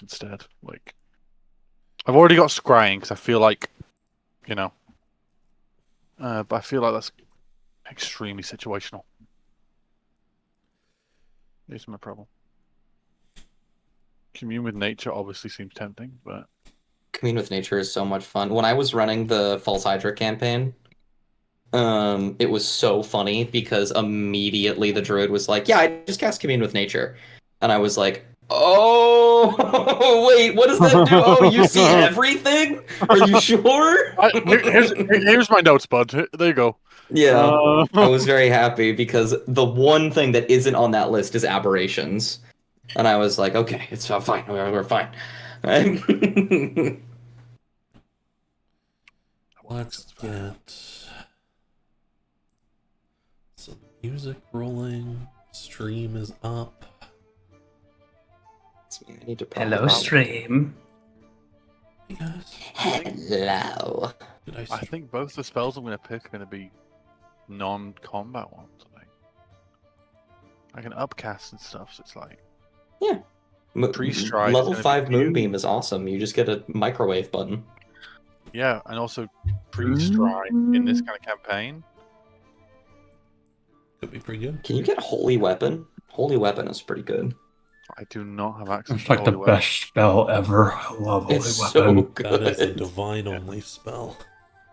instead. Like, I've already got scrying because I feel like, you know, but I feel like that's extremely situational. Is my problem. Commune with nature obviously seems tempting, but Commune with Nature is so much fun. When I was running the False Hydra campaign, it was so funny because immediately the druid was like, "Yeah, I just cast Commune with Nature," and I was like, "Oh, wait, what does that do? Oh, you see everything? Are you sure?" here's my notes, bud. There you go. Yeah, I Uh, was very happy because the one thing that isn't on that list is aberrations, and I was like, "Okay, it's fine. We're fine." Let's get some music rolling. Stream is up. I need to probably. Hello, stream. Hey guys. Hello. Did I I think both the spells I'm going to pick are going to be non-combat ones. I can upcast and stuff, so it's like Yeah. Tree Stride is Level going to be 5 huge. Moonbeam is awesome. You just get a microwave button. Yeah, and also Tree Stride in this kind of campaign. Could be pretty good. Can you get Holy Weapon? Holy Weapon is pretty good. I do not have access It's to like the Holy Weapon. best spell ever. I love Holy It's Weapon. so good. That is a divine only spell.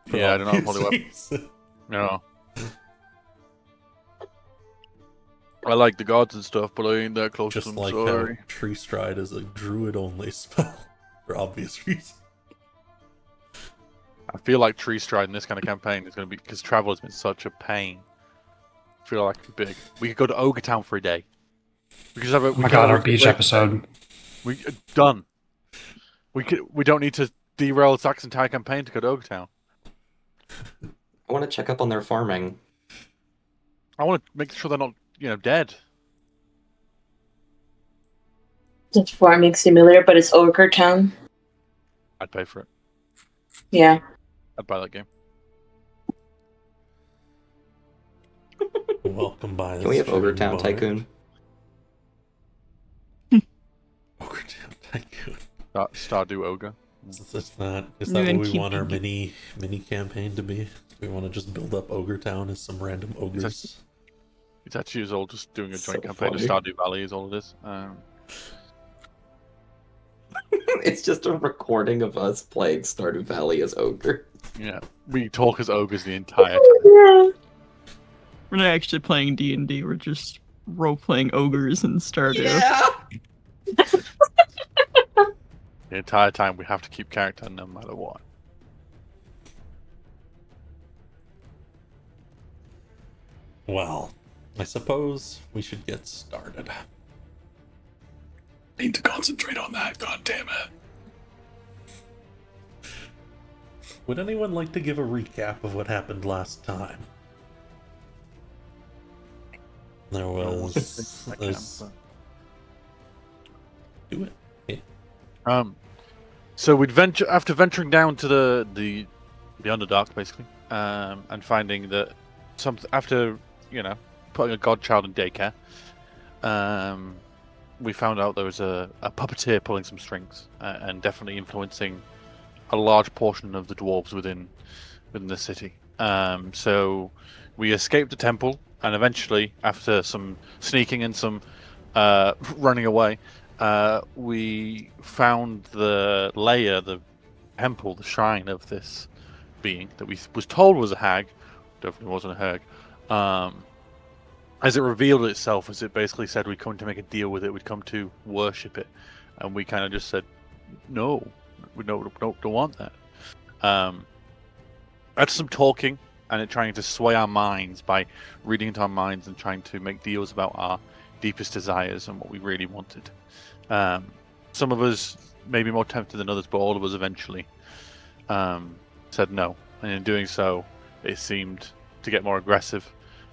For Yeah, I don't have obvious Holy Weapon. reasons. No. I like the gods and stuff, but I ain't that close Just to them, like sorry. how Tree Stride is a druid only spell. For obvious reasons. I feel like Tree Stride in this kind of campaign is going to be, because travel has been such a pain. I feel like it's big. We could go to Ogre Town for a day. We could have a, Oh my god, our beach episode. We done. We don't need to derail Zach's entire campaign to go to Ogre Town. I want to check up on their farming. I want to make sure they're not, dead. It's farming simulator, but it's Ogre Town. I'd pay for it. Yeah. I'd buy that game. Welcome by Can we have Ogre stream Town bar. Tycoon? Ogre Town Tycoon. Stardew Ogre. Is that And what then we keep want our thinking- mini campaign to be? Do we want to just build up Ogre Town as some random ogres? It's actually as all just doing a So joint campaign of funny. Stardew Valley is all it is. It's just a recording of us playing Stardew Valley as Ogre. Yeah, we talk as ogres the entire time. Yeah. We're not actually playing D&D. We're just role-playing ogres in Stardew. Yeah! The entire time we have to keep character no matter what. Well, I suppose we should get started. Need to concentrate on that, god damn it. Would anyone like to give a recap of what happened last time? There was... I can, Do it. So we'd after venturing down to the Underdark, basically, and finding that after putting a godchild in daycare, we found out there was a puppeteer pulling some strings and definitely influencing a large portion of the dwarves within the city. So we escaped the temple, and eventually, after some sneaking and some running away, we found the lair, the temple, the shrine of this being that we was told was a hag. Definitely wasn't a hag. As it revealed itself, as it basically said, we'd come to make a deal with it, we'd come to worship it, and we kind of just said, no, we don't want that. After some talking and it trying to sway our minds by reading into our minds and trying to make deals about our deepest desires and what we really wanted. Some of us maybe more tempted than others, but all of us eventually said no. And in doing so, it seemed to get more aggressive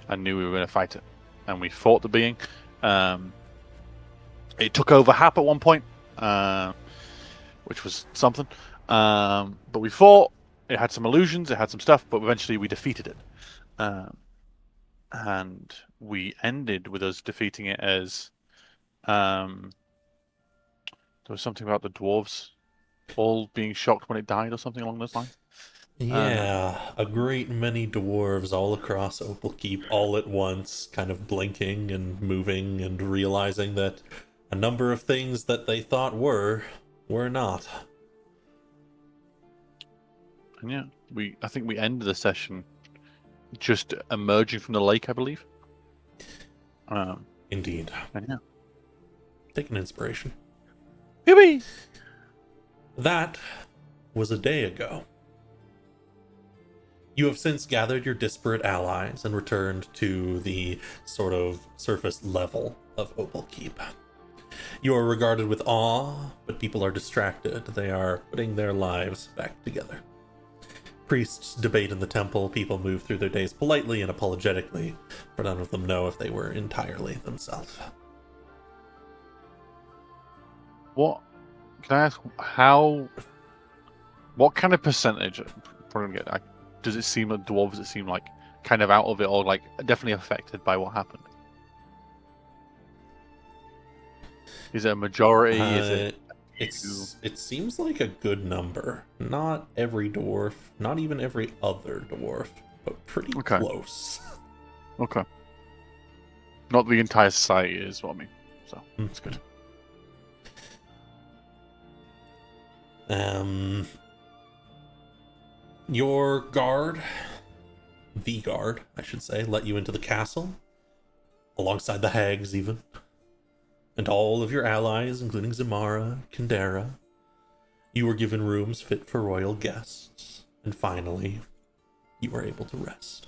and knew we were going to fight it. And we fought the being. It took over Hap at one point, which was something. But we fought. It had some illusions, it had some stuff, but eventually we defeated it. And we ended with us defeating it as... There was something about the dwarves all being shocked when it died or something along those lines. Yeah, a great many dwarves all across Opal Keep all at once, kind of blinking and moving and realizing that a number of things that they thought were not. And yeah, I think we ended the session just emerging from the lake, I believe. Indeed. And yeah. Take an inspiration. Yippee! That was a day ago. You have since gathered your disparate allies and returned to the sort of surface level of Opal Keep. You are regarded with awe, but people are distracted. They are putting their lives back together. Priests debate in the temple, people move through their days politely and apologetically, for none of them know if they were entirely themselves. What can I ask? What kind of percentage? Does it seem like dwarves? Does it seem like kind of out of it, or like definitely affected by what happened? Is it a majority? Is it? It seems like a good number. Not every dwarf, not even every other dwarf, but pretty Okay. close. Okay. Not the entire society is what I mean. So that's good. Your guard, the guard, I should say, let you into the castle, alongside the hags even, and all of your allies, including Zamara, Kendera. You were given rooms fit for royal guests, and finally, you were able to rest.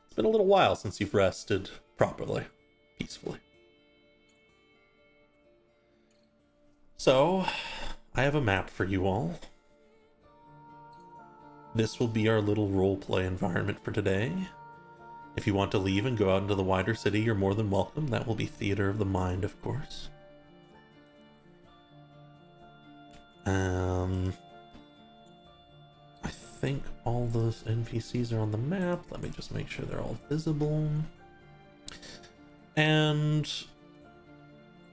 It's been a little while since you've rested properly, peacefully. So, I have a map for you all. This will be our little roleplay environment for today. If you want to leave and go out into the wider city, you're more than welcome. That will be theater of the mind, of course. I think all those NPCs are on the map. Let me just make sure they're all visible. And,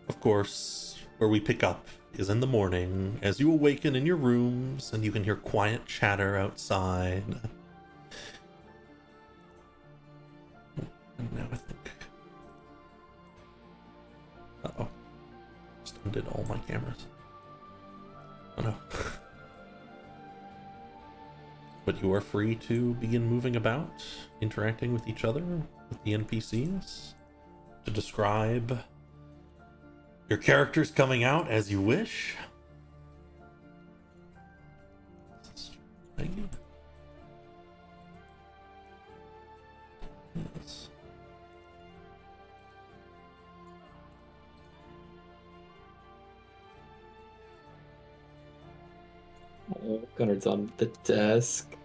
of course, where we pick up is in the morning, as you awaken in your rooms and you can hear quiet chatter outside. And now I think... Uh-oh. Just undid all my cameras. Oh no. But you are free to begin moving about, interacting with each other, with the NPCs, to describe your characters coming out as you wish. Yes. Oh, Gunnard's on the desk.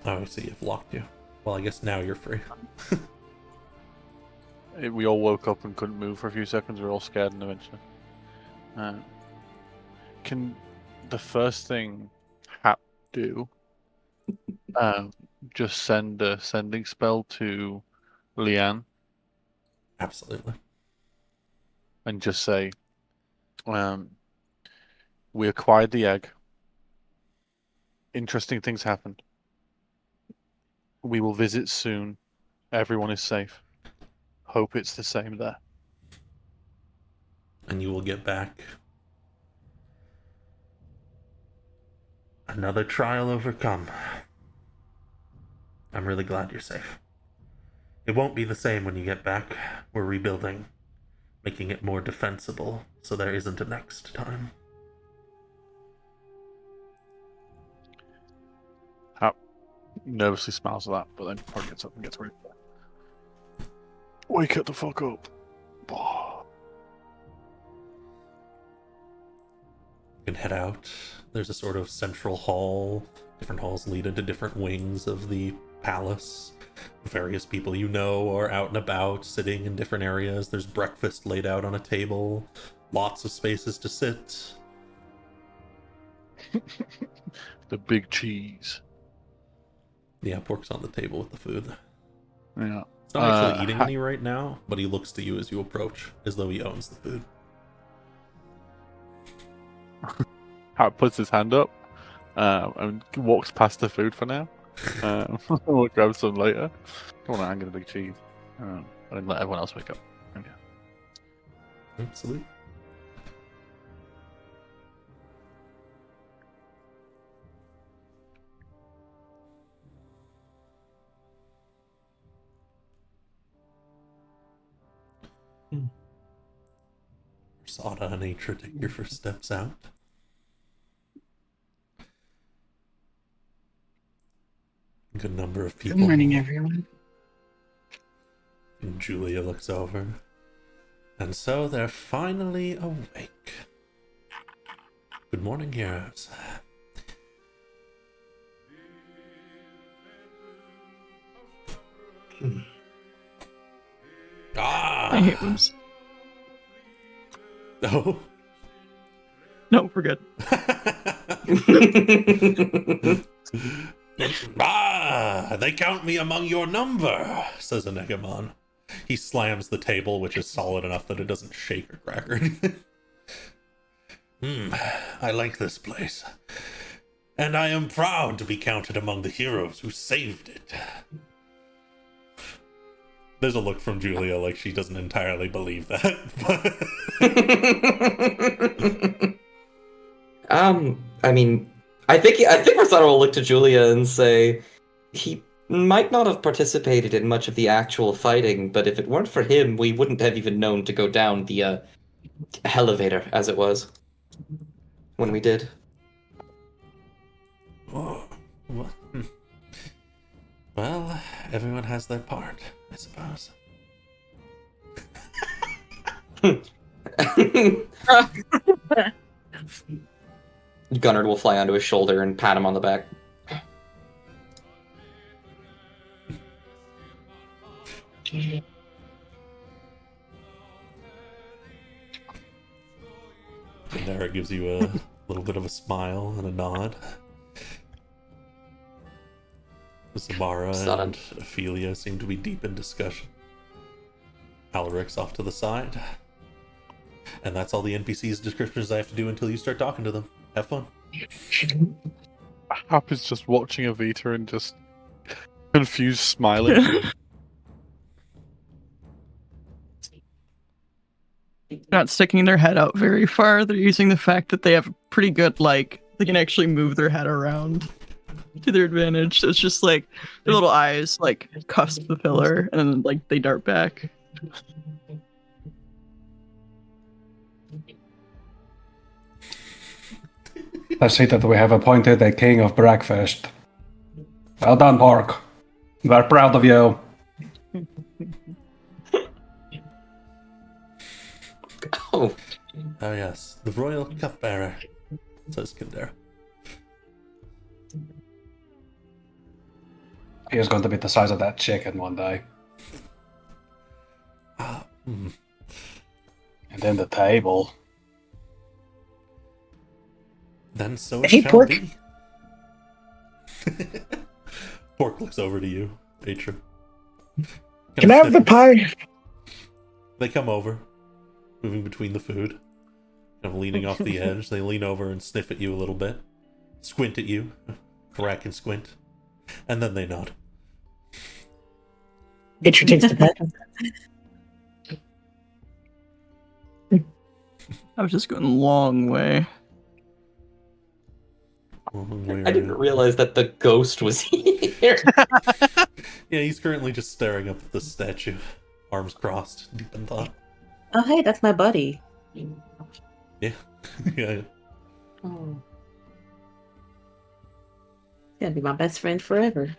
Oh, I see, you've locked you. Well, I guess now you're free. We all woke up and couldn't move for a few seconds. We were all scared, and eventually, can the first thing Hap do? Just send a sending spell to Leanne Absolutely. and just say, "We acquired the egg. Interesting things happened. We will visit soon. Everyone is safe. Hope it's the same there." And you will get back. Another trial overcome. I'm really glad you're safe. It won't be the same when you get back. We're rebuilding, making it more defensible, so there isn't a next time. Hap nervously smiles at that, but then probably gets up and gets ready. Wake it the fuck up. You can head out. There's a sort of central hall. Different halls lead into different wings of the palace. Various people you know are out and about, sitting in different areas. There's breakfast laid out on a table. Lots of spaces to sit. The big cheese. Yeah, pork's on the table with the food. Yeah. He's not actually eating ha- any right now, but he looks to you as you approach, as though he owns the food. Hat puts his hand up and walks past the food for now. We'll grab some later. Don't want to hang in a big cheese. And let everyone else wake up. Okay. Absolutely. Sada and Nature take your first steps out. A good number of people. Good morning, everyone. And Julia looks over. And so they're finally awake. Good morning, heroes. I hate rooms. Oh. No, we're good. They count me among your number, says Anegamon. He slams the table, which is solid enough that it doesn't shake or crack or anything. I like this place. And I am proud to be counted among the heroes who saved it. There's a look from Julia like she doesn't entirely believe that. I mean, I think Rosado will look to Julia and say he might not have participated in much of the actual fighting, but if it weren't for him, we wouldn't have even known to go down the elevator, as it was, when we did. Oh, well, everyone has their part, I suppose. Gunnard will fly onto his shoulder and pat him on the back. Dara gives you a little bit of a smile and a nod. Zamara and Ophelia seem to be deep in discussion. Alaric's off to the side. And that's all the NPC's descriptions I have to do until you start talking to them. Have fun. Hap is just watching Avita and just confused smiling. Not sticking their head out very far. They're using the fact that they have pretty good, like, they can actually move their head around to their advantage. So it's just like their little eyes, like, cusp the pillar, and then, like, they dart back. I see that we have appointed a king of breakfast. Well done, Pork. We're proud of you. Oh. Oh yes, the royal cupbearer, says Kildare. He is going to be the size of that chicken one day. And then the table. Then so it Hey, shall Pork. be. Pork looks over to you, Atra. Can I have the pie? They come over, moving between the food, kind of leaning off the edge. They lean over and sniff at you a little bit, squint at you, crack and squint, and then they nod. Get your takes the pie. I was just going a long way. I didn't realize that the ghost was here. Yeah, he's currently just staring up at the statue, arms crossed, deep in thought. Oh, hey, that's my buddy. Yeah, yeah. Oh. He's gonna be my best friend forever.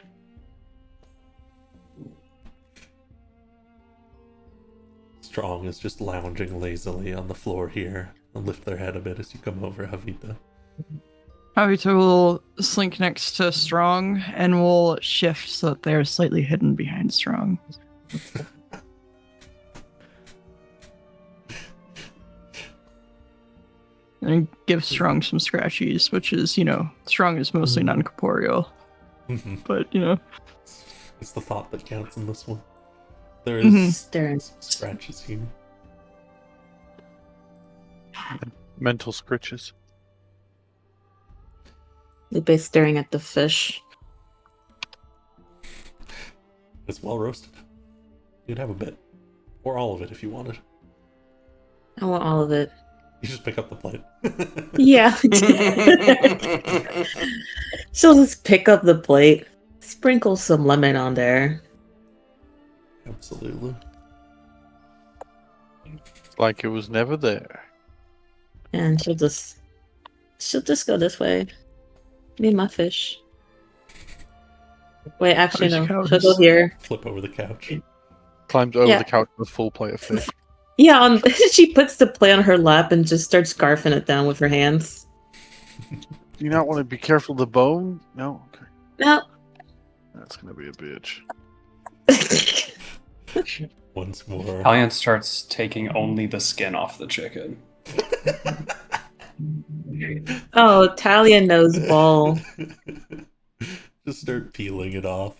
Strong is just lounging lazily on the floor here. They'll lift their head a bit as you come over, Havita. Havita will slink next to Strong and will shift so that they're slightly hidden behind Strong. And give Strong some scratchies, which is, Strong is mostly non-corporeal. But, It's the thought that counts in this one. There Mhm. is Staring. scratches here. Mental scritches. Lupe's staring at the fish. It's well roasted. You'd have a bit. Or all of it if you wanted. I want all of it. You just pick up the plate. Yeah. She'll just pick up the plate, sprinkle some lemon on there. Absolutely. It's like it was never there. And she'll just go this way. Need my fish. Wait, actually There's no. She'll go couches. here. Flip over the couch. Climbs over Yeah. the couch with a full plate of fish. Yeah, she puts the plate on her lap and just starts scarfing it down with her hands. Do you not want to be careful of the bone? No? Okay. No. That's gonna be a bitch. Once more. Alliance starts taking only the skin off the chicken. Oh, Talia knows ball. Just start peeling it off.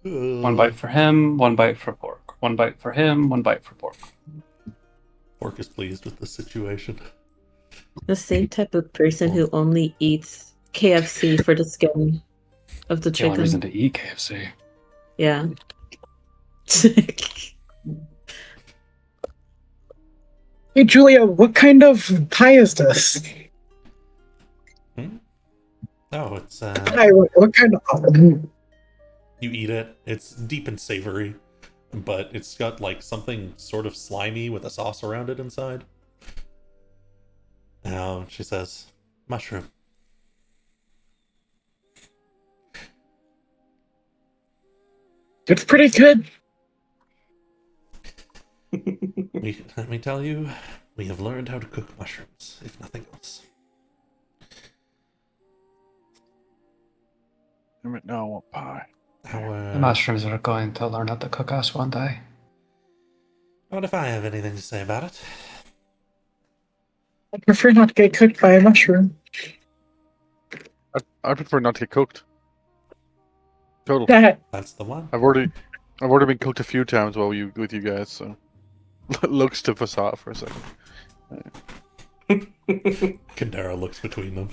One bite for him, one bite for pork. One bite for him, one bite for pork. Pork is pleased with the situation. The same type of person who only eats KFC for the skin of the The only chicken. reason to eat KFC. Yeah. Hey, Julia, what kind of pie is this? Oh, it's Pie, what kind of... you eat it. It's deep and savory, but it's got like something sort of slimy with a sauce around it inside. Now she says, mushroom. It's pretty good. Let me tell you, we have learned how to cook mushrooms, if nothing else. Damn it, no, I want pie. How, The mushrooms are going to learn how to cook us one day. what if I have anything to say about it? I prefer not to get cooked by a mushroom. I prefer not to get cooked. Total. That That's the one. I've already been cooked a few times with you guys, so looks to facade for a second. Kandara looks between them.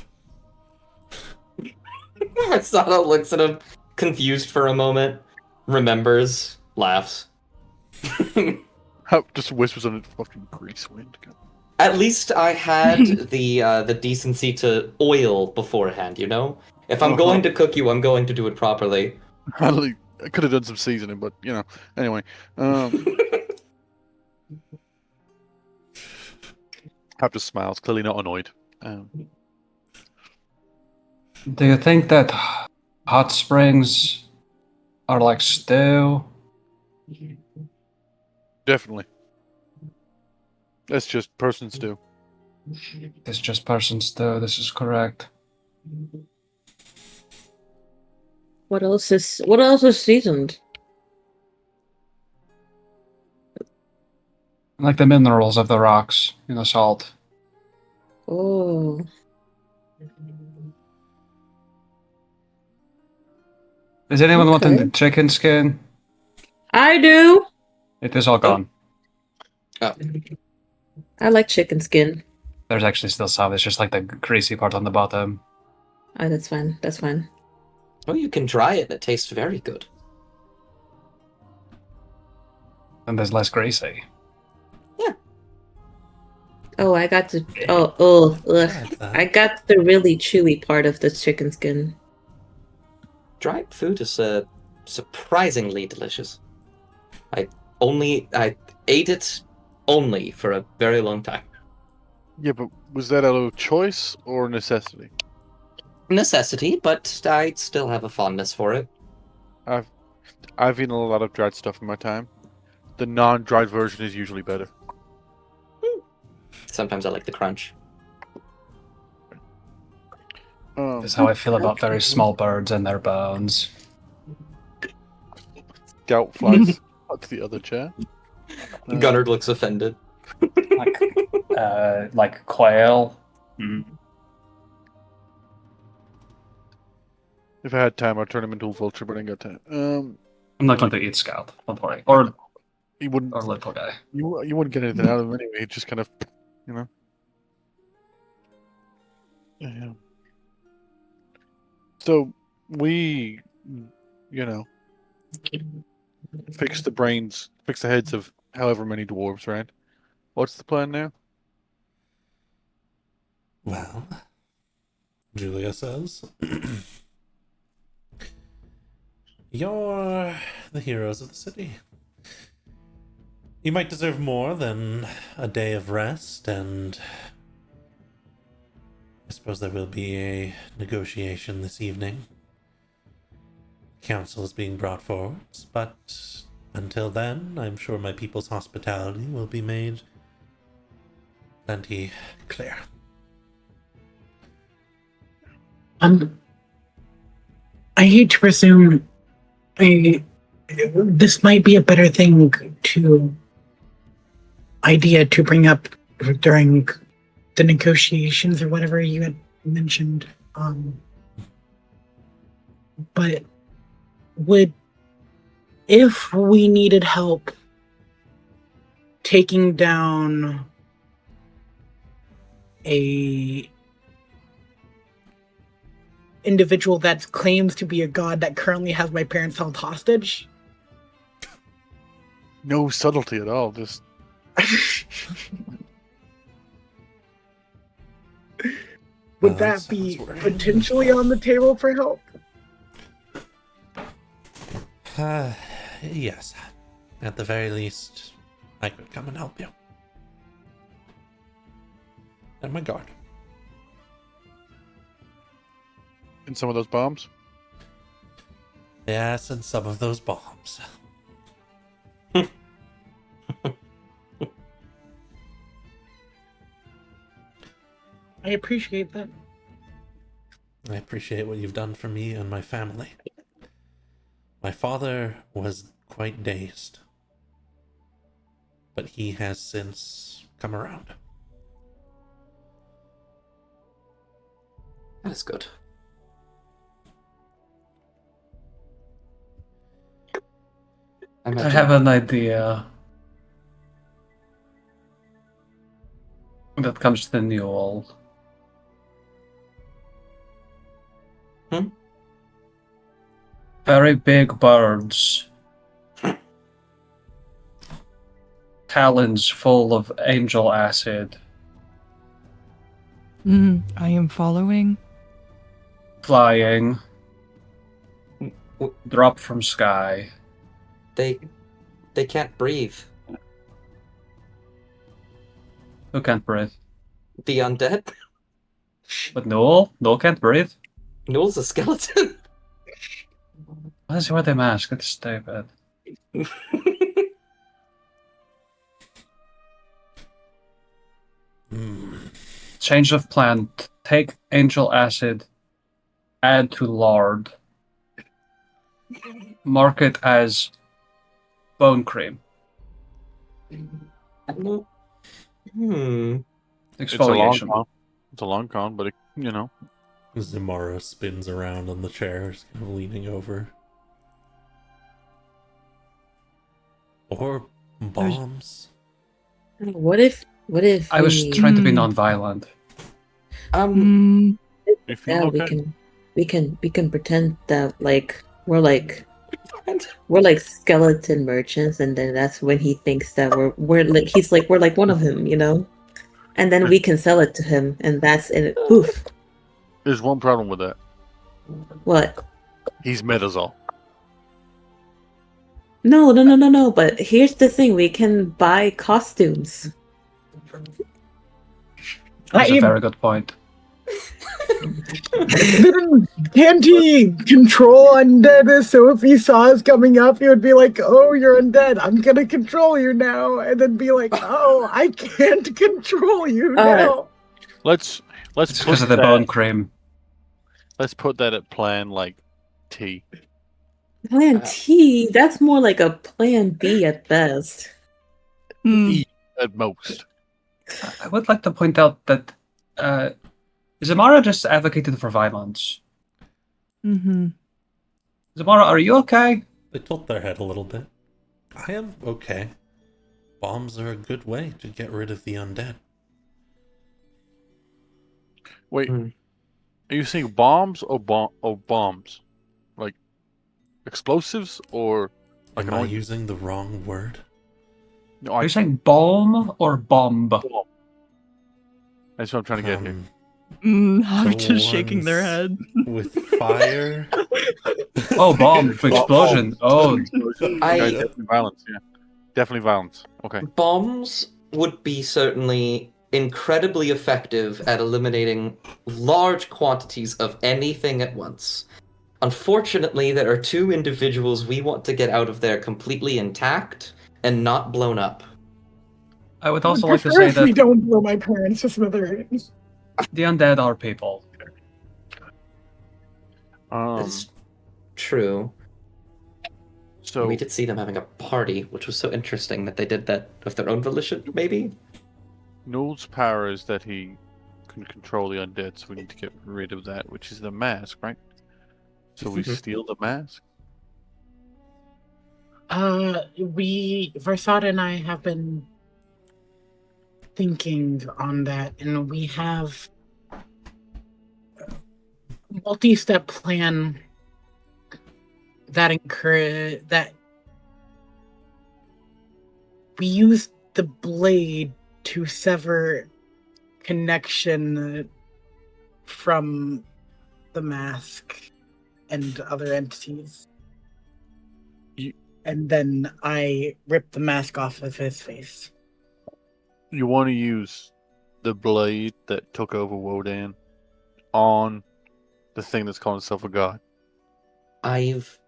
Asada looks at him, confused for a moment, remembers, laughs. Just whispers on it, fucking grease wind. At least I had the decency to oil beforehand, you know? If I'm going to cook you, I'm going to do it properly. I could have done some seasoning, but you know. Anyway, Hap just smiles, clearly not annoyed. Do you think that hot springs are like stew? Definitely. That's just person stew. It's just person stew, this is correct. What else is seasoned? Like the minerals of the rocks, salt. Oh. Is anyone wanting Okay. the chicken skin? I do. It is all gone. I like chicken skin. There's actually still some, it's just like the greasy part on the bottom. Oh, that's fine. That's fine. Oh, you can dry it and it tastes very good. And there's less greasy. Oh, I got the ugh. like that. I got the really chewy part of the chicken skin. Dried food is surprisingly delicious. I ate it only for a very long time. Yeah, but was that a choice or necessity? Necessity, but I still have a fondness for it. I've eaten a lot of dried stuff in my time. The non-dried version is usually better. Sometimes I like the crunch. This is how I feel about very small birds and their bones. Gout flies to the other chair. Gunnard looks offended. Like quail. If I had time, I'd turn him into a vulture, but I ain't got time. I'm not going to eat Scout. Don't worry. Or You wouldn't. little guy. You wouldn't get anything out of him anyway. He'd just kind of, you know. Yeah. So we, you know, fix the heads of however many dwarves, right? What's the plan now? Well, Julia says, you're the heroes of the city. You might deserve more than a day of rest, and I suppose there will be a negotiation this evening. Council is being brought forward, but until then, I'm sure my people's hospitality will be made plenty clear. I hate to presume this might be a better thing to bring up during the negotiations or whatever you had mentioned. But if we needed help taking down a individual that claims to be a god that currently has my parents held hostage. No subtlety at all. Just Would that be potentially on the table for help? Yes. At the very least, I could come and help you. And my guard. in some of those bombs. Yes, and some of those bombs. I appreciate that. I appreciate what you've done for me and my family. My father was quite dazed, but he has since come around. That is good. I have an idea that comes to Newell. Very big birds. Talons full of angel acid. I am following. Flying. Drop from sky. They can't breathe. Who can't breathe? The undead? But Newell? Newell can't breathe? Newell's a skeleton. Why does he wear the mask? It's stupid. Change of plan. Take angel acid. Add to lard. Market as bone cream. Exfoliation. It's a long con, but it, you know. Zamara spins around on the chair, kind of leaning over. Or bombs. What if I was trying to be non-violent. If you yeah, look we at- can pretend that we're like skeleton merchants, and then that's when he thinks that we're like one of him, you know, and then we can sell it to him, and that's it. Poof. There's one problem with that. What? He's met us all. No. But here's the thing: we can buy costumes. That's a very good point. Can't he control undead? So if he saw us coming up, he would be like, "Oh, you're undead. I'm gonna control you now," and then be like, "Oh, I can't control you now." Let's It's put because of the that, bone cream. let's put that at plan like T. Plan T. That's more like a plan B at best. E at most. I would like to point out that Zamara just advocated for violence. Mm-hmm. Zamara, are you okay? They tilt their head a little bit. I am okay. Bombs are a good way to get rid of the undead. Wait, Hmm. are you saying bombs or bombs? Like explosives or like Am an I ointment? using the wrong word? No, Are you saying bomb or bomb? bomb. That's what I'm trying to get here. I'm The just shaking their ones head. with fire. Oh, bomb. Explosion. Oh, I- Definitely violence. Yeah, definitely violence. Okay. Bombs would be certainly incredibly effective at eliminating large quantities of anything at once. Unfortunately, there are two individuals we want to get out of there completely intact and not blown up. I would I also would like to prefer say if we that don't blow my parents to smithereens. the undead are people. It's true. So We did see them having a party, which was so interesting that they did that of their own volition, maybe? Null's power is that he can control the undead, so we need to get rid of that, which is the mask, right? So we steal the mask. Versada and I have been thinking on that, and we have a multi-step plan that we use the blade to sever connection from the mask and other entities. And then I rip the mask off of his face. You want to use the blade that took over Wodan on the thing that's calling itself a god. I've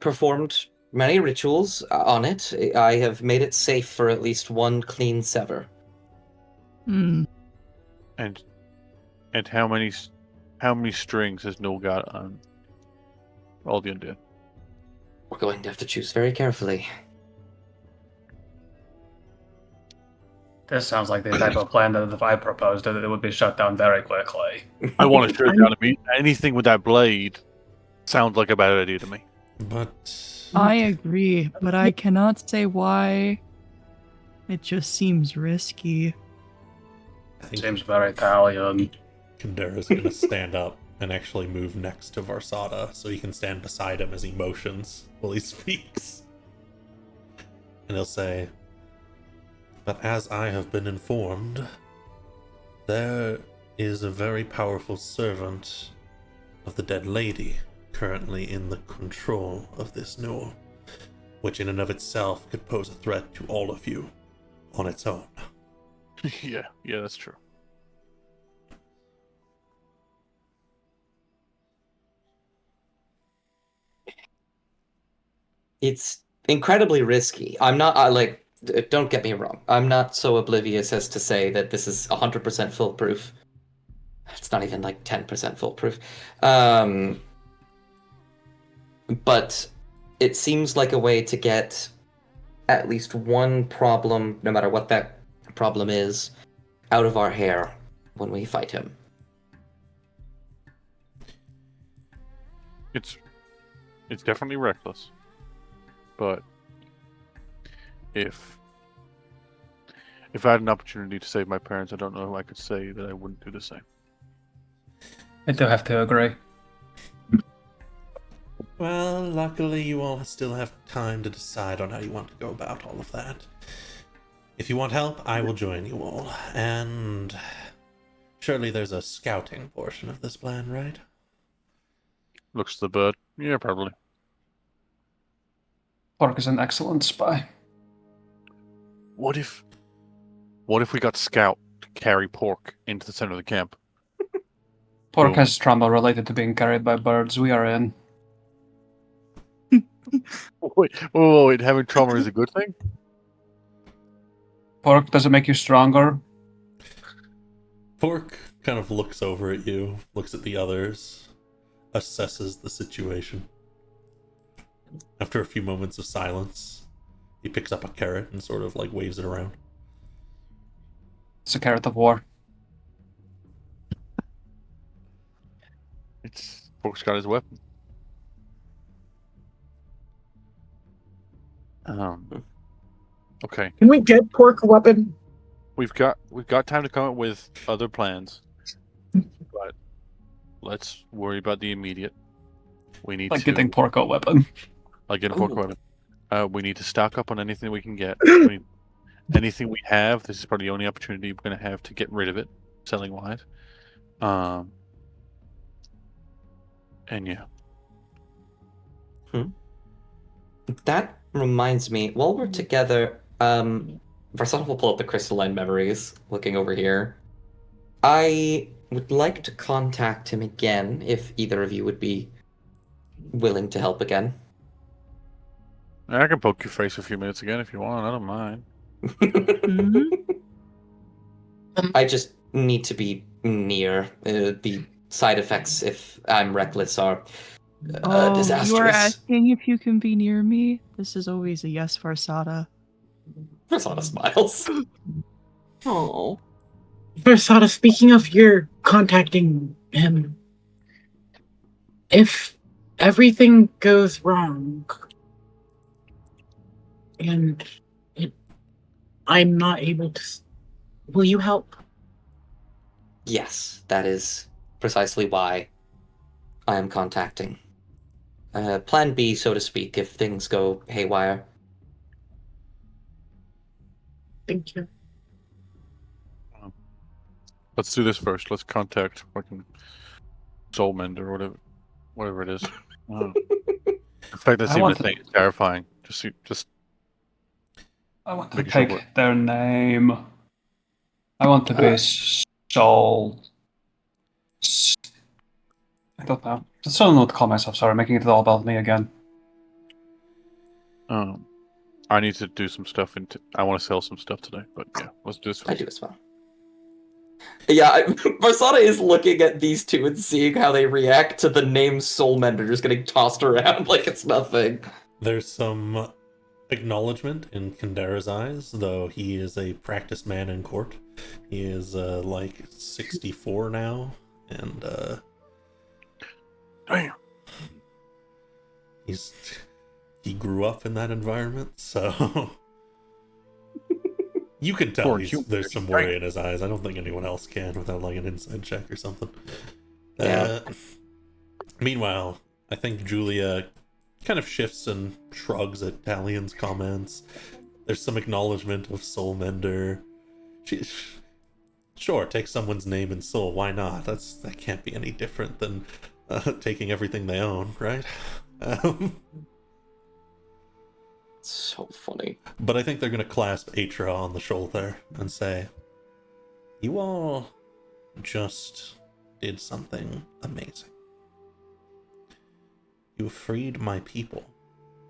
performed many rituals on it. I have made it safe for at least one clean sever. Hmm. And how many strings has Null got on all the undead? We're going to have to choose very carefully. This sounds like the type of plan that if I proposed it would be shut down very quickly. I want to shut it down to me. Anything with that blade sounds like a bad idea to me. But I agree, but I cannot say why. It just seems risky. I think Seems very Italian. Kandera's gonna stand up and actually move next to Varsada so he can stand beside him as he motions while he speaks. And he'll say, "But as I have been informed, there is a very powerful servant of the dead lady currently in the control of this Null, which in and of itself could pose a threat to all of you on its own." yeah, that's true. It's incredibly risky. I'm not don't get me wrong. I'm not so oblivious as to say that this is 100% foolproof. It's not even like 10% foolproof. But it seems like a way to get at least one problem, no matter what that problem is, out of our hair when we fight him. It's definitely reckless. But if I had an opportunity to save my parents, I don't know if I could say that I wouldn't do the same. I do have to agree. Well, luckily you all still have time to decide on how you want to go about all of that. If you want help, I will join you all. And surely there's a scouting portion of this plan, right? Looks to the bird. Yeah, probably. Pork is an excellent spy. What if we got Scout to carry Pork into the center of the camp? Pork Cool. has trauma related to being carried by birds. We are in. Wait, having trauma is a good thing? Pork, does it make you stronger? Pork kind of looks over at you, looks at the others, assesses the situation. After a few moments of silence, he picks up a carrot and sort of like waves it around. It's a carrot of war. Pork's got his weapon. Okay, Can we get Pork a weapon? we've got time to come up with other plans, but let's worry about the immediate. We need Like to getting Pork a weapon. get a Ooh. pork weapon. We need to stock up on anything we can get. Anything we have. This is probably the only opportunity we're going to have to get rid of it, selling wise. And yeah. That reminds me, while we're together, Varsana will pull up the crystalline memories, looking over here. I would like to contact him again, if either of you would be willing to help again. I can poke your face a few minutes again if you want. I don't mind. I just need to be near. The side effects, if I'm reckless, are disastrous. You are asking if you can be near me? This is always a yes, Varsada. Varsana smiles. Oh. Versada, speaking of your contacting him, if everything goes wrong and I'm not able to, will you help? Yes, that is precisely why I am contacting. Plan B, so to speak, if things go haywire. Thank you. Let's do this first. Let's contact fucking Soulmend or whatever it is. In fact, that's I even want a thing. It's terrifying. Just I want to Making sure pick we're- their name. I want to be Soul. I don't know. I still don't know what to call myself. Sorry, making it all about me again. I need to do some stuff. I want to sell some stuff today, but yeah, let's do this I first. do as well. Yeah, Varsana is looking at these two and seeing how they react to the name Soulmender just getting tossed around like it's nothing. There's some acknowledgement in Kendera's eyes, though he is a practiced man in court. He is like 64 now, and Damn. he grew up in that environment, so you can tell Poor human. there's some worry in his eyes. I don't think anyone else can without like an inside check or something. Yeah. Meanwhile, I think Julia kind of shifts and shrugs at Talian's comments. There's some acknowledgement of Soulmender. Sure, take someone's name and soul. Why not? That can't be any different than taking everything they own, right? So funny. But I think they're gonna clasp Atra on the shoulder and say, "You all just did something amazing. You freed my people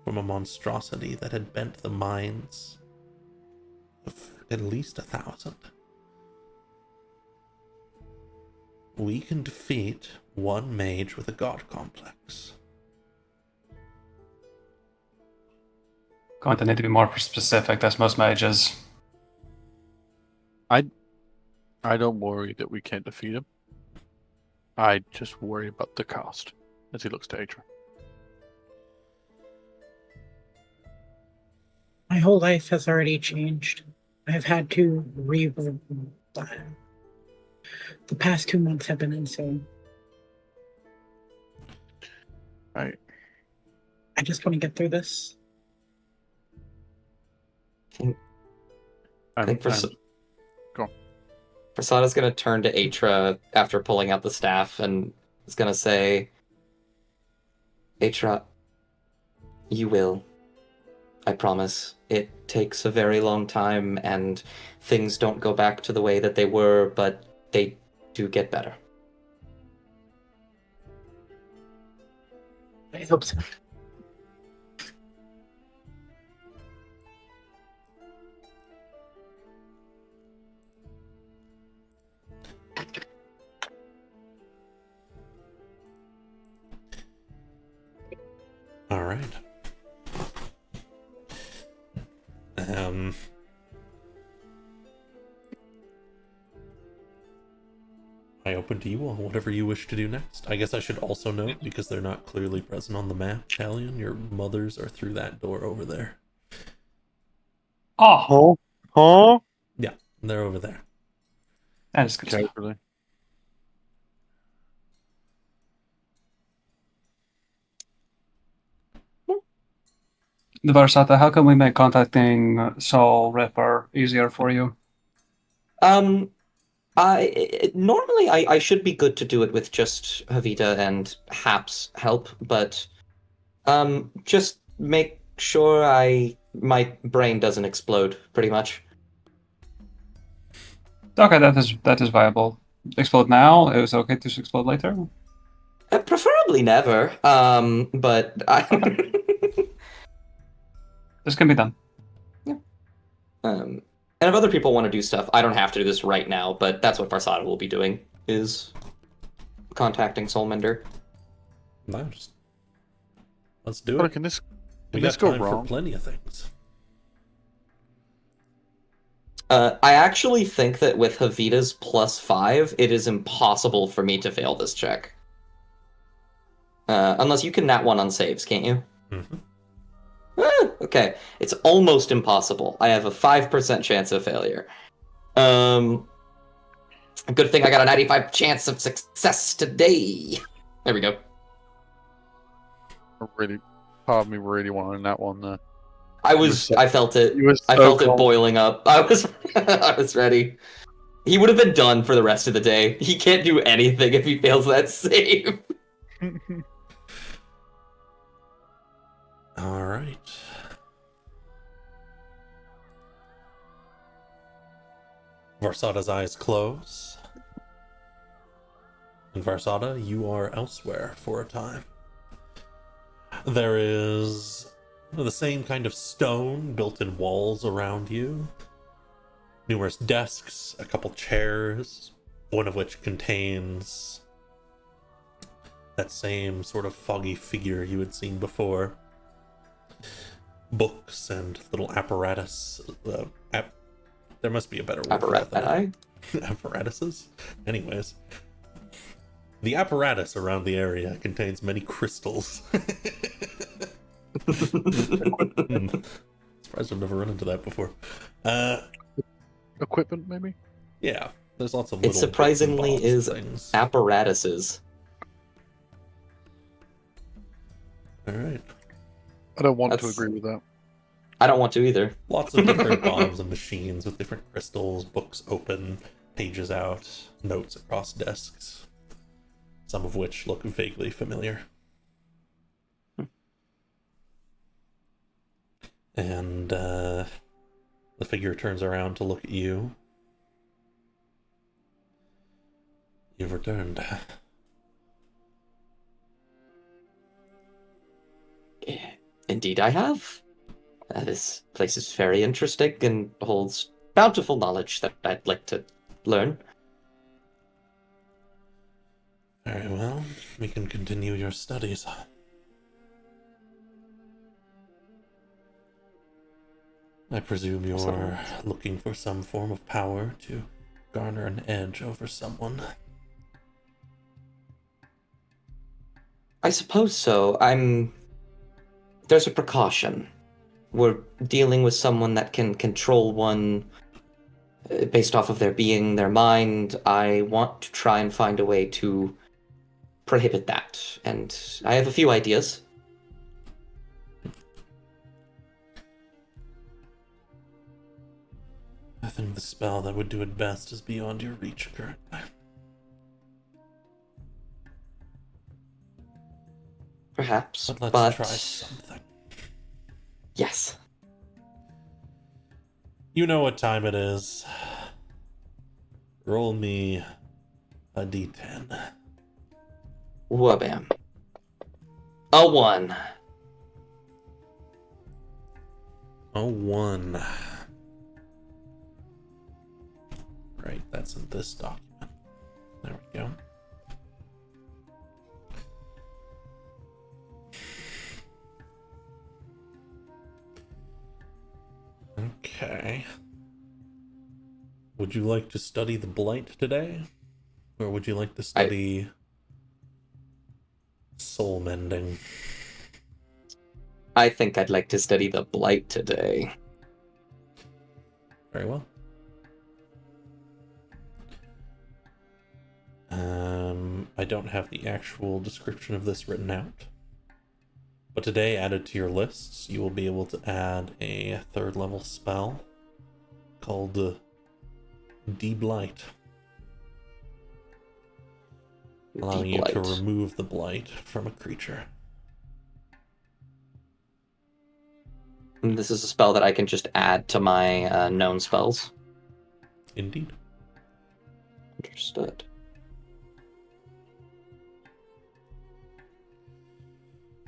from a monstrosity that had bent the minds of at least 1,000. We can defeat one mage with a god complex. Going to need to be more specific. That's most mages. I don't worry that we can't defeat him. I just worry about the cost as he looks to Atra. My whole life has already changed. I've had to rebuild. The past 2 months have been insane. I just want to get through this. I think Go on. Prasanna's gonna turn to Atra after pulling out the staff and is gonna say, Atra, you will. I promise. It takes a very long time and things don't go back to the way that they were, but they do get better. I hope so. All right. I open to you on whatever you wish to do next. I guess I should also note, because they're not clearly present on the map, Talion, your mothers are through that door over there. Oh, Huh? Yeah, they're over there. that is good stuff. Carefully. Varsata, how can we make contacting Soul Ripper easier for you? Normally I should be good to do it with just Havita and Hap's help, but just make sure my brain doesn't explode, pretty much. Okay, that is viable. Explode now. It was okay to explode later. Preferably never. But This can be done. and if other people want to do stuff, I don't have to do this right now, but that's what Farsada will be doing, is contacting Soulmender. No, just let's do But it. can this We this got go time for wrong? plenty of things. I actually think that with Havita's +5, it is impossible for me to fail this check. Unless you can nat 1 on saves, can't you? Mhm. Okay, it's almost impossible. I have a 5% chance of failure. A good thing I got a 95 chance of success today. There we go. Part of me really wanted that one there. I felt it. You were I so felt it close. boiling up. I was ready. He would have been done for the rest of the day. He can't do anything if he fails that save. All right. Varsada's eyes close. And Varsada, you are elsewhere for a time. There is the same kind of stone built-in walls around you. Numerous desks, a couple chairs, one of which contains that same sort of foggy figure you had seen before. Books and little apparatus. There must be a better word for that than apparatuses. Anyways, the apparatus around the area contains many crystals. Surprised I've never run into that before. Equipment, maybe? Yeah, there's lots of It little surprisingly bits and is bobs and things. apparatuses. All right. I don't want to That's- agree with that. I don't want to either. Lots of different bombs and machines with different crystals, books open, pages out, notes across desks. Some of which look vaguely familiar. And the figure turns around to look at you. You've returned. Indeed, I have. This place is very interesting and holds bountiful knowledge that I'd like to learn. Very well, we can continue your studies. I presume you're looking for some form of power to garner an edge over someone. I suppose so. There's a precaution. We're dealing with someone that can control one based off of their being, their mind. I want to try and find a way to prohibit that. And I have a few ideas. I think the spell that would do it best is beyond your reach currently. Perhaps. But let's try something. Yes. You know what time it is. Roll me a d10. Wabam. A 1. A 1. Right, that's in this document. There we go. Okay. Would you like to study the Blight today? Or would you like to study soul mending? I think I'd like to study the Blight today. Very well. I don't have the actual description of this written out. But today, added to your lists, you will be able to add a 3rd level spell called De-Blight. Allowing you to De-Blight. remove the blight from a creature. And this is a spell that I can just add to my known spells. Indeed. Understood.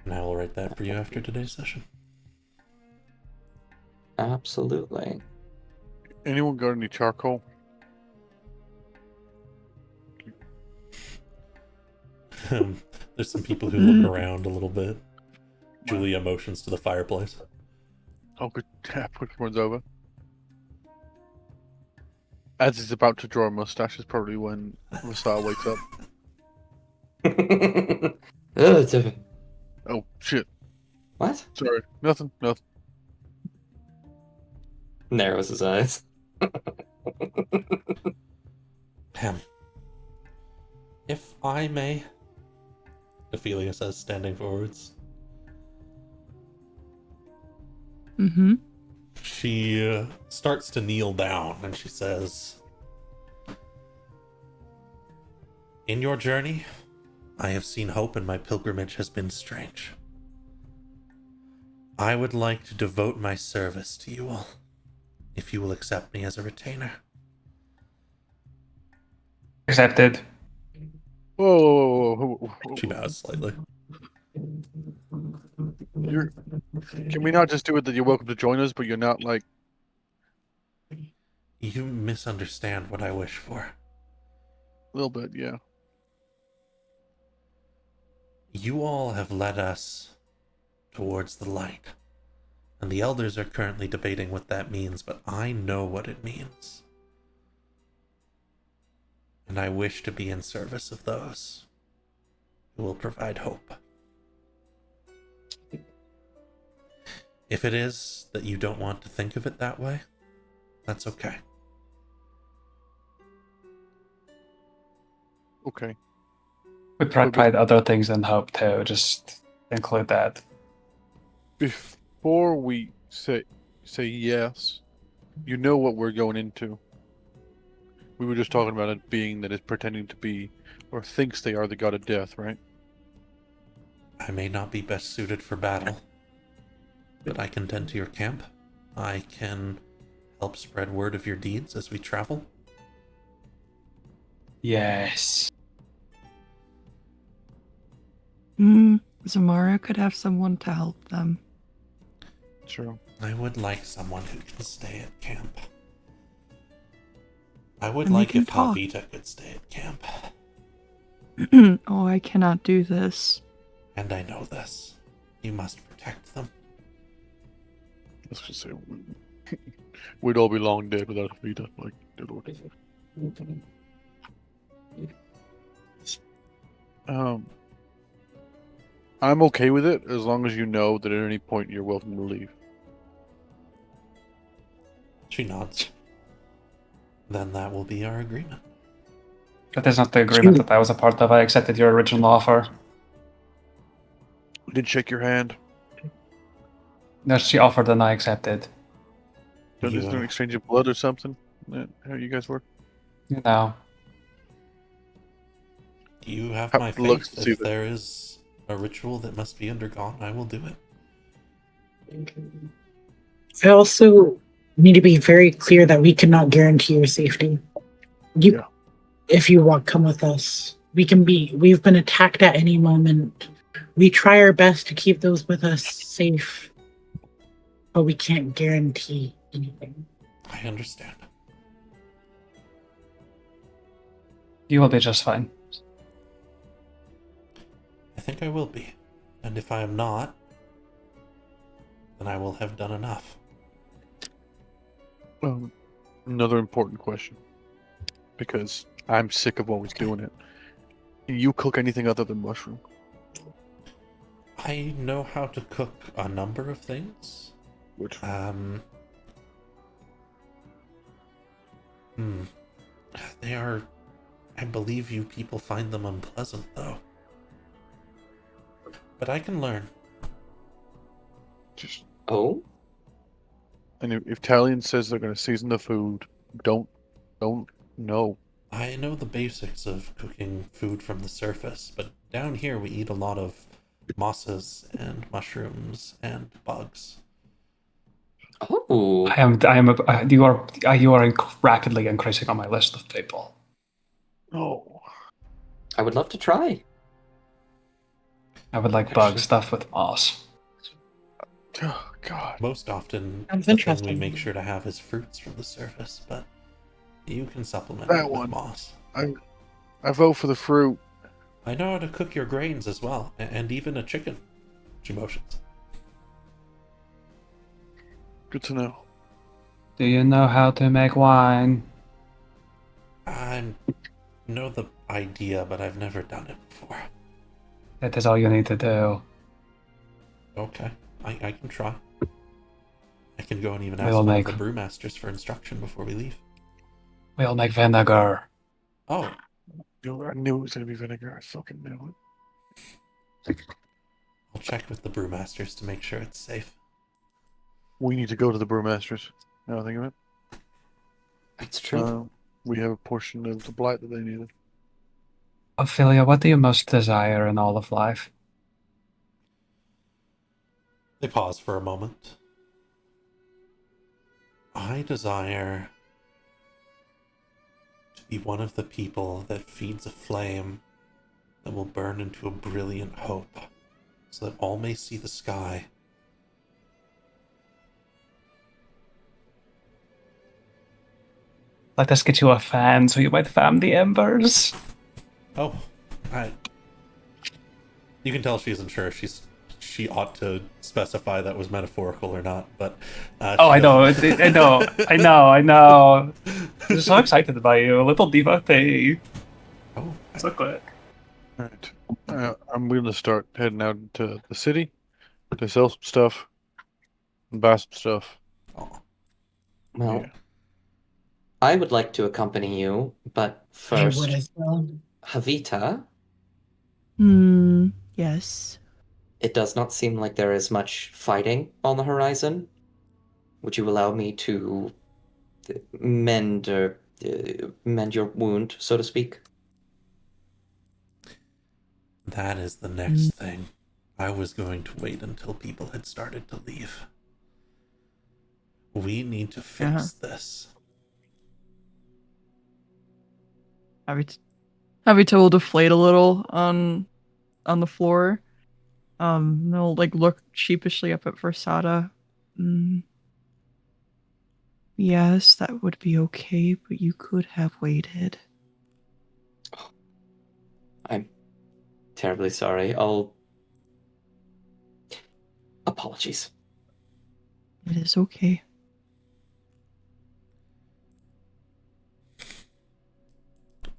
And I will write that for you after today's session. Absolutely. Anyone got any charcoal? There's some people who look around a little bit. Julia motions to the fireplace. Oh, good. Quick runs over. As he's about to draw a mustache is probably when Rasar wakes up. Oh, it's a... Oh, shit. What? Sorry. Nothing. Narrows his eyes. If I may, Ophelia says, standing forwards. Mm-hmm. She starts to kneel down and she says, "In your journey, I have seen hope and my pilgrimage has been strange. I would like to devote my service to you all, if you will accept me as a retainer." Accepted. Whoa. She bows slightly. Can we not just do it that you're welcome to join us, but you're not like... You misunderstand what I wish for. A little bit, yeah. You all have led us towards the light, and the elders are currently debating what that means, but I know what it means. And I wish to be in service of those who will provide hope. If it is that you don't want to think of it that way, that's okay. Okay. We tried other things than hope too. Just include that. Before we say yes, you know what we're going into. We were just talking about a being that is pretending to be, or thinks they are the god of death, right? I may not be best suited for battle, but I can tend to your camp. I can help spread word of your deeds as we travel. Yes. Zamara could have someone to help them. True. I would like someone who can stay at camp. I would And they like can if talk. Havita could stay at camp. Oh, I cannot do this. And I know this. You must protect them. Let's just say we'd all be long dead without Vita. Like, good lord. I'm okay with it as long as you know that at any point you're welcome to leave. She nods. Then that will be our agreement. That is not the agreement that I was a part of. I accepted your original offer. We did shake your hand. No, she offered and I accepted. Don't You, just do an exchange of blood or something? Is that how you guys work? No. You have How my it looks faith. to If the- there is a ritual that must be undergone, I will do it. I also need to be very clear that we cannot guarantee your safety. Yeah. If you want, come with us. We've been attacked at any moment. We try our best to keep those with us safe, but we can't guarantee anything. I understand. You will be just fine. I think I will be. And if I am not, then I will have done enough. Another important question. Because I'm sick of always doing it. Can you cook anything other than mushroom? I know how to cook a number of things. Which Hmm. They are. I believe you people find them unpleasant, though. But I can learn. Just Oh, and if Talion says they're going to season the food, don't no. I know the basics of cooking food from the surface, but down here we eat a lot of mosses and mushrooms and bugs. oh, You are rapidly increasing on my list of people. No. I would love to try. I would like Actually- bug stuffed with moss. Oh God. Most often, Sounds the thing we interesting. make sure to have is fruits from the surface, but you can supplement That it one. with moss. I vote for the fruit. I know how to cook your grains as well, and even a chicken. Emotions. Good to know. Do you know how to make wine? I know the idea, but I've never done it before. That is all you need to do. Okay, I can try. I can go and even ask We'll one make- of the brewmasters for instruction before we leave. We'll make vinegar. Oh, I knew it was going to be vinegar. I fucking knew it. I'll check with the brewmasters to make sure it's safe. We need to go to the brewmasters. Now I think of it. That's true. We have a portion of the blight that they needed. Ophelia, what do you most desire in all of life? They pause for a moment. I desire to be one of the people that feeds a flame that will burn into a brilliant hope, so that all may see the sky. Let us get you a fan so you might fan the embers. Oh, you can tell she isn't sure. She ought to specify that was metaphorical or not, but Oh, I know, I know. I'm so excited by you, a little devotee. Oh, So good. Alright. I'm going to start heading out to the city to sell some stuff and buy some stuff. oh. Well, Yeah. I would like to accompany you, but I first, would as well. Havita, Yes. it does not seem like there is much fighting on the horizon. Would you allow me to mend your wound, so to speak? That is the next thing. I was going to wait until people had started to leave. We need to fix this. Havito will deflate a little on the floor. They'll like look sheepishly up at Versada. Yes, that would be okay, but you could have waited. I'm terribly sorry. Apologies. It is okay.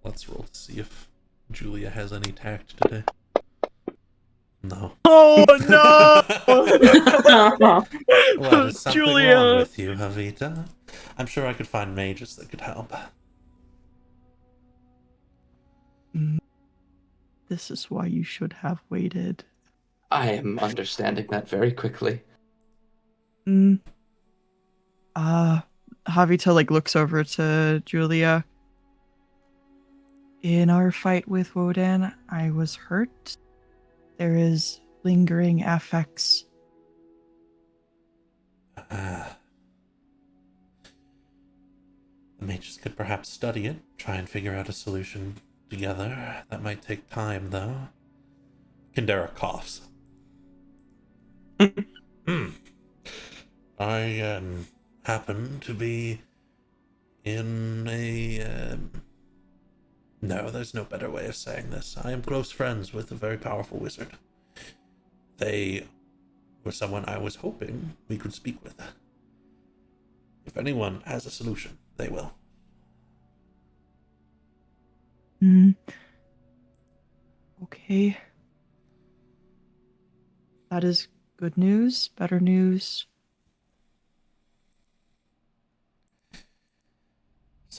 Let's roll to see if Julia has any tact today. No. Oh no! What is something Julia. wrong with you, Havita? I'm sure I could find mages that could help. This is why you should have waited. I am understanding that very quickly. Havita like looks over to Julia. In our fight with Wodan, I was hurt. There is lingering affects. The mages could perhaps study it, try and figure out a solution together. That might take time, though. Kendera coughs. I happen to be in a... No, there's no better way of saying this. I am close friends with a very powerful wizard. They were someone I was hoping we could speak with. If anyone has a solution, they will. Okay. That is good news. Better news.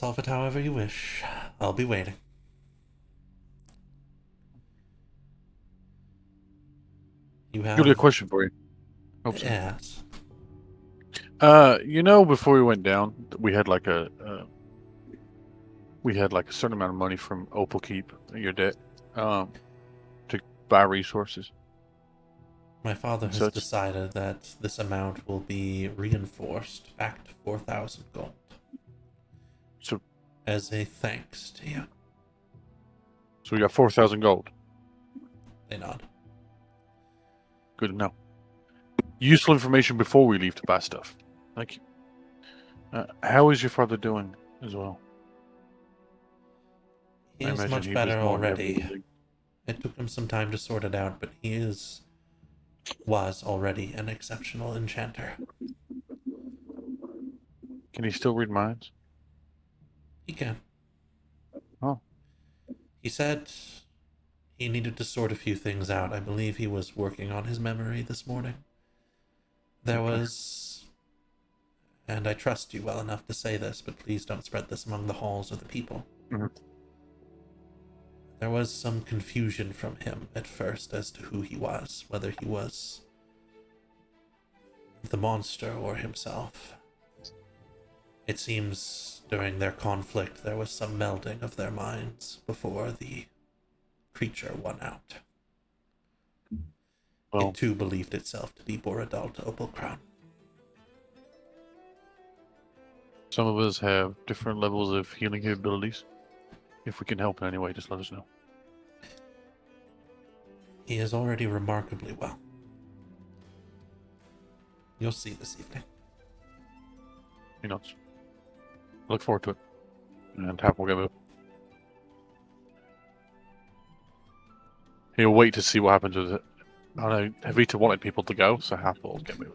Solve it however you wish. I'll be waiting. You have... Julie, a question for you. Oh, sorry. Yes. Before we went down, we had like a certain amount of money from Opal Keep, your debt, to buy resources. My father has So it's- decided that this amount will be reinforced back to 4,000 gold. So- as a thanks to you. So we got 4,000 gold. They nod. Good to know. Useful information before we leave to buy stuff. Thank you. How is your father doing as well? He I is imagine much he was better more already. heavily- It took him some time to sort it out, but was already an exceptional enchanter. Can he still read minds? He can. Oh. He said he needed to sort a few things out. I believe he was working on his memory this morning. There was, and I trust you well enough to say this, but please don't spread this among the halls or the people. Mhm. There was some confusion from him at first as to who he was, whether he was the monster or himself. It seems during their conflict there was some melding of their minds before the creature won out. Well, It too believed itself to be Borodal to Opal Crown. some of us have different levels of healing capabilities. If we can help in any way, just let us know. He is already remarkably well. You'll see this evening. He nods. Look forward to it. And Hap will get moving. He'll wait to see what happens with it. I know Havita wanted people to go, so Hap will get moving.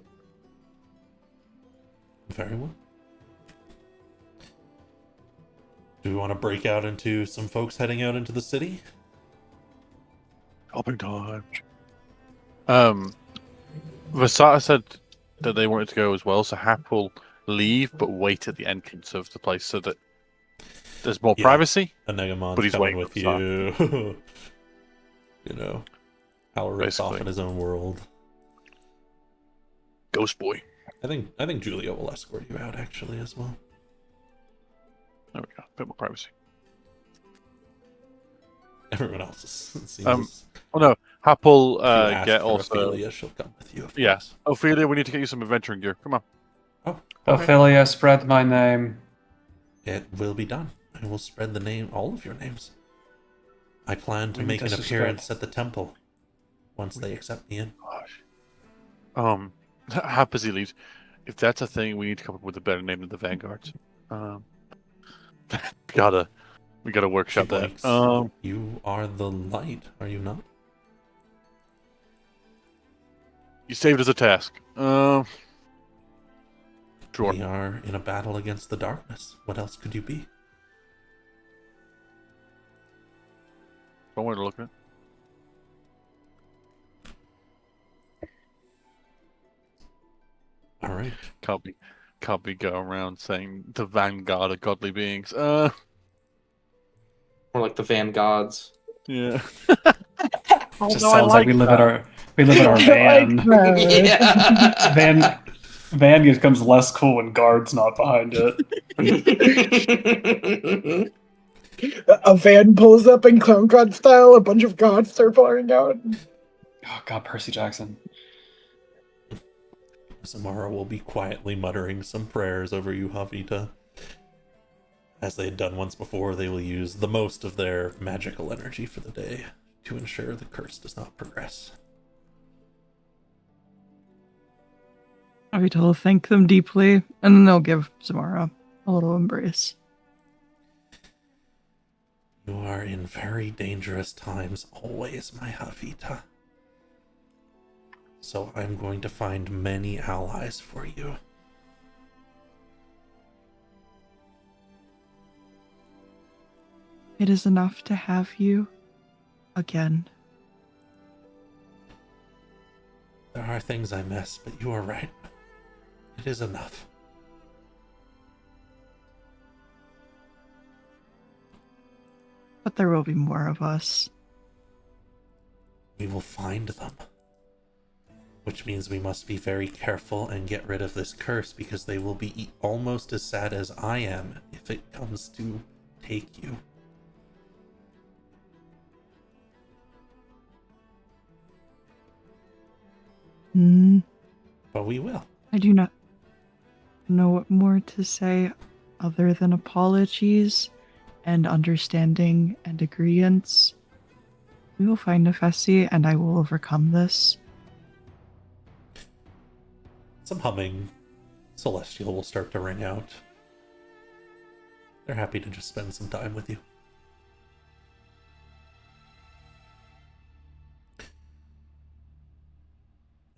Very well. Do we want to break out into some folks heading out into the city? Helping time. Vasata said that they wanted to go as well, so Hap will leave but wait at the entrance of the place so that there's more Yeah. privacy. A Negamon's But he's coming waiting with for you. You know, Hal rips off Basically. in his own world. Ghost boy. I think Julia will escort you out actually as well. There we go. A bit more privacy. Everyone else seems. Oh no, Hap will if you ask get for also. Ophelia, she'll come with you. Of Yeah. course. Ophelia, we need to get you some adventuring gear. Come on. Oh, okay. Ophelia, spread my name. It will be done. I will spread the name, all of your names. I plan to We need make to an subscribe. appearance at the temple once they accept me in. Gosh. Hap as he leaves. If that's a thing, we need to come up with a better name than the Vanguards. We gotta She workshop that. blinks. You are the light, are you not? You saved us a task. Sure. We are in a battle against the darkness. What else could you be? One way to look at it. All right. Can't be going around saying the Vanguard of godly beings. More like the Van Gods. Yeah. Just sounds like we live at our I van. like that. Yeah. Van becomes less cool when guards not behind it. A van pulls up in Clown God style, a bunch of gods start pouring out. Oh God, Percy Jackson. Samara will be quietly muttering some prayers over you, Havita. As they had done once before, they will use the most of their magical energy for the day to ensure the curse does not progress. Avita will thank them deeply, and then they'll give Zamara a little embrace. You are in very dangerous times always, my Havita. So I'm going to find many allies for you. It is enough to have you again. There are things I miss, but you are right. It is enough. But there will be more of us. We will find them. Which means we must be very careful and get rid of this curse, because they will be almost as sad as I am if it comes to take you. But we will. I do not know what more to say other than apologies and understanding and agreeance. We will find Nefesi and I will overcome this. Some humming celestial will start to ring out. They're happy to just spend some time with you.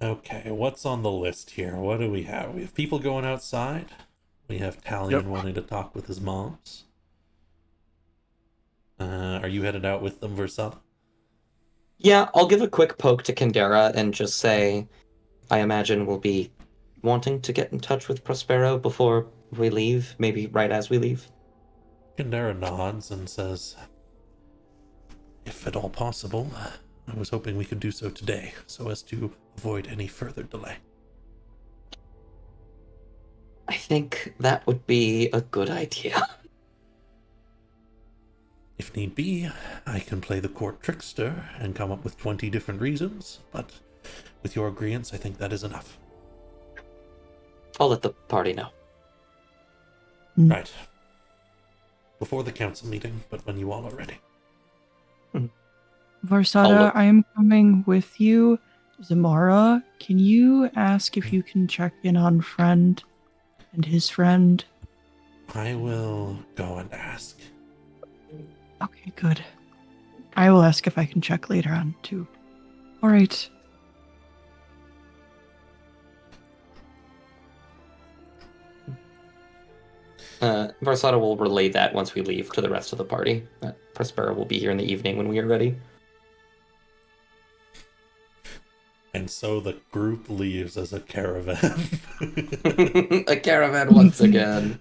Okay, what's on the list here? What do we have? We have people going outside. We have Talion wanting to talk with his moms. Are you headed out with them, Versada? Yeah, I'll give a quick poke to Kendera and just say, I imagine we'll be wanting to get in touch with Prospero before we leave, maybe right as we leave. Kendera nods and says, if at all possible, I was hoping we could do so today, so as to avoid any further delay. I think that would be a good idea. If need be, I can play the court trickster and come up with 20 different reasons, but with your agreeance, I think that is enough. I'll let the party know. Right. Before the council meeting, but when you all are ready. Varsada, I am coming with you. Zamara, can you ask if you can check in on Friend and his friend? I will go and ask. Okay, good. I will ask if I can check later on, too. Alright. Varsada will relay that once we leave to the rest of the party. Prospero will be here in the evening when we are ready. And so the group leaves as a caravan. A caravan once again.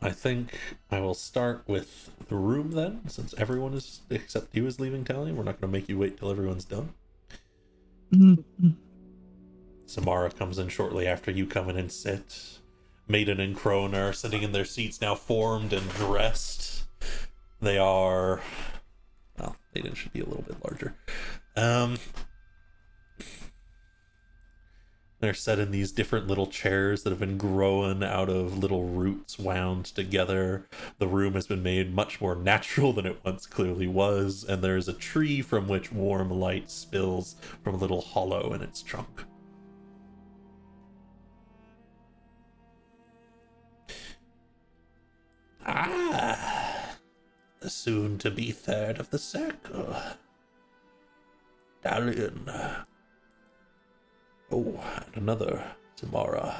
I think I will start with the room then, since everyone is, except you, is leaving Talion. We're not going to make you wait till everyone's done. Samara comes in shortly after you come in and sit. Maiden and Crone are sitting in their seats now, formed and dressed. They are... Well, Maiden should be a little bit larger. They're set in these different little chairs that have been growing out of little roots wound together. The room has been made much more natural than it once clearly was, and there's a tree from which warm light spills from a little hollow in its trunk. Ah, the soon-to-be third of the circle. Talion. Oh, and another Zamara.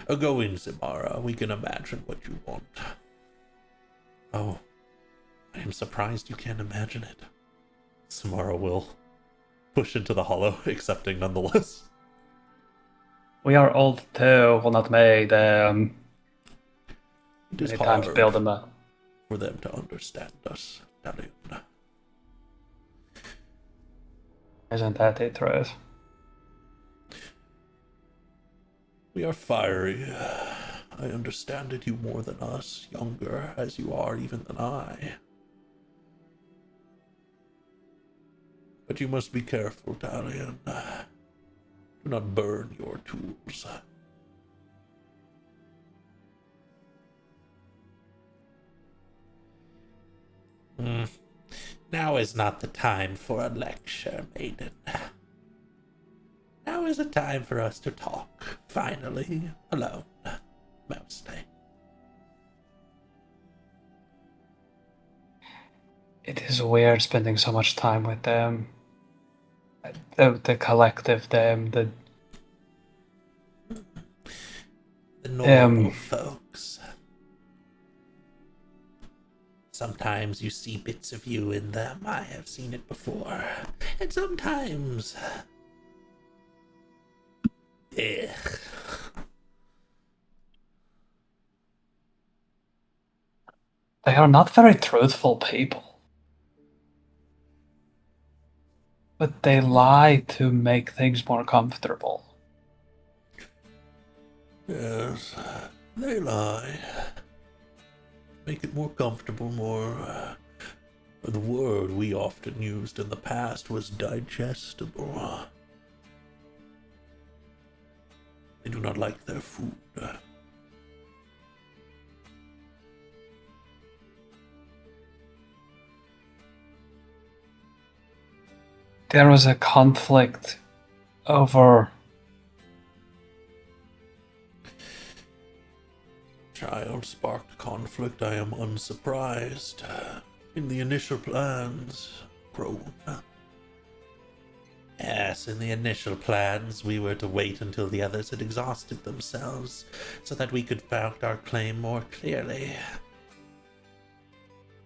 Go in, Zamara. We can imagine what you want. Oh, I am surprised you can't imagine it. Samara will push into the hollow, accepting nonetheless. We are old too. Well, not made. It is Many times hard build them up. for them to understand us, Talion. Isn't that the truth? We are fiery. I understand it, you more than us, younger as you are even than I. But you must be careful, Talion. Do not burn your tools. Now is not the time for a lecture, maiden. Now is a time for us to talk, finally, alone, mostly. It is weird spending so much time with them. The collective, them, the normal folks. Sometimes you see bits of you in them. I have seen it before. And sometimes... Ugh. They are not very truthful people. But they lie to make things more comfortable. Yes, they lie. Make it more comfortable, more. The word we often used in the past was digestible. They do not like their food. There was a conflict over Child sparked conflict, I am unsurprised. In the initial plans, Crone. Yes, in the initial plans, we were to wait until the others had exhausted themselves, so that we could mount our claim more clearly.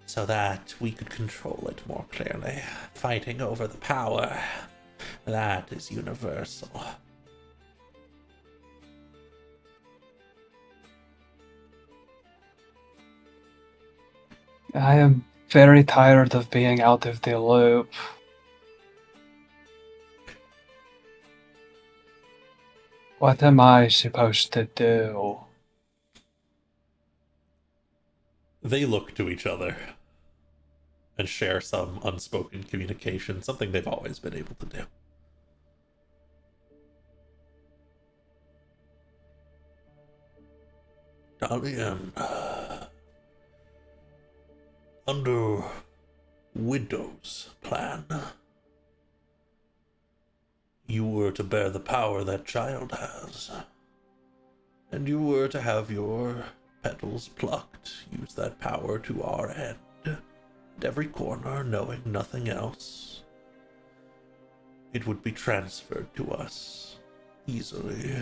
So that we could control it more clearly. Fighting over the power. That is universal. I am very tired of being out of the loop. What am I supposed to do? They look to each other and share some unspoken communication, something they've always been able to do. Dalian, under Widow's plan, you were to bear the power that child has, and you were to have your petals plucked, use that power to our end, at every corner, knowing nothing else. It would be transferred to us easily.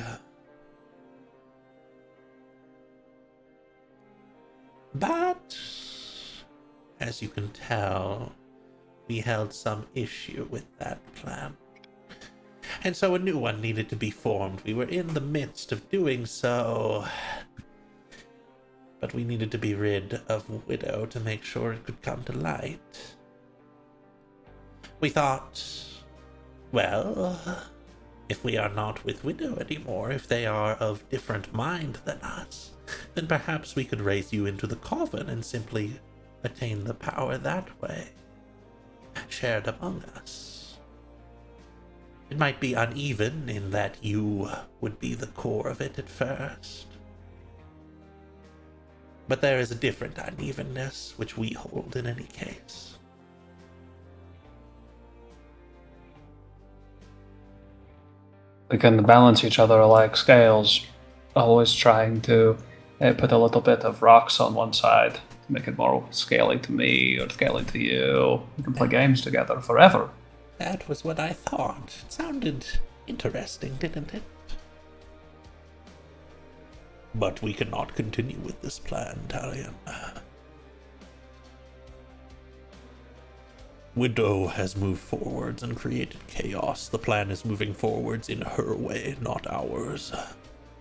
But, as you can tell, we held some issue with that plan. And so a new one needed to be formed. We were in the midst of doing so. But we needed to be rid of Widow to make sure it could come to light. We thought, well, if we are not with Widow anymore, if they are of different mind than us, then perhaps we could raise you into the coven and simply attain the power that way, shared among us. It might be uneven in that you would be the core of it at first, but there is a different unevenness which we hold in any case. We can balance each other like scales, always trying to put a little bit of rocks on one side to make it more scaly to me or scaly to you. We can play games together forever. That was what I thought. It sounded interesting, didn't it? But we cannot continue with this plan, Talion. Widow has moved forwards and created chaos. The plan is moving forwards in her way, not ours.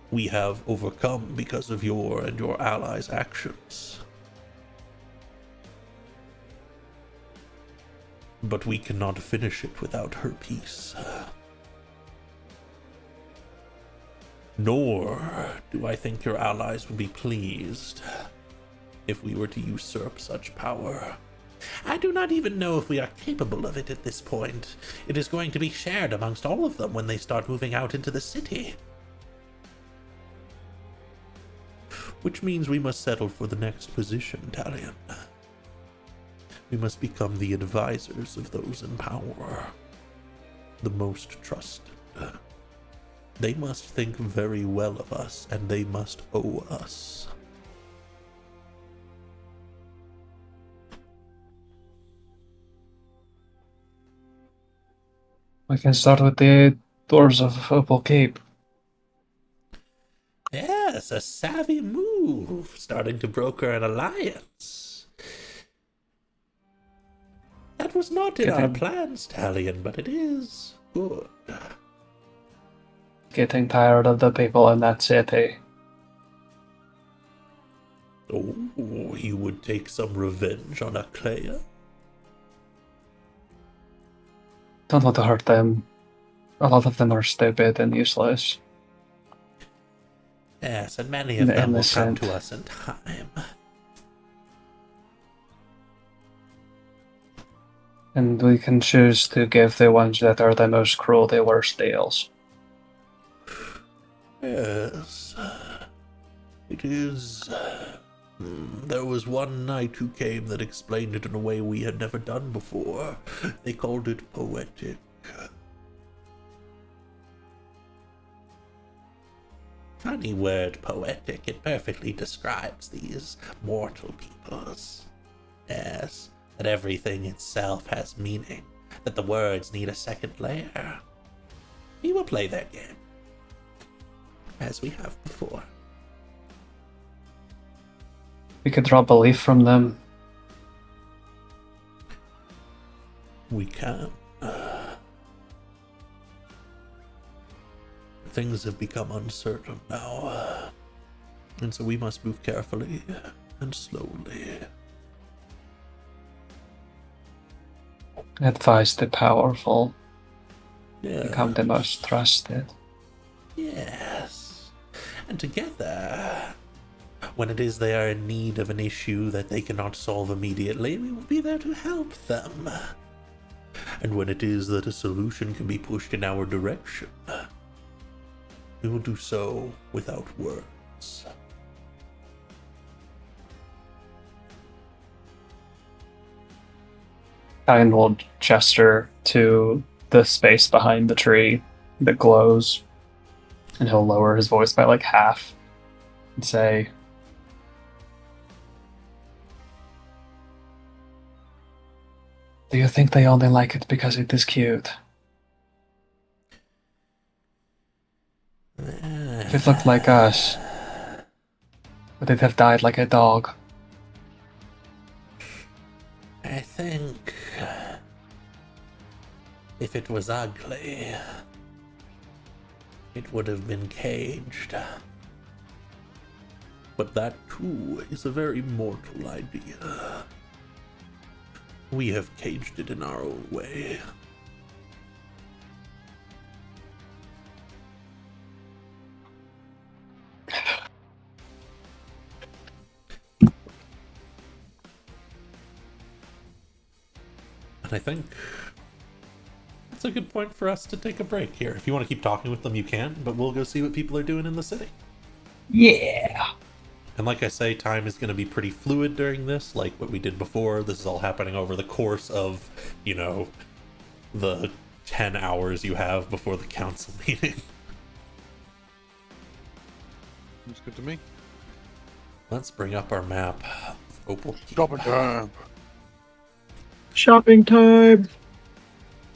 We have overcome because of your and your allies' actions. But we cannot finish it without her peace. Nor do I think your allies would be pleased if we were to usurp such power. I do not even know if we are capable of it at this point. It is going to be shared amongst all of them when they start moving out into the city. Which means we must settle for the next position, Talion. We must become the advisors of those in power. The most trusted. They must think very well of us, and they must owe us. We can start with the doors of Opal Keep. Yes, a savvy move, starting to broker an alliance. That was not in our plans, Talion, but it is good. Getting tired of the people in that city. Oh, you would take some revenge on Aklea? don't want to hurt them. A lot of them are stupid and useless. Yes, and many of them will come Innocent. to us in time. And we can choose to give the ones that are the most cruel the worst deals. Yes. It is. There was one knight who came that explained it in a way we had never done before. They called it poetic. Funny word, poetic. It perfectly describes these mortal peoples. Yes, that everything itself has meaning, that the words need a second layer. We will play their game, as we have before. We could draw belief from them. We can. Things have become uncertain now, and so we must move carefully and slowly. Advise the powerful. Yeah. Become the most trusted. Yes. And together, when it is they are in need of an issue that they cannot solve immediately, we will be there to help them. And when it is that a solution can be pushed in our direction, we will do so without words. Kain will gesture to the space behind the tree that glows, and he'll lower his voice by like half and say, "Do you think they only like it because it is cute? If it looked like us, would it have died like a dog?" I think if it was ugly, it would have been caged. But that too is a very mortal idea. We have caged it in our own way. And I think that's a good point for us to take a break here. If you want to keep talking with them, you can, but we'll go see what people are doing in the city. Yeah. And like I say, time is going to be pretty fluid during this, like what we did before. This is all happening over the course of, you know, the 10 hours you have before the council meeting. Looks good to me. Let's bring up our map of Opal Keep. Stop it time. Shopping time.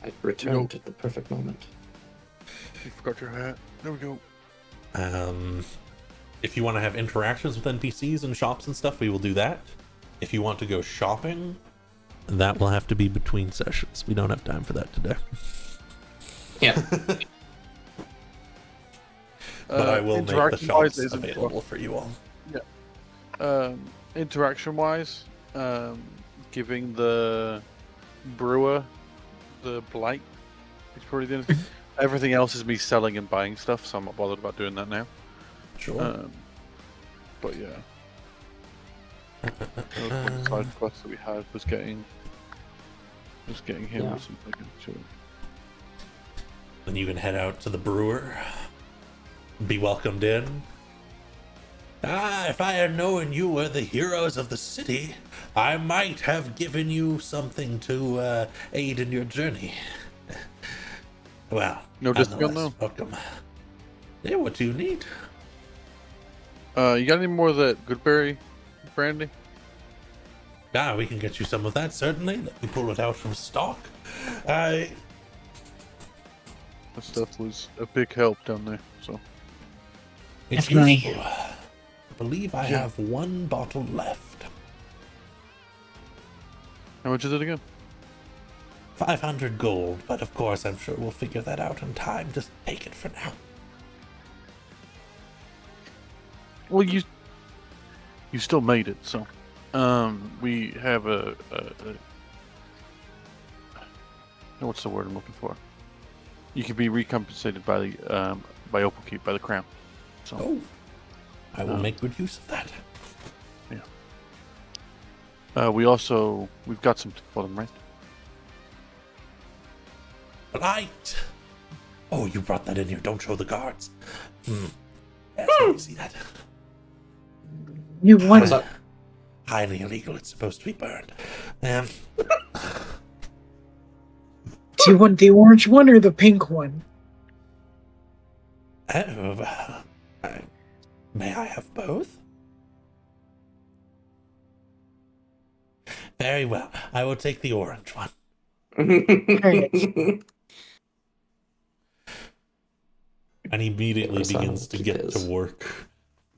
I returned at the perfect moment. You forgot your hat. There we go. If you want to have interactions with NPCs and shops and stuff, we will do that. If you want to go shopping, that will have to be between sessions. We don't have time for that today. Yeah. But I will make the interaction-wise, shops there's a- available for you all. Interaction-wise, giving the brewer the blight is probably the only thing. Everything else is me selling and buying stuff, so I'm not bothered about doing that now. Sure. But yeah. One side quest that we had was getting him Yeah. or something. Sure. Then you can head out to the brewer. Be welcomed in. If I had known you were the heroes of the city, I might have given you something to aid in your journey. Well, No discount nonetheless, though? welcome. Yeah, what do you need? You got any more of that Goodberry brandy? We can get you some of that, certainly. Let me pull it out from stock. That stuff was a big help down there. So It's That's money. useful. I believe I Yeah. have one bottle left. how much is it again? 500 gold, but of course I'm sure we'll figure that out in time. Just take it for now. Well, you still made it, so what's the word I'm looking for? You can be recompensated by the by Upkeep, by the crown. So Oh, I will make good use of that. we've got something for them, right? Blight! Oh, you brought that in here. Don't show the guards. Yes, let me see that. You want What's up? Highly illegal. It's supposed to be burned. Do you want the orange one or the pink one? May I have both? Very well. I will take the orange one. And he immediately Yes, I begins will to keep get his. to work,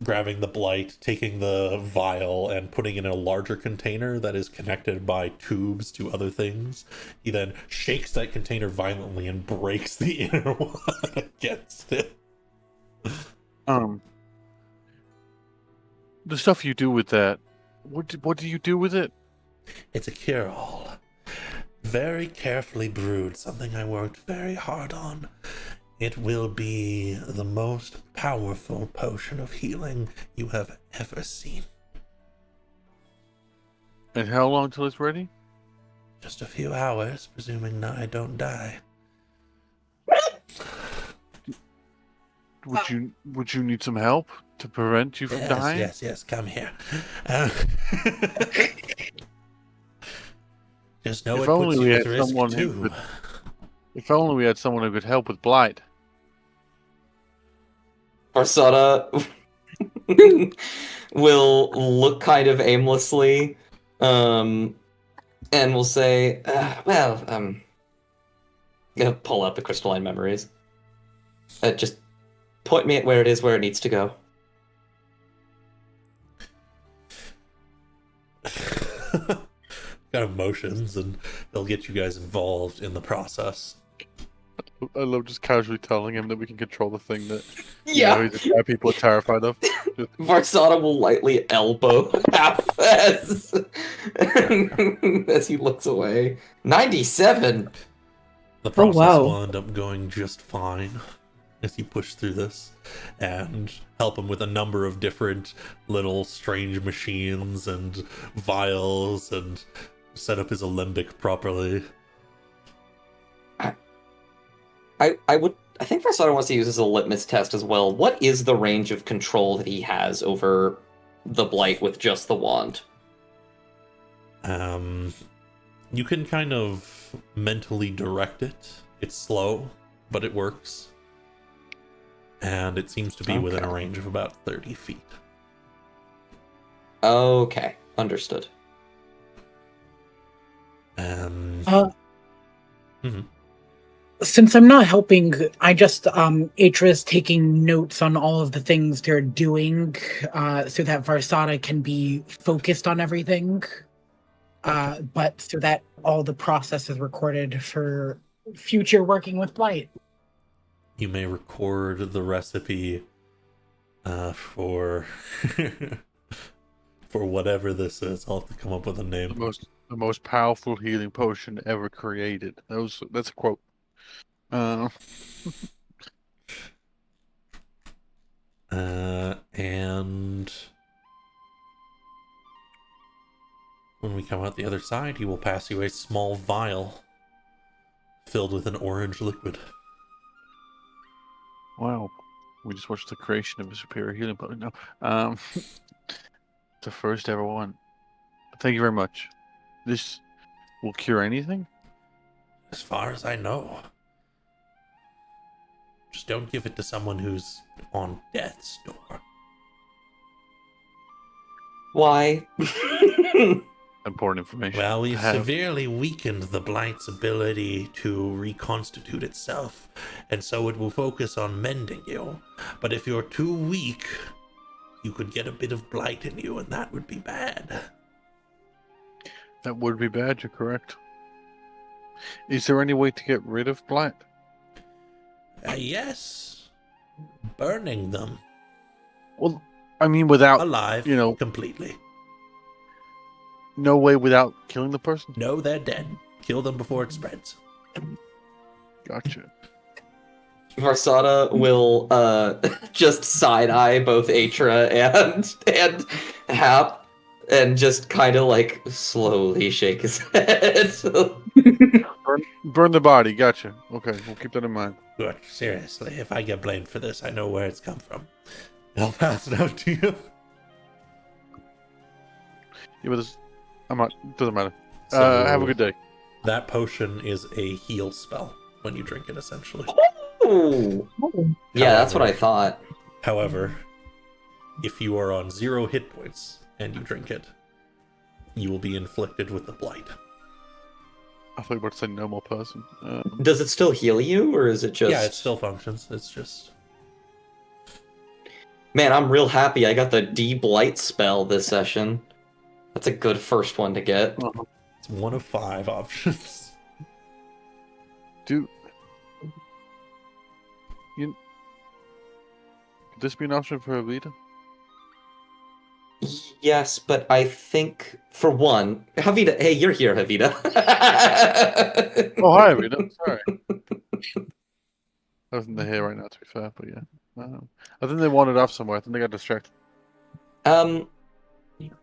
grabbing the blight, taking the vial, and putting it in a larger container that is connected by tubes to other things. He then shakes that container violently and breaks the inner one against it. The stuff you do with that, what do you do with it? It's a cure-all. Very carefully brewed, something I worked very hard on. It will be the most powerful potion of healing you have ever seen. And how long till it's ready? Just a few hours, presuming I don't die. Would you need some help to prevent you from dying? Yes, come here. Just know If it puts only you we at had risk someone who too. could- If only we had someone who could help with blight. Varsada will look kind of aimlessly, and will say, gonna pull out the crystalline memories. Just point me at where it needs to go. Got emotions, and they'll get you guys involved in the process. I love just casually telling him that we can control the thing that Yeah, people are terrified of. Varsada will lightly elbow Hafez as he looks away. 97. The process wow. will end up going just fine as you push through this and help him with a number of different little strange machines and vials and set up his alembic properly. I think Varsada wants to use this as a litmus test as well. What is the range of control that he has over the blight with just the wand? You can kind of mentally direct it. It's slow, but it works. And it seems to be within a range of about 30 feet. Okay, understood. Since I'm not helping, I just Atra is taking notes on all of the things they're doing, so that Varsada can be focused on everything. But so that all the process is recorded for future working with Blight. You may record the recipe for for whatever this is. I'll have to come up with a name. The most powerful healing potion ever created. That's a quote. And when we come out the other side, he will pass you a small vial filled with an orange liquid. Wow, we just watched the creation of a superior healing potion. No, the first ever one. Thank you very much. This will cure anything. As far as I know. Just don't give it to someone who's on death's door. Why? Important information. Well, we've to have. severely weakened the Blight's ability to reconstitute itself, and so it will focus on mending you. But if you're too weak, you could get a bit of Blight in you, and that would be bad. That would be bad. You're correct. Is there any way to get rid of blight? Yes. Burning them. Well, I mean, without Alive, completely. No way without killing the person. No, they're dead. Kill them before it spreads. Gotcha. Varsada will just side eye both Atra and Hap, and just kind of like slowly shake his head. Burn the body. Gotcha. Okay, we'll keep that in mind. Good. Seriously, if I get blamed for this, I know where it's come from. I'll pass it out to you. Yeah, but this, I'm not. Doesn't matter. So- Have a good day. That potion is a heal spell when you drink it, essentially. Ooh. Yeah, that's what I thought. However, if you are on 0 hit points and you drink it, you will be inflicted with the blight. I thought you were about to say normal person. Does it still heal you, or is it just? Yeah, it still functions. It's just Man, I'm real happy I got the D-Blight spell this session. That's a good first one to get. it's one of 5 options. Could this be an option for Avita? Yes, but I think, for one, Havita, hey, you're here, Havita. Oh, hi, Avita. Sorry. I wasn't here right now, to be fair, but yeah. I think they wandered off somewhere. I think they got distracted.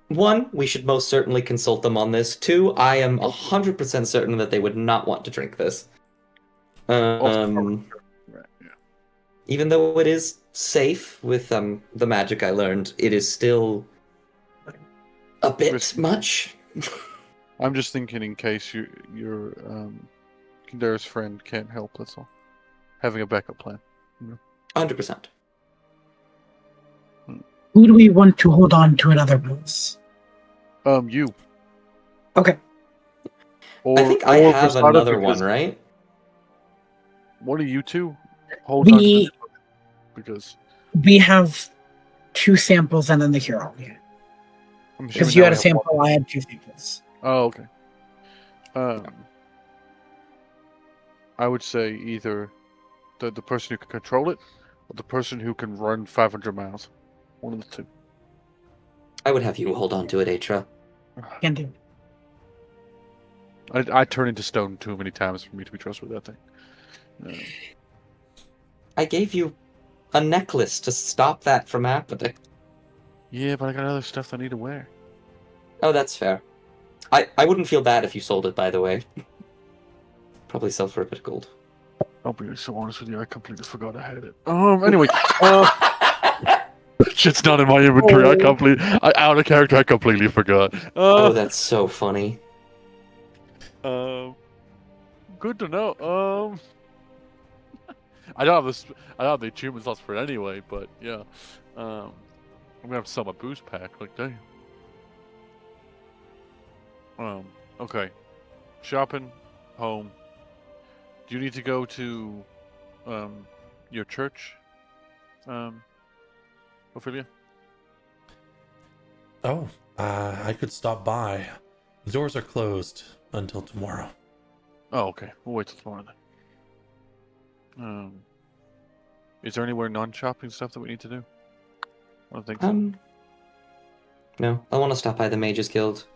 One, we should most certainly consult them on this. 2, I am 100% certain that they would not want to drink this. Right, yeah. Even though it is safe with the magic I learned, it is still a bit Risky. much. I'm just thinking in case your Kindera's friend can't help, that's all. Having a backup plan. 100%. Who do we want to hold on to at other booths? You. Okay. Or, I think I or have Prasada, another one, because right? One of you two hold on to We this because we have 2 samples and then the hero. I'm Because assuming you now had a we have one. sample, I had 2 samples. Oh, okay. I would say either the person who can control it or the person who can run 500 miles. One of the two. I would have you hold on to it, Atra. Can do. I turn into stone too many times for me to be trusted with that thing. I gave you a necklace to stop that from happening. Yeah, but I got other stuff I need to wear. Oh, that's fair. I wouldn't feel bad if you sold it, by the way. Probably sell for a bit of gold. I'll be so honest with you, I completely forgot I had it. Anyway, shit's not in my inventory. Out of character, I completely forgot. Oh, that's so funny. Good to know. I don't have the achievement slots for it anyway, but yeah. I'm gonna have to sell my boost pack. Like, damn. Okay. Shopping, home. Do you need to go to, your church, Ophelia? Oh, I could stop by. The doors are closed until tomorrow. Oh, okay. We'll wait till tomorrow then. Is there anywhere non-shopping stuff that we need to do? I don't think so. No, I want to stop by the Mages Guild,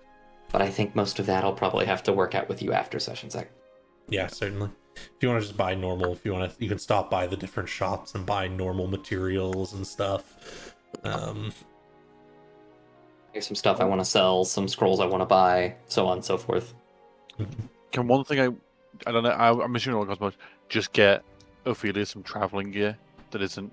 but I think most of that I'll probably have to work out with you after sessions. Yeah, certainly. If you want to just buy normal, you can stop by the different shops and buy normal materials and stuff. Here's some stuff I want to sell, some scrolls I want to buy, so on and so forth. Can one thing I don't know, I'm assuming it all costs much, just get Ophelia some traveling gear that isn't...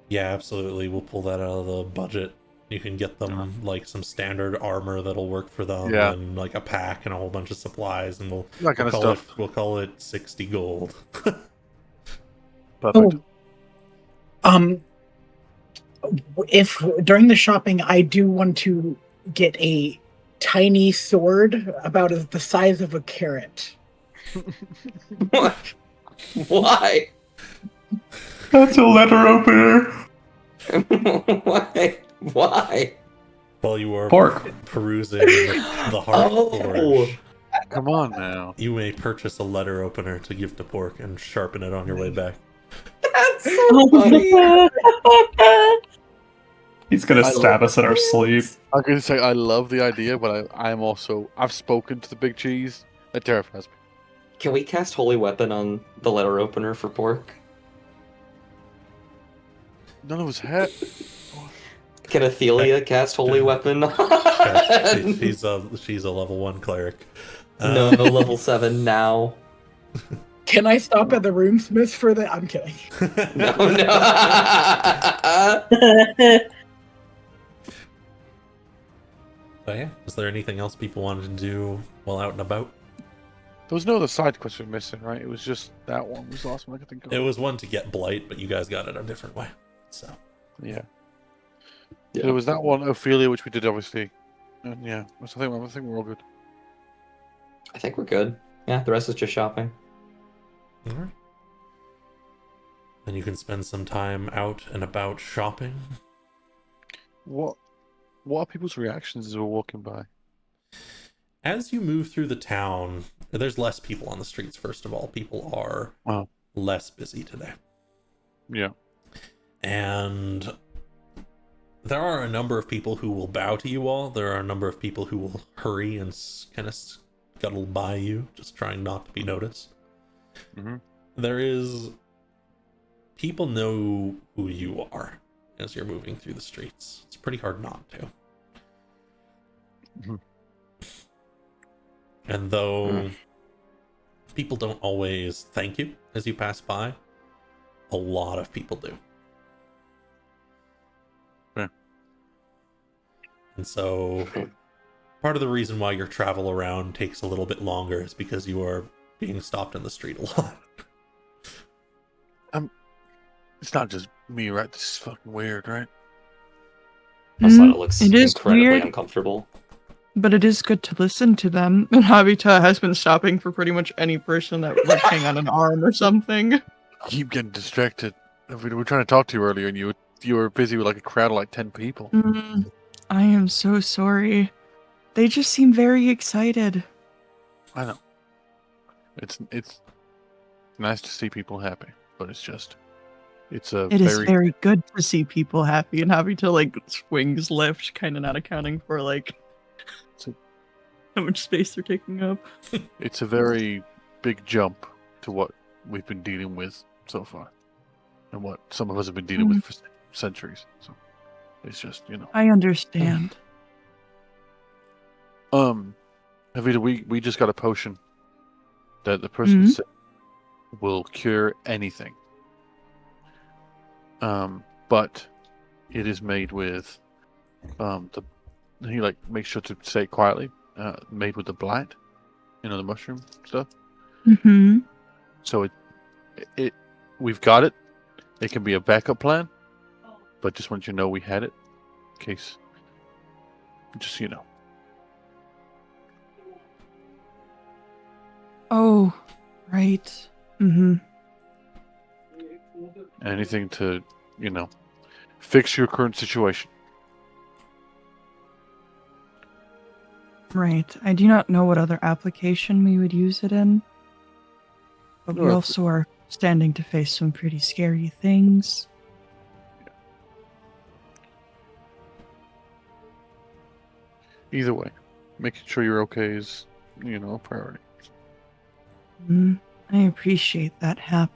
Yeah, absolutely. We'll pull that out of the budget. You can get them like some standard armor that'll work for them, Yeah. and like a pack and a whole bunch of supplies, and That kind of call stuff. we'll call it 60 gold. Perfect. If during the shopping I do want to get a tiny sword about the size of a carrot. What? Why? That's a letter opener. Why? Why? While you are Pork. perusing the Heart Forge, Come on now. you may purchase a letter opener to give to Pork and sharpen it on your way back. That's so funny. He's gonna I stab us in our sleep. I'm going to say I love the idea, but I've spoken to the big cheese. That terrifies me. Can we cast Holy Weapon on the letter opener for Pork? None of us had. Can Athelia cast Holy Weapon? Okay, she's a level 1 cleric. No, level 7 now. Can I stop at the Runesmith for the? I'm kidding. No, no. But yeah, is there anything else people wanted to do while out and about? There was no other side quest we're missing, right? It was just that one. Was the last one I could think of. It was one to get Blight, but you guys got it a different way. So Yeah. Yeah. There was that one, Ophelia, which we did obviously. And yeah, I think we're all good. I think we're good. Yeah, the rest is just shopping. all right. Then you can spend some time out and about shopping. What are people's reactions as we're walking by? As you move through the town, there's less people on the streets, first of all. People are Wow. less busy today. Yeah. And there are a number of people who will bow to you all. There are a number of people who will hurry and kind of scuttle by you, just trying not to be noticed. Mm-hmm. There is... People know who you are as you're moving through the streets. It's pretty hard not to. Mhm. And though people don't always thank you as you pass by, a lot of people do. Yeah. And so part of the reason why your travel around takes a little bit longer is because you are being stopped in the street a lot. It's not just me, right? This is fucking weird, right? That's why it looks It is incredibly weird. uncomfortable. But it is good to listen to them. And Habita has been stopping for pretty much any person that would like hang on an arm or something. Keep getting distracted. We were trying to talk to you earlier, and you were busy with like a crowd of like 10 people. I am so sorry. They just seem very excited. I know. It's nice to see people happy, but it's It is very good to see people happy, and Habita like swings left, kind of not accounting for like how much space they're taking up. It's a very big jump to what we've been dealing with so far, and what some of us have been dealing with for centuries. So it's just, I understand. Avita, we just got a potion that the person said will cure anything. But it is made with he like makes sure to say it quietly. Made with the blight, the mushroom stuff. Mm-hmm. So it we've got it. It can be a backup plan, but just want you to know we had it, in case. Just so you know. Oh, right. Mm-hmm. Anything to, fix your current situation. Right. I do not know what other application we would use it in. But we No, also are standing to face some pretty scary things. Either way, making sure you're okay is, a priority. I appreciate that, Hap.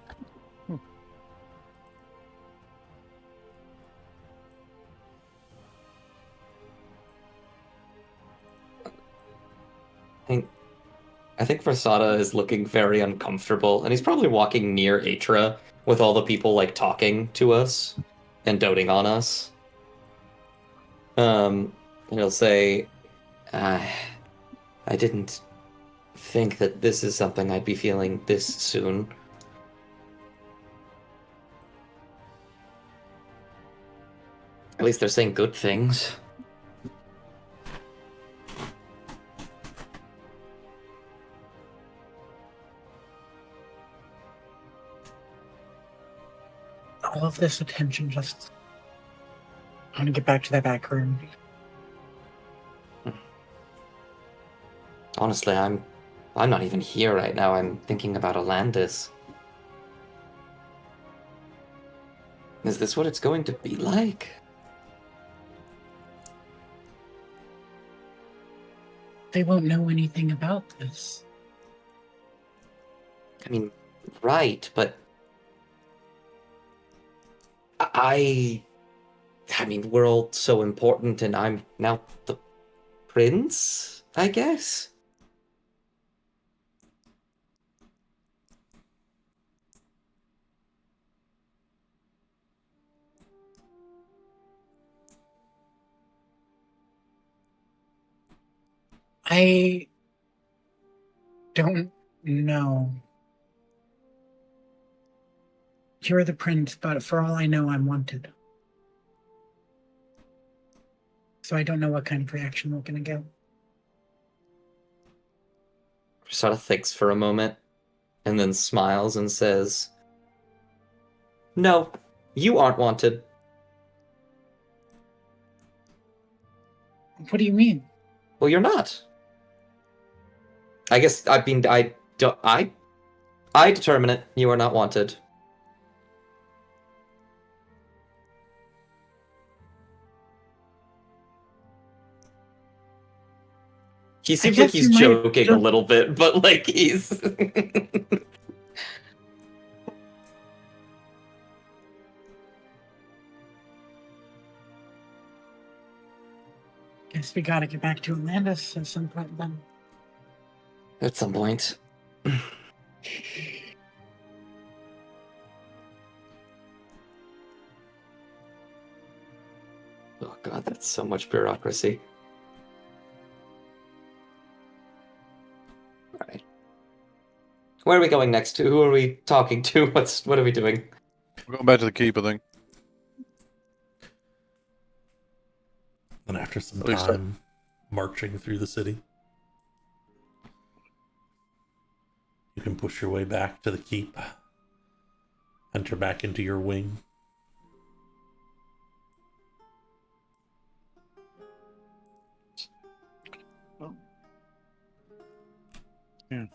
I think Versada is looking very uncomfortable, and he's probably walking near Atra with all the people like talking to us and doting on us. And he'll say, I didn't think that this is something I'd be feeling this soon. At least they're saying good things. All of this attention just. I want to get back to that back room. Honestly, I'm not even here right now. I'm thinking about Alandis. Is this what it's going to be like? They won't know anything about this. I mean, right, but I mean, we're all so important, and I'm now the prince, I guess? I don't know. You're the prince, but for all I know, I'm wanted. So I don't know what kind of reaction we're gonna get. Sort of thinks for a moment, and then smiles and says, "No, you aren't wanted." What do you mean? Well, you're not. I guess I mean I determine it. You are not wanted. He seems like guess he's you might joking a just- little bit, but like he's Guess we gotta get back to Atlantis at some point then. at some point. Oh god, that's so much bureaucracy. Alright. Where are we going next? Who are we talking to? What are we doing? We're going back to the keep, I think. Then after some At least time marching through the city, you can push your way back to the keep, enter back into your wing. Yeah.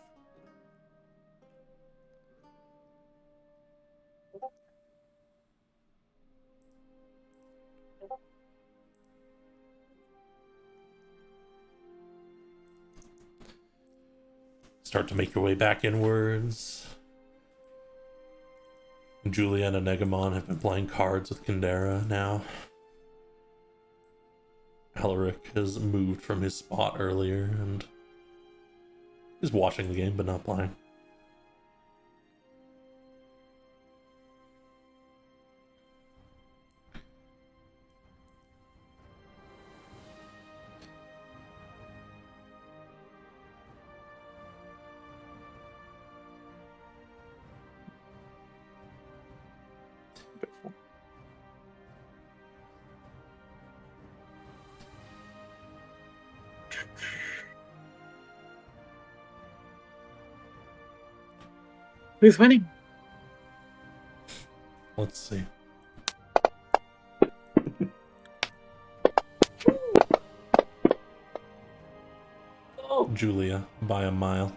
Start to make your way back inwards. Julian and Negamon have been playing cards with Kandera now. Alaric has moved from his spot earlier and is watching the game but not playing. Who's winning? Let's see. Julia by a mile.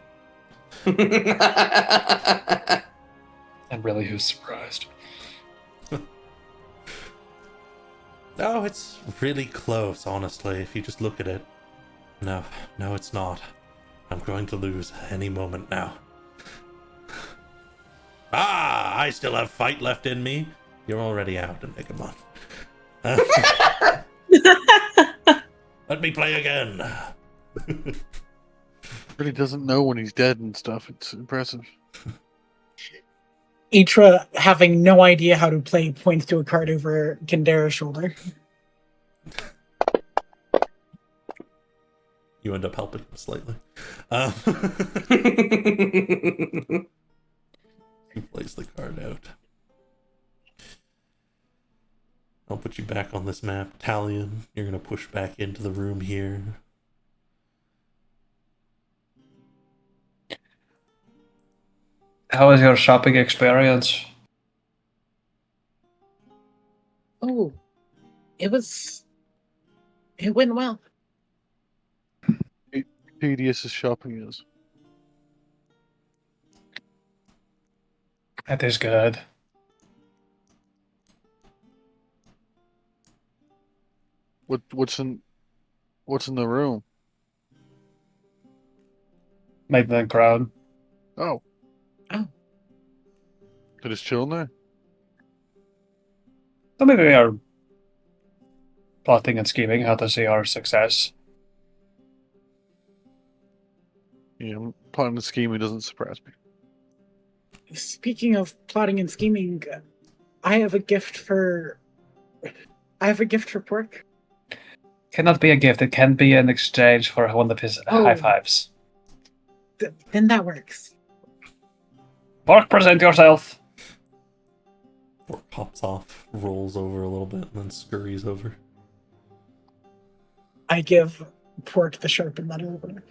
And really, who's surprised? Oh, it's really close, honestly, if you just look at it. No, it's not. I'm going to lose any moment now. Ah, I still have fight left in me. You're already out, Enigma. Let me play again. Really doesn't know when he's dead and stuff. It's impressive. Itra, having no idea how to play, points to a card over Kandera's shoulder. You end up helping him slightly. He plays the card out. I'll put you back on this map. Talion, you're going to push back into the room here. How was your shopping experience? Oh, it went well. Tedious as shopping is. That is good. What's in the room? Maybe the crowd. Oh, Oh, They're just chilling there. So maybe we are plotting and scheming how to see our success. Plotting the scheme doesn't surprise me. Speaking of plotting and scheming, I have a gift for Pork. Cannot be a gift. It can be in exchange for one of his high fives. Then that works. Pork, present yourself. Pork hops off, rolls over a little bit, and then scurries over. I give Pork the sharpened letter opener.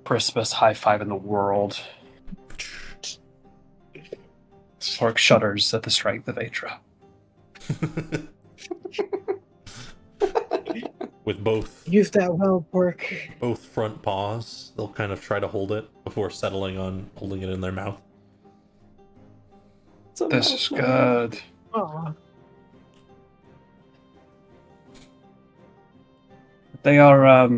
Crispest high five in the world. Pork shudders at the strength of Atra. With both Use that well, Pork. front paws, they'll kind of try to hold it before settling on holding it in their mouth. This is good. Aw. They are,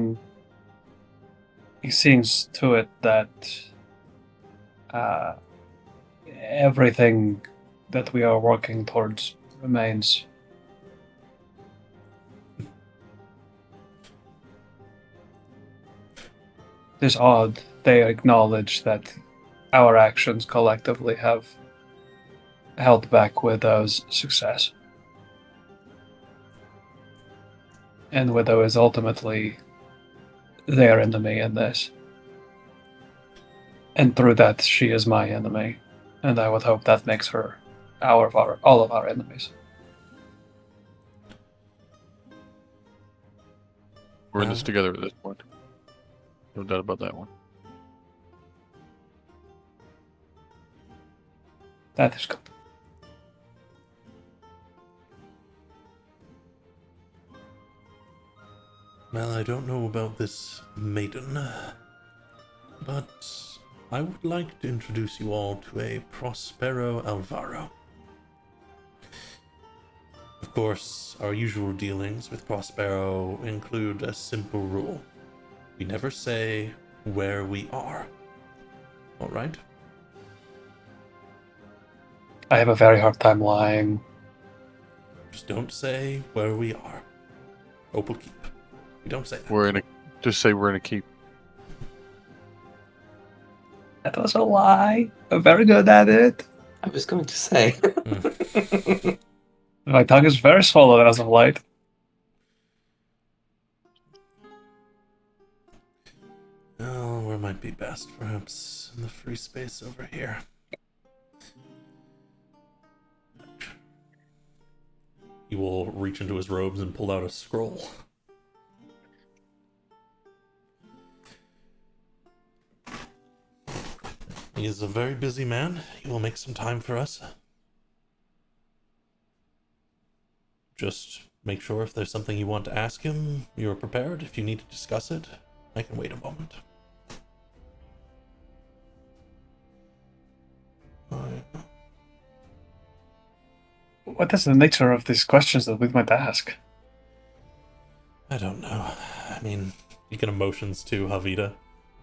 he seems to it that everything that we are working towards remains. It is odd. They acknowledge that our actions collectively have held back Widow's success. And Widow is ultimately their enemy in this. And through that, she is my enemy. And I would hope that makes her all of our enemies. We're in this together at this point. No doubt about that one. That is good. Well, I don't know about this maiden, but I would like to introduce you all to a Prospero Alvaro. Of course, our usual dealings with Prospero include a simple rule. We never say where we are. All right? I have a very hard time lying. Just don't say where we are. Opal Keep. We don't say that. Just say we're in a keep. That was a lie. I'm very good at it. I was going to say. My tongue is very swollen as of late. Oh, where might be best? Perhaps in the free space over here. He will reach into his robes and pull out a scroll. He is a very busy man. He will make some time for us. Just make sure if there's something you want to ask him, you're prepared. If you need to discuss it, I can wait a moment. What is the nature of these questions that we might ask? I don't know. I mean, you can emotions too, Havita.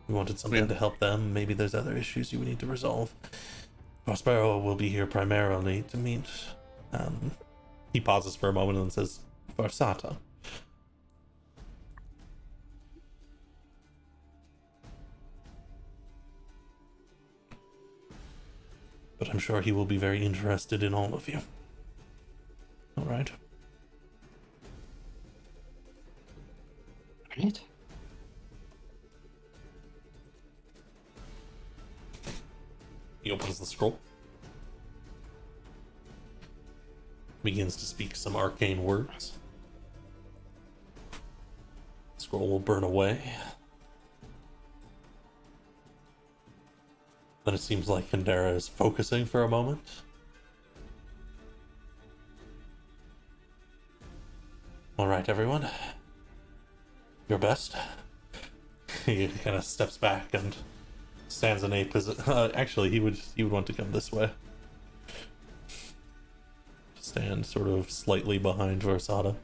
We wanted something to help them. Maybe there's other issues you would need to resolve. Prospero will be here primarily to meet. He pauses for a moment and says, Farsata. But I'm sure he will be very interested in all of you. All right. Right. He opens the scroll. Begins to speak some arcane words. The scroll will burn away. Then it seems like Kandera is focusing for a moment. All right, everyone. Your best. He kind of steps back and stands in a position. Actually, he would want to come this way. Stand sort of slightly behind Versada.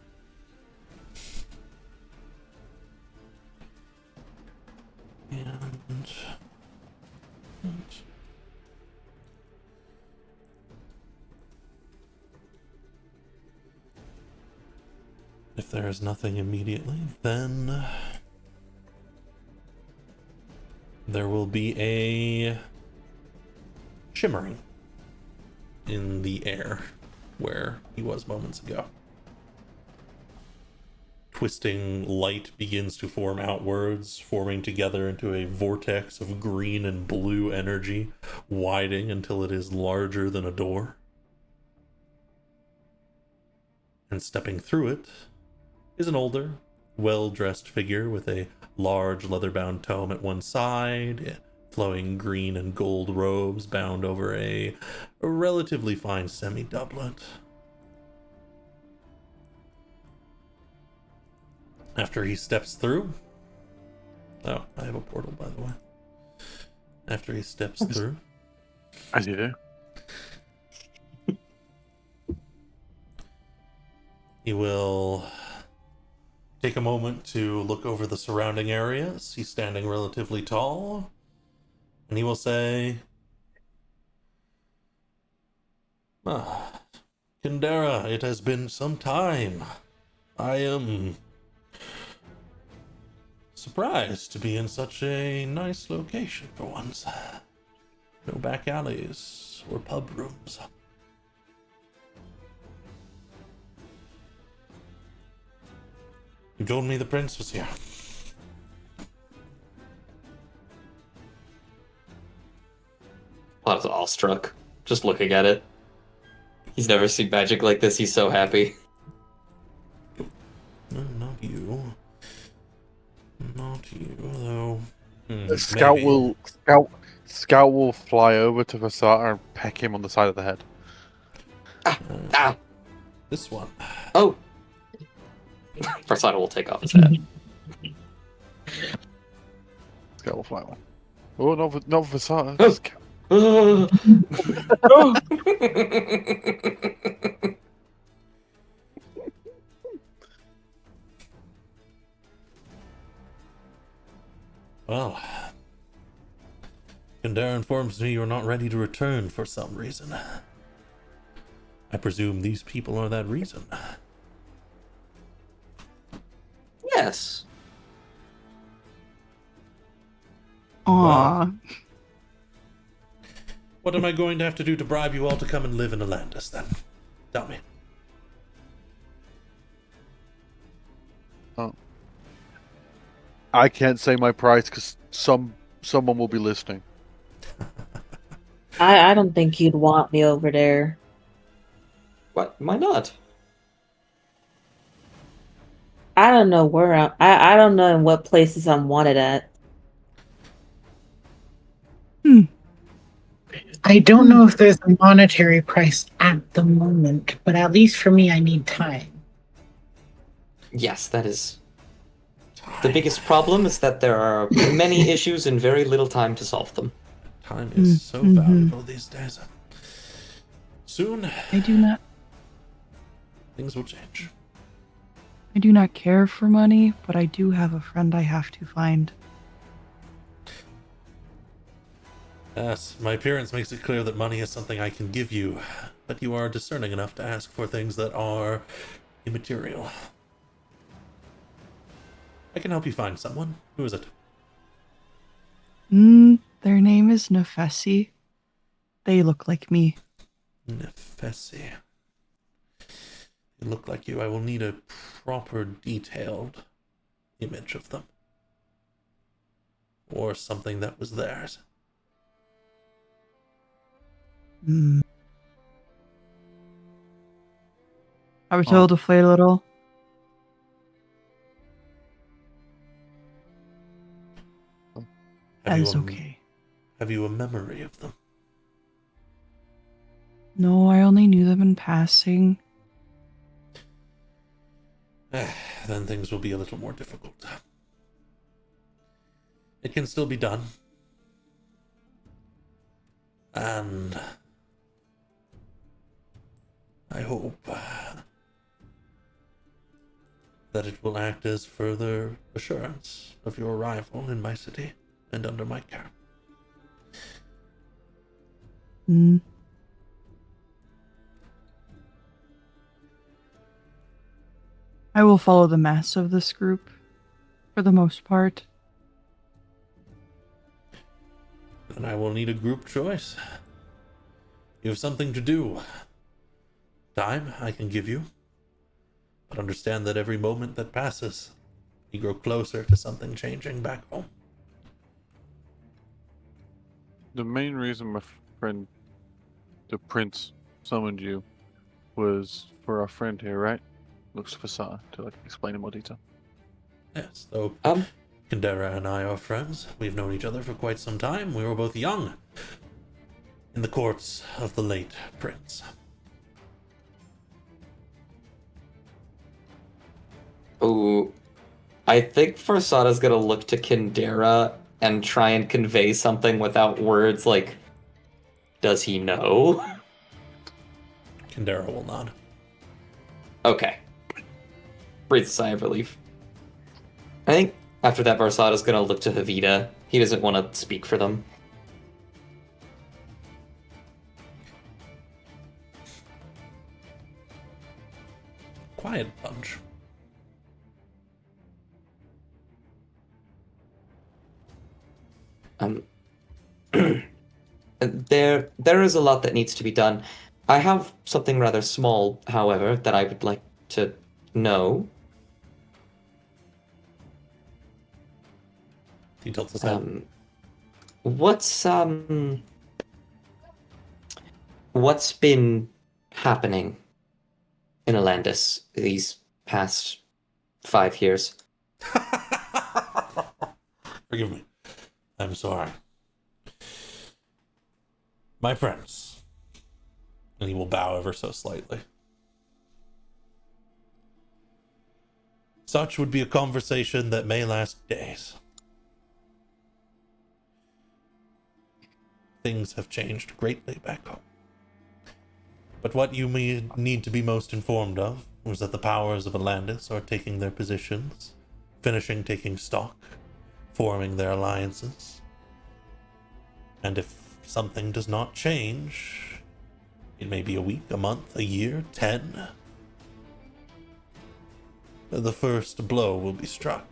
And If there is nothing immediately, then there will be a shimmering in the air where he was moments ago. Twisting light begins to form outwards, forming together into a vortex of green and blue energy, widening until it is larger than a door. And stepping through it is an older, well-dressed figure with a large leather-bound tome at one side, flowing green and gold robes bound over a relatively fine semi-doublet. After he steps through... Oh, I have a portal, by the way. After he steps through... As you do. He will take a moment to look over the surrounding areas. He's standing relatively tall. And he will say... Kindera, it has been some time. I am surprised to be in such a nice location for once. No back alleys or pub rooms. You told me the prince was here. I was awestruck, just looking at it. He's never seen magic like this, he's so happy. No, not you. Not you, though. Scout Maybe. will fly over to Vasata and peck him on the side of the head. Ow! This one. Oh! Farsada will take off his hat. Scout will fly one. Oh, not Vasata. Oh. Scout. Well, Kindera informs me you're not ready to return for some reason. I presume these people are that reason. Yes. Aww. What am I going to have to do to bribe you all to come and live in Atlantis, then? Tell me. I can't say my price because someone will be listening. I don't think you'd want me over there. What? Why not? I don't know where I don't know in what places I'm wanted at. I don't know if there's a monetary price at the moment, but at least for me, I need time. Yes, that is... The biggest problem is that there are many issues and very little time to solve them. Time is so valuable these days. Soon, I do not things will change. care for money, but I do have a friend I have to find. Yes, my appearance makes it clear that money is something I can give you, but you are discerning enough to ask for things that are immaterial. I can help you find someone. Who is it? Their name is Nefesi. They look like me. Nefesi. They look like you. I will need a proper detailed image of them. Or something that was theirs. I was told to play a little. That is okay. Have you a memory of them? No, I only knew them in passing. Then things will be a little more difficult. It can still be done. And I hope that it will act as further assurance of your arrival in my city and under my care. I will follow the mass of this group for the most part. Then I will need a group choice. You have something to do. Time I can give you, but understand that every moment that passes, you grow closer to something changing back home. The main reason my friend, the prince, summoned you was for our friend here, right? Looks for Sar to explain in more detail. Yes, though Um, Kendera and I are friends. We've known each other for quite some time. We were both young in the courts of the late prince. Oh, I think Farsada's gonna look to Kindera and try and convey something without words, like, does he know? Kendera will nod. Okay. Breathe a sigh of relief. I think after that, Farsada's gonna look to Havita. He doesn't want to speak for them. Quiet bunch. There is a lot that needs to be done. I have something rather small, however, that I would like to know. He tilts his head. What's been happening in Alandis these past 5 years? Forgive me. I'm sorry. My friends. And he will bow ever so slightly. Such would be a conversation that may last days. Things have changed greatly back home. But what you may need to be most informed of was that the powers of Alandis are taking their positions, finishing taking stock, forming their alliances. And if something does not change, it may be a week, a month, a year, 10. The first blow will be struck.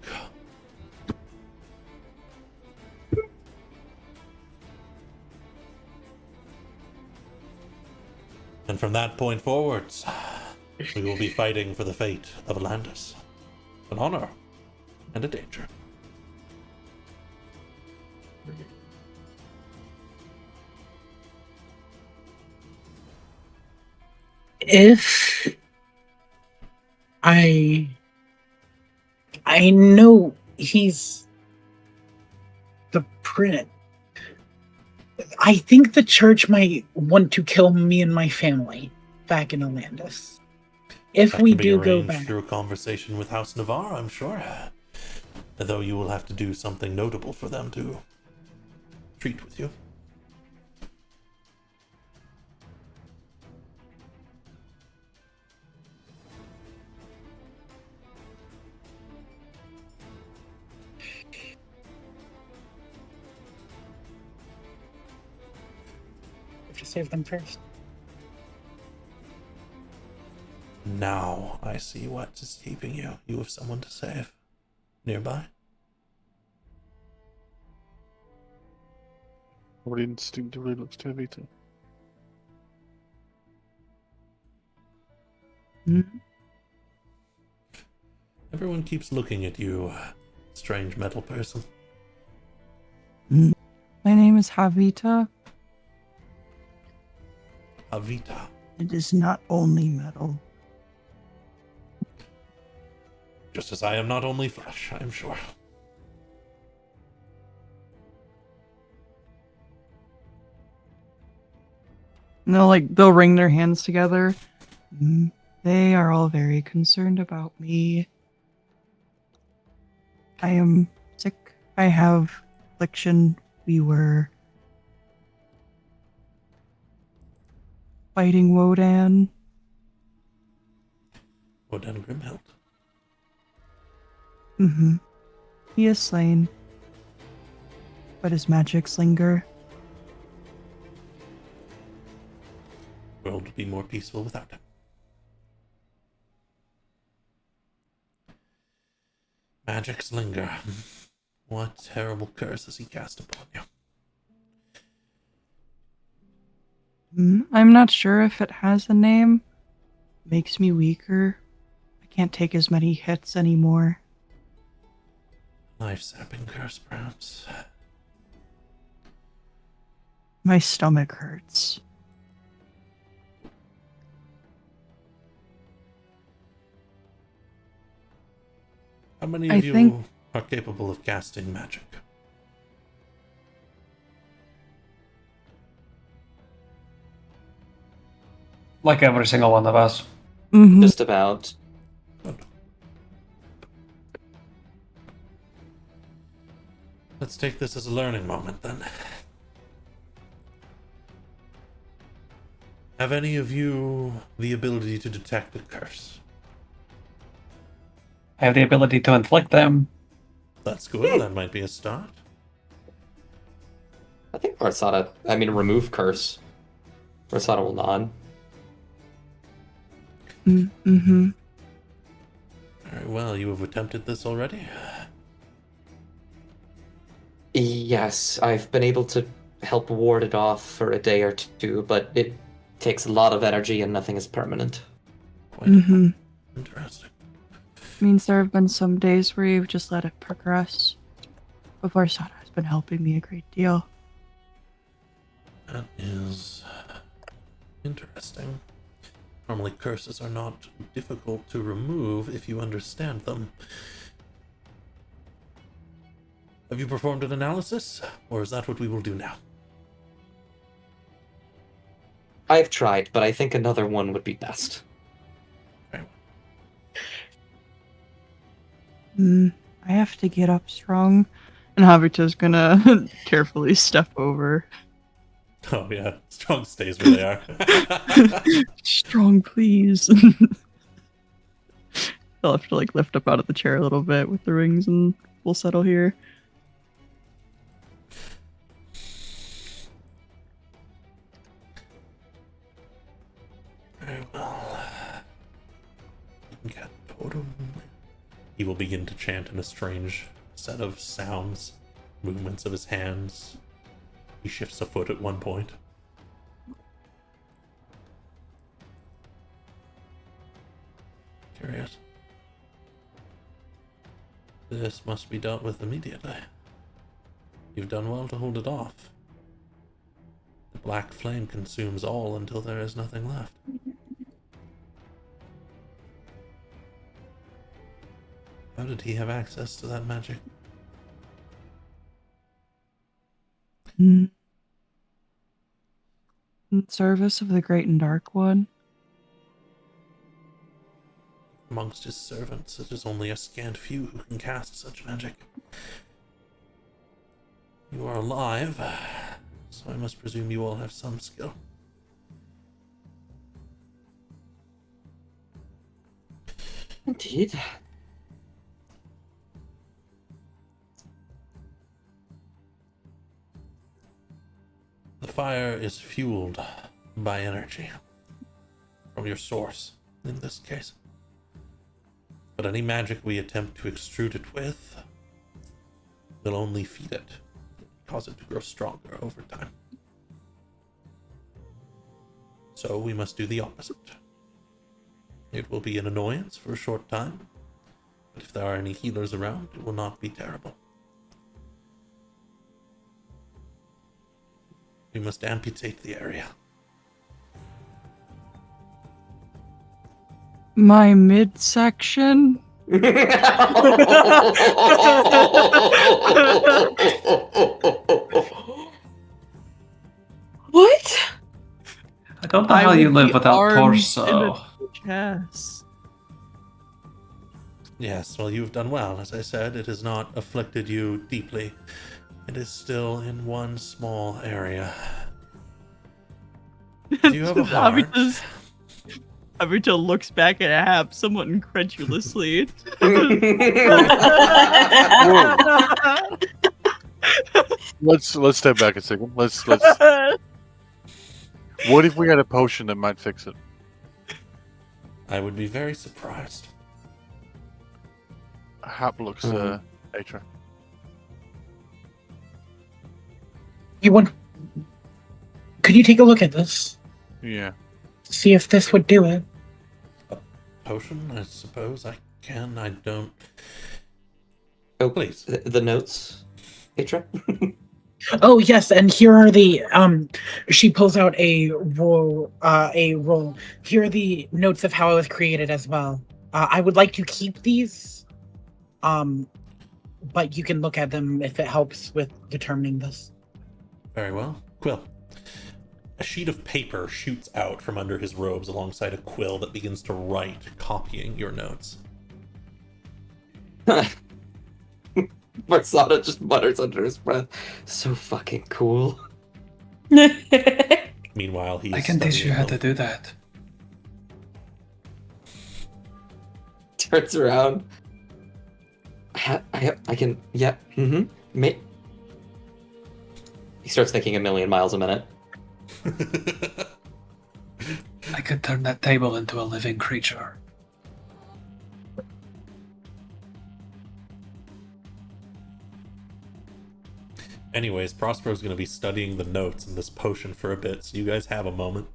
And from that point forwards, we will be fighting for the fate of Alandis. An honor and a danger. If I know he's the prince. I think the church might want to kill me and my family back in Alandis. If That we can be do go arranged back. through a conversation with House Navarre, I'm sure. Though you will have to do something notable for them to treat with you. Have to save them first. Now I see what is keeping you. You have someone to save. Nearby? Nobody instinctively looks to Avita. Everyone keeps looking at you, strange metal person. My name is Havita. Avita. It is not only metal. Just as I am not only flesh, I am sure. And they'll wring their hands together. They are all very concerned about me. I am sick. I have affliction. We were fighting Wodan. Wodan Grimhild. He is slain. But his magics linger. The world would be more peaceful without him. Magics linger. What terrible curse has he cast upon you? I'm not sure if it has a name. Makes me weaker. I can't take as many hits anymore. Life-sapping curse, perhaps. My stomach hurts. How many I of you think- are capable of casting magic? Like every single one of us. Mm-hmm. Just about. Good. Let's take this as a learning moment, then. Have any of you the ability to detect a curse? I have the ability to inflict them. That's good. That might be a start. I think Varsada. I mean, remove curse. Varsada will nod. Mm-hmm. Very well. You have attempted this already? Yes, I've been able to help ward it off for a day or two, but it takes a lot of energy and nothing is permanent. Quite Mm-hmm. interesting. Means there have been some days where you've just let it progress. But Varsada has been helping me a great deal. That is interesting. Normally, curses are not difficult to remove if you understand them. Have you performed an analysis, or is that what we will do now? I've tried, but I think another one would be best. I have to get up strong. And Habita's gonna carefully step over. Oh yeah, strong stays where they are. Strong, please. I'll have to like lift up out of the chair a little bit with the rings and we'll settle here. Very well. Cat totem. He will begin to chant in a strange set of sounds, movements of his hands. He shifts a foot at one point. Curious. This must be dealt with immediately. You've done well to hold it off. The black flame consumes all until there is nothing left. How did he have access to that magic? In service of the Great and Dark One. Amongst his servants, it is only a scant few who can cast such magic. You are alive, so I must presume you all have some skill. Indeed. The fire is fueled by energy from your source, in this case. But any magic we attempt to extrude it with will only feed it, cause it to grow stronger over time. So we must do the opposite. It will be an annoyance for a short time, but if there are any healers around, it will not be terrible. We must amputate the area. My midsection? What? I don't know how you would live be without arms in torso. a chest. Yes, well, you've done well. As I said, it has not afflicted you deeply. It is still in one small area. Do you have a heart? Habita looks back at Hap somewhat incredulously. Let's step back a second. Let's. What if we had a potion that might fix it? I would be very surprised. Hap looks Atra. You want? Could you take a look at this? Yeah. See if this would do it. Potion, I suppose I can. I don't. Oh, Please. The notes, Atra. Oh yes, and here are the She pulls out a roll. Here are the notes of how it was created as well. I would like to keep these. But you can look at them if it helps with determining this. Very well. Quill. A sheet of paper shoots out from under his robes alongside a quill that begins to write, copying your notes. Marsada just mutters under his breath. So fucking cool. Meanwhile, he's I can teach you studying how to them. do that. Turns around. I can. Yeah. Mm-hmm. He starts thinking 1,000,000 miles a minute. I could turn that table into a living creature. Anyways, Prospero's going to be studying the notes in this potion for a bit, so you guys have a moment.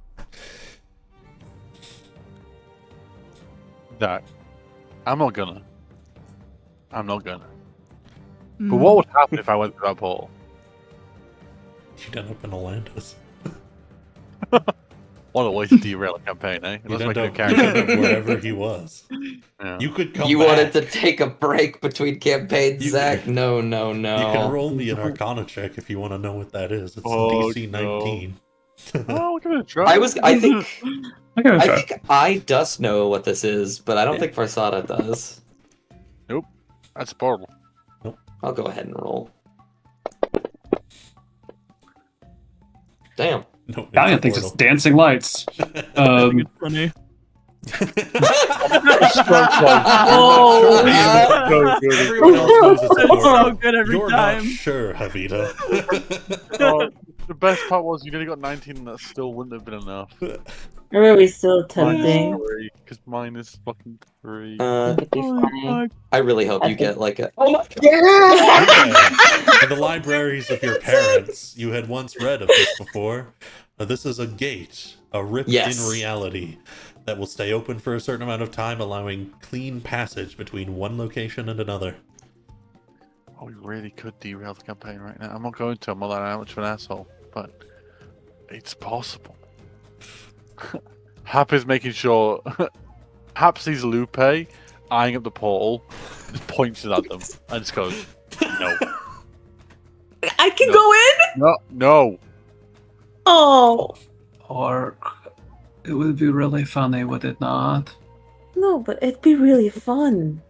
That. I'm not gonna. But what would happen if I went through that portal? You'd end up in Atlantis. What a way to derail a campaign, eh? You'd Let's end make it a up character. wherever he was. Yeah. You could come You back. wanted to take a break between campaigns, You- Zach? No. You can roll me an Arcana check if you want to know what that is. It's Oh, DC no. 19. Oh, we'll give it a try. I think Okay, I think I just know what this is, but I don't think Farsada does. That's a portal. I'll go ahead and roll. Damn. No, it's Dalian a thinks it's portal. dancing lights. I think it's funny. Oh, Everyone else knows it's a It's portal. so good every You're time. not sure, Javita. Oh, the best part was you nearly got 19 and that still wouldn't have been enough. Or are we still tempting? Because mine is fucking 3. That'd be funny. I really hope you get like a. Oh my god! Yeah. In the libraries of your parents, you had once read of this before. This is a gate, a rift Yes. in reality, that will stay open for a certain amount of time, allowing clean passage between one location and another. Oh, we really could derail the campaign right now. I'm not going to. I'm not that much of an asshole, but it's possible. Hap is making sure. Hap sees Lupe eyeing up the portal, just points it at them, and just goes, "No, I can No. go in. no." Oh Or it would be really funny, would it not? no, but it'd be really fun.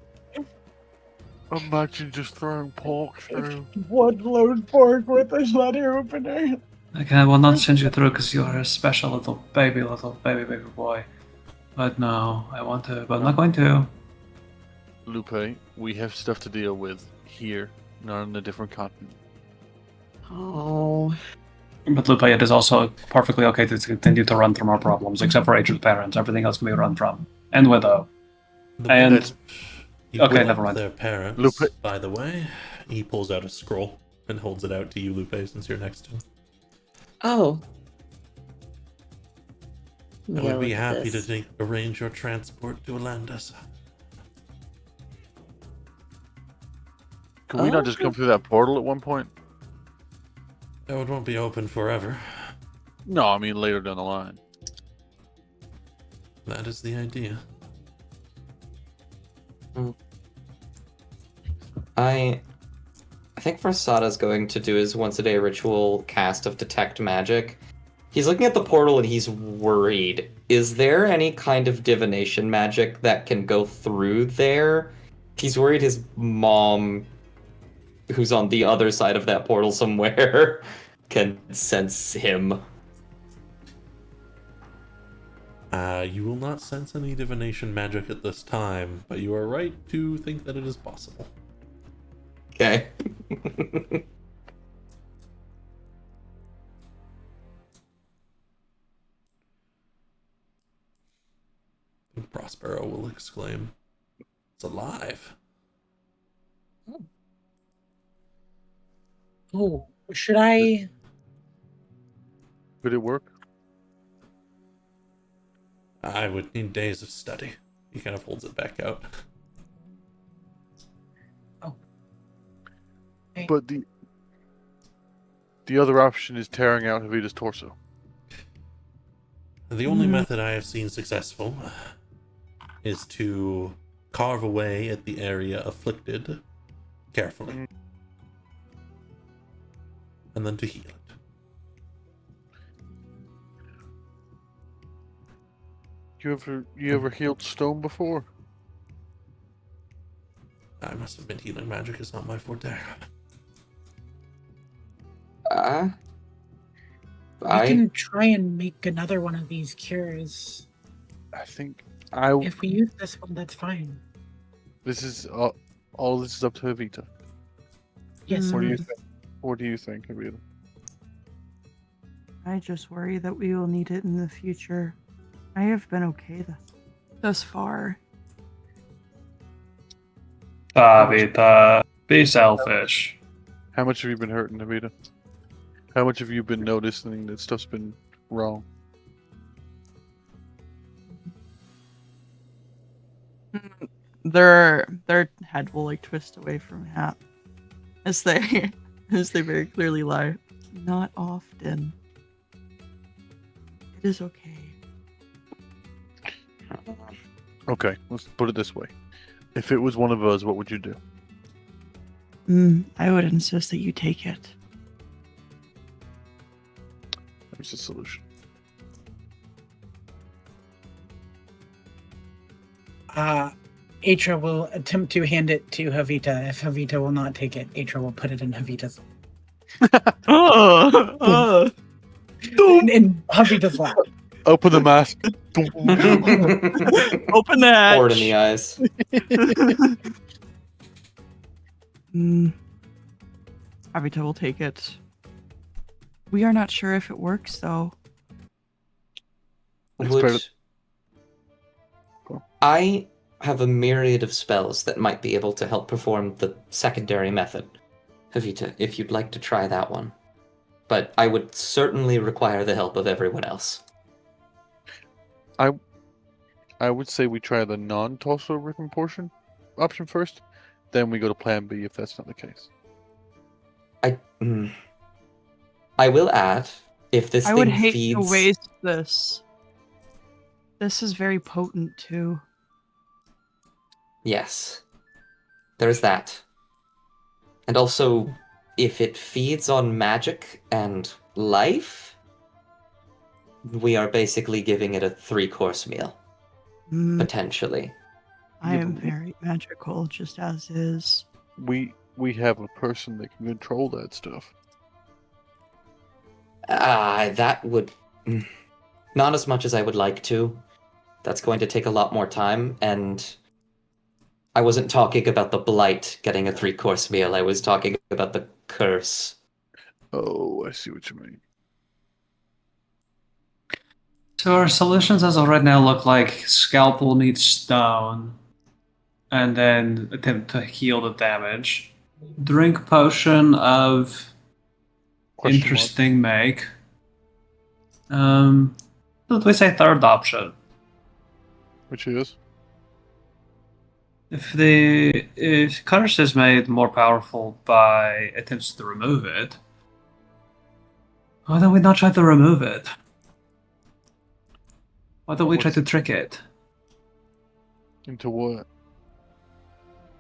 Imagine just throwing pork through. One lone pork with a letter opener. Again, I will not send you through because you are a special little baby boy. But no, I want to, but I'm not going to. Lupe, we have stuff to deal with here, not on a different continent. Oh. But Lupe, it is also perfectly okay to continue to run through more problems, except for aged parents. Everything else can be run from. And Widow. And- That's- You okay, will never have mind. Their parents, Lupe- by the way. He pulls out a scroll and holds it out to you, Lupe, since you're next to him. Oh. I would be happy to arrange your transport to Atlantis. Can we not just come through that portal at one point? No, it won't be open forever. No, I mean later down the line. That is the idea. I think Farsada's going to do his once a day ritual cast of detect magic. He's looking at the portal and he's worried. Is there any kind of divination magic that can go through there? He's worried his mom, who's on the other side of that portal somewhere, can sense him. You will not sense any divination magic at this time, but you are right to think that it is possible. Okay. Prospero will exclaim, "It's alive." Oh, should I? Would it work? I would need days of study. He kind of holds it back out. But the other option is tearing out Havita's torso. The only method I have seen successful is to carve away at the area afflicted carefully. And then to heal it. You ever healed stone before? I must admit healing magic is not my forte. We can try and make another one of these cures. I think If we use this one, that's fine. this is all this is up to Havita. Yes. What do you think? What do you think, Havita? I just worry that we will need it in the future. I have been okay thus far. Havita, be selfish. How much have you been hurting, Havita? How much have you been noticing that stuff's been wrong? Their head will like twist away from Hap as they very clearly lie. Not often. It is okay. Okay, let's put it this way. If it was one of us, what would you do? I would insist that you take it. There's a solution. Atra will attempt to hand it to Havita. If Havita will not take it, Atra will put it in Havita's in Havita's lap. Open the mask. Open the hatch. Bored in the eyes. Avita will take it. We are not sure if it works, though. It's Would... better- I have a myriad of spells that might be able to help perform the secondary method. Havita, if you'd like to try that one. But I would certainly require the help of everyone else. I would say we try the non-torso written portion option first, then we go to plan B if that's not the case. I will add, if this I thing would hate feeds... to waste this. This is very potent, too. Yes. There's that. And also, if it feeds on magic and life, we are basically giving it a 3-course meal. Potentially. I am very magical, just as is. We have a person that can control that stuff. That would... Not as much as I would like to. That's going to take a lot more time, and... I wasn't talking about the blight getting a 3-course meal, I was talking about the curse. Oh, I see what you mean. So our solutions as of right now look like Scalpel needs stone, and then attempt to heal the damage. Drink potion of Question interesting make. What did we say third option? Which is? If the curse is made more powerful by attempts to remove it, why don't we not try to remove it? Why don't we try to trick it? Into what?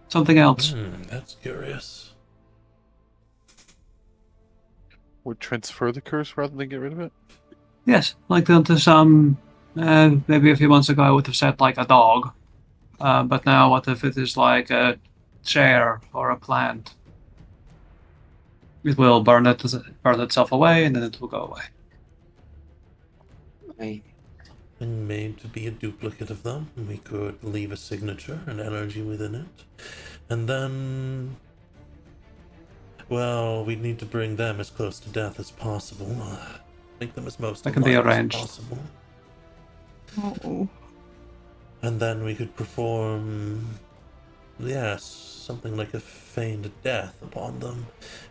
Something else. That's curious. Would transfer the curse rather than get rid of it? Yes, like to some, maybe a few months ago I would have said like a dog. But now what if it is like a chair or a plant? It will burn itself away and then it will go away. And made to be a duplicate of them. We could leave a signature and energy within it. And then... well, we'd need to bring them as close to death as possible. Make them as most That can be alive as arranged. possible. Oh. And then we could perform Yes, something like a feigned death upon them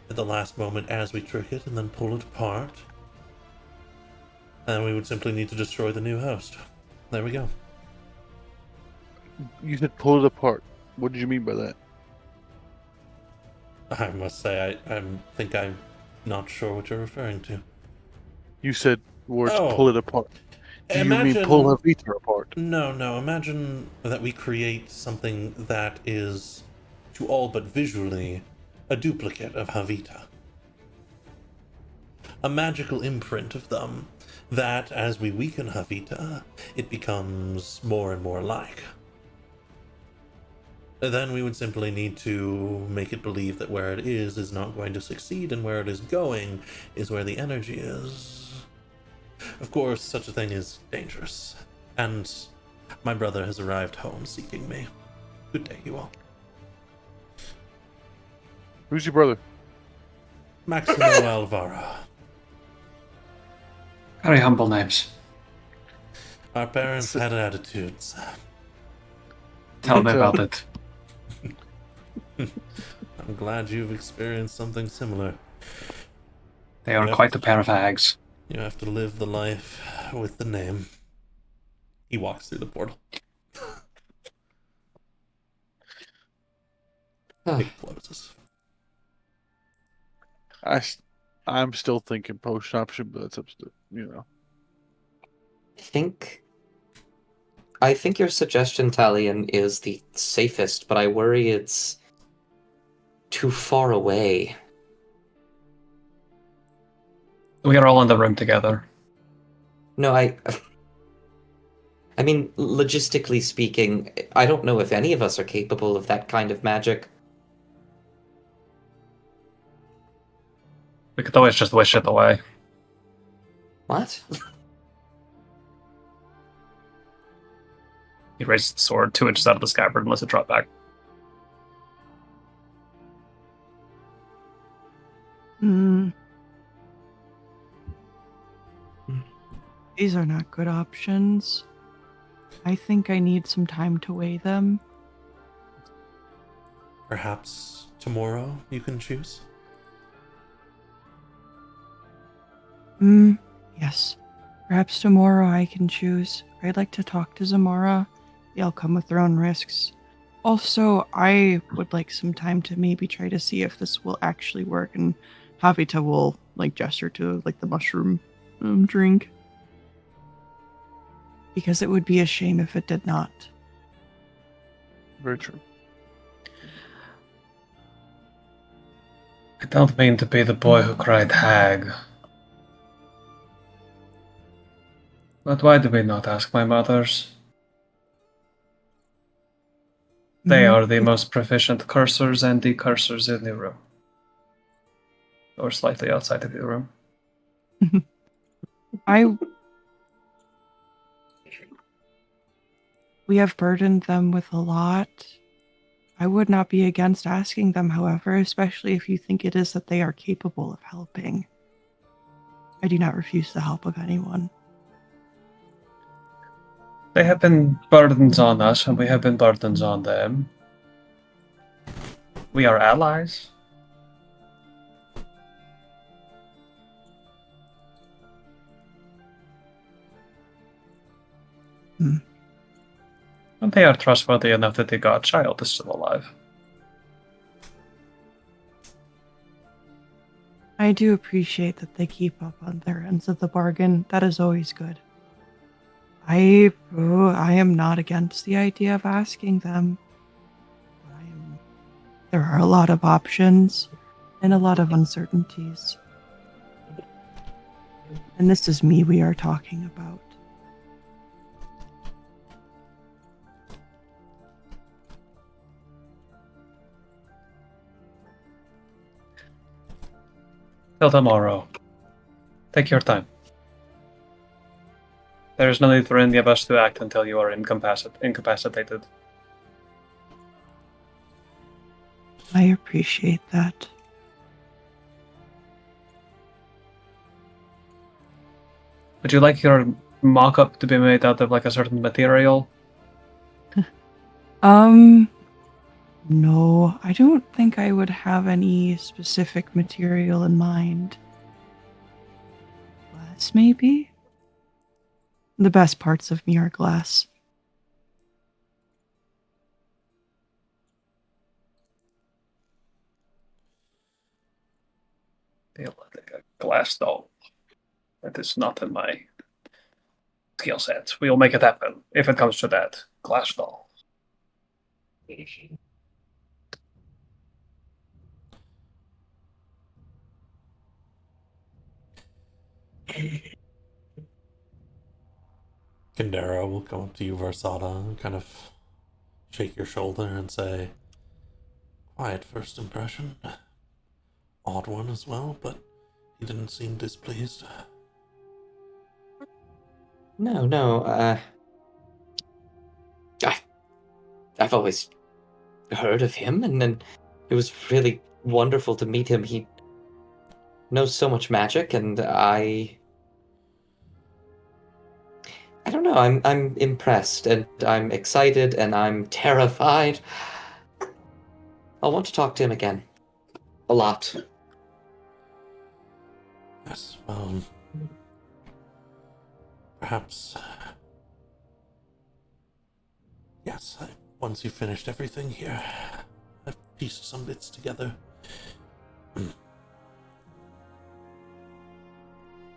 at the last moment as we trick it and then pull it apart. And we would simply need to destroy the new host. There we go. You said pull it apart. What did you mean by that? I must say, I think I'm not sure what you're referring to. You said words Oh. pull it apart. Do you mean pull Havita apart? No, imagine that we create something that is, to all but visually, a duplicate of Havita. A magical imprint of them that, as we weaken Havita, it becomes more and more like. Then we would simply need to make it believe that where it is not going to succeed, and where it is going is where the energy is. Of course, such a thing is dangerous, and my brother has arrived home seeking me. Good day, you all. Who's your brother? Maximo Alvaro. Very humble names. Our parents had attitudes. Tell me about it. I'm glad you've experienced something similar. They are Yep. quite a pair of hags. You have to live the life with the name. He walks through the portal. It closes. I'm still thinking potion option, but that's up to I think your suggestion, Talion, is the safest, but I worry it's too far away. We are all in the room together. No, I mean, logistically speaking, I don't know if any of us are capable of that kind of magic. We could always just wish it away. What? He raised the sword 2 inches out of the scabbard and lets it drop back. Hmm. These are not good options. I think I need some time to weigh them. Perhaps tomorrow you can choose? Yes. Perhaps tomorrow I can choose. I'd like to talk to Zamora. They'll come with their own risks. Also, I would like some time to maybe try to see if this will actually work, and Havita will gesture to the mushroom drink. Because it would be a shame if it did not. Very true. I don't mean to be the boy who cried hag. But why do we not ask my mothers? They are the most proficient cursors and decursors in the room. Or slightly outside of the room. We have burdened them with a lot. I would not be against asking them, however, especially if you think it is that they are capable of helping. I do not refuse the help of anyone. They have been burdens on us, and we have been burdens on them. We are allies. And they are trustworthy enough that the godchild is still alive. I do appreciate that they keep up on their ends of the bargain. That is always good. I am not against the idea of asking them. There are a lot of options and a lot of uncertainties. And this is me we are talking about. Till tomorrow. Take your time. There is no need for any of us to act until you are incapacitated. I appreciate that. Would you like your mock-up to be made out of a certain material? No, I don't think I would have any specific material in mind. Glass, maybe? The best parts of me are glass. Feel like a glass doll. That is not in my skill set. We'll make it happen if it comes to that. Glass doll. Kendera will come up to you, Varsada, and kind of shake your shoulder and say, quiet first impression. Odd one as well, but he didn't seem displeased. No, I've always heard of him, and then it was really wonderful to meet him. He knows so much magic, and I don't know. I'm impressed, and I'm excited, and I'm terrified. I'll want to talk to him again, a lot. Yes, perhaps. Yes, once you've finished everything here, I've pieced some bits together.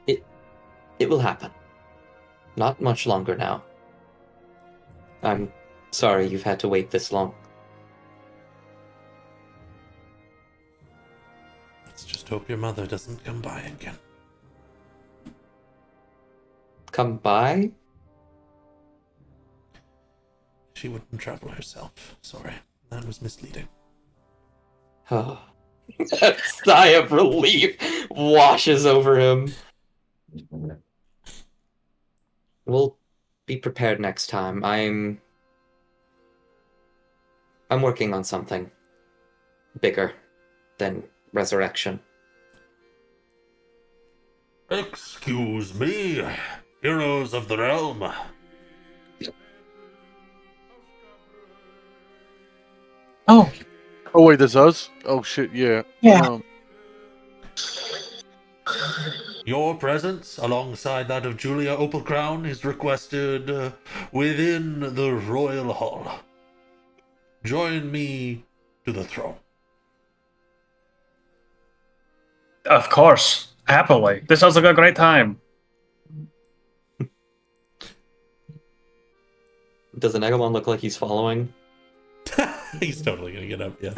It will happen. Not much longer now. I'm sorry you've had to wait this long. Let's just hope your mother doesn't come by again. Come by? She wouldn't travel herself. Sorry, that was misleading. Oh. A sigh of relief washes over him. We'll be prepared next time. I'm working on something bigger than resurrection. Excuse me, heroes of the realm. Oh, Oh wait, there's us. Oh shit, yeah. Yeah. Your presence, alongside that of Julia Opalcrown, is requested within the Royal Hall. Join me to the throne. Of course. Happily. This sounds like a great time. Does Anegamon look like he's following? He's totally gonna get up, yeah.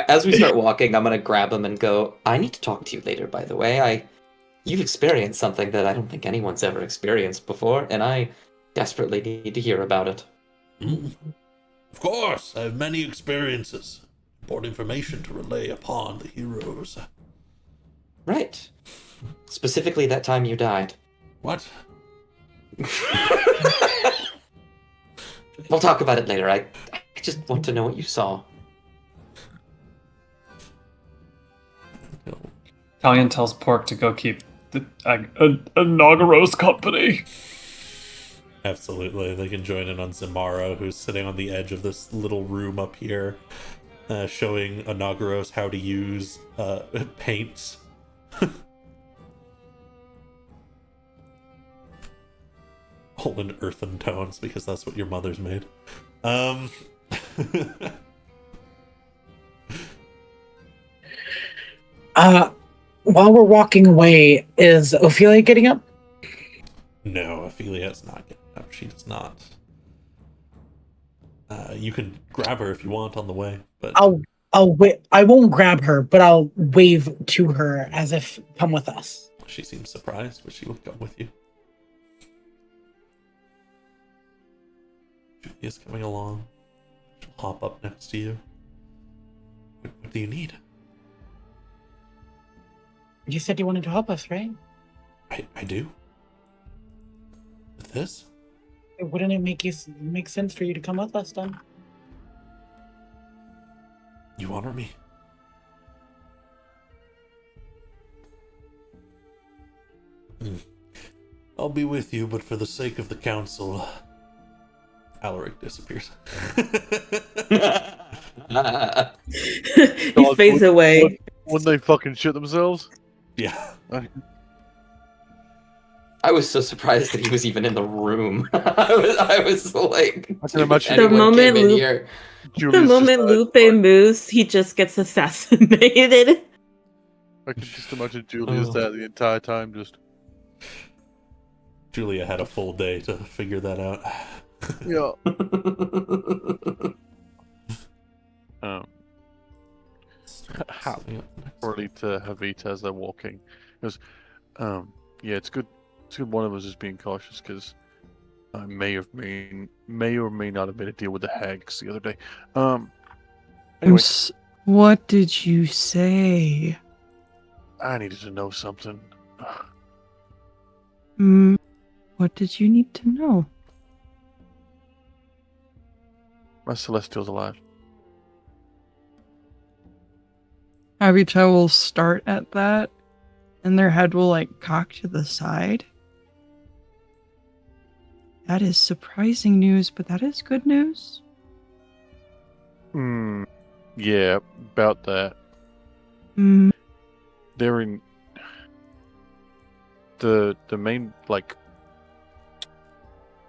As we start walking, I'm gonna grab him and go, I need to talk to you later, by the way. You've experienced something that I don't think anyone's ever experienced before, and I desperately need to hear about it. Of course, I have many experiences. Important information to relay upon the heroes. Right. Specifically that time you died. What? We'll talk about it later. I just want to know what you saw. Talion tells Pork to go keep a Nagaro's company. Absolutely, they can join in on Zamara, who's sitting on the edge of this little room up here, showing Anagaros how to use paints. All in earthen tones, because that's what your mother's made. While we're walking away, is Ophelia getting up? No, Ophelia's not getting up. She does not. You can grab her if you want on the way, but I'll wait. I won't grab her, but I'll wave to her as if come with us. she seems surprised, but she will come with you. Julia's coming along. She'll hop up next to you. What do you need? You said you wanted to help us, right? I do. With this? Wouldn't it make sense for you to come with us then? You honor me. I'll be with you, but for the sake of the council, Alaric disappears. He fades away. Wouldn't they fucking shit themselves? Yeah. I was so surprised that he was even in the room. I was like, I can imagine The anyone moment came in Lupe- here. The Julius just moment died. Lupe moves, he just gets assassinated. I can just imagine Julius Oh. there the entire time, just Julia had a full day to figure that out. yeah. How probably to Havita as they're walking. Because, yeah, it's good. It's good one of us is being cautious because I may or may not have made a deal with the hags the other day. Anyway, What did you say? I needed to know something. What did you need to know? My Celestial's alive. Abita will start at that, and their head will like cock to the side. That is surprising news, but that is good news. Yeah, about that. Hmm. They're in the main, like,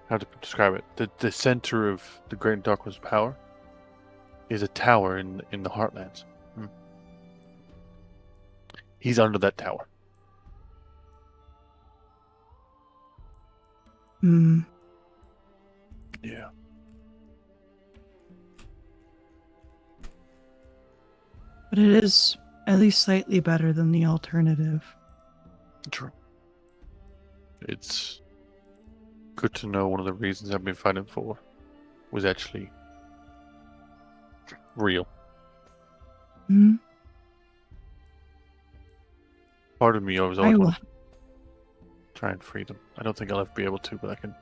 how to describe it, the center of the Great and Dark One's power is a tower in the Heartlands. He's under that tower. Yeah. But it is at least slightly better than the alternative. True. It's good to know one of the reasons I've been fighting for was actually real. Hmm. Part of me always I will. wanted to try and free them. I don't think I'll ever be able to, but I can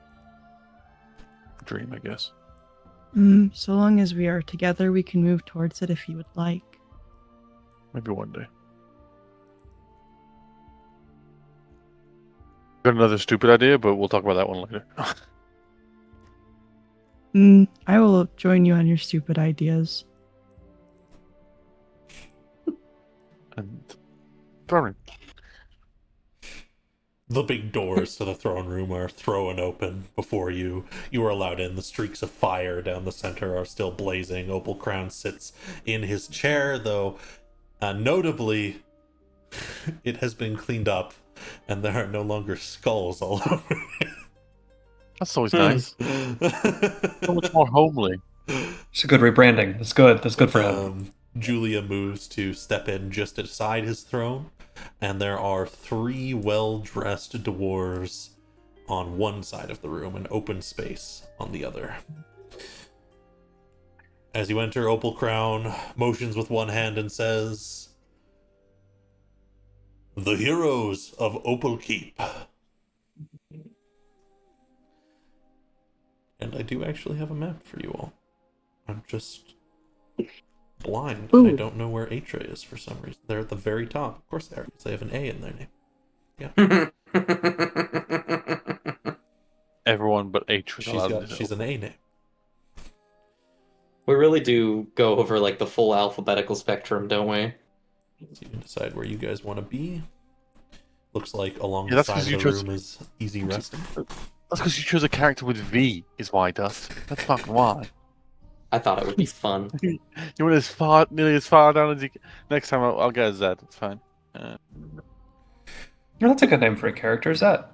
dream, I guess. So long as we are together, we can move towards it if you would like. Maybe one day. Got another stupid idea, but we'll talk about that one later. I will join you on your stupid ideas. And Thorny. The big doors to the throne room are thrown open before you. You are allowed in. The streaks of fire down the center are still blazing. Opal Crown sits in his chair, though notably, it has been cleaned up, and there are no longer skulls all over it. That's always nice. So much more homely. It's a good rebranding. That's good. That's good for him. Julia moves to step in just beside his throne, and there are 3 well-dressed dwarves on one side of the room, an open space on the other. As you enter, Opal Crown motions with one hand and says, "The heroes of Opal Keep." And I do actually have a map for you all. I'm just blind. Ooh. I don't know where Atra is for some reason. They're at the very top. Of course they are, because they have an A in their name. Everyone but H was allowed to She's an A name. We really do go over like the full alphabetical spectrum, don't we? So you can decide where you guys want to be. Looks like along Yeah, the that's side 'cause of you the chose- room is easy resting. That's because you chose a character with V, is why, Dust. That's fucking why. I thought it would be fun. You went nearly as far down as you can. Next time I'll get a Z, it's fine. That's a good name for a character. Is that?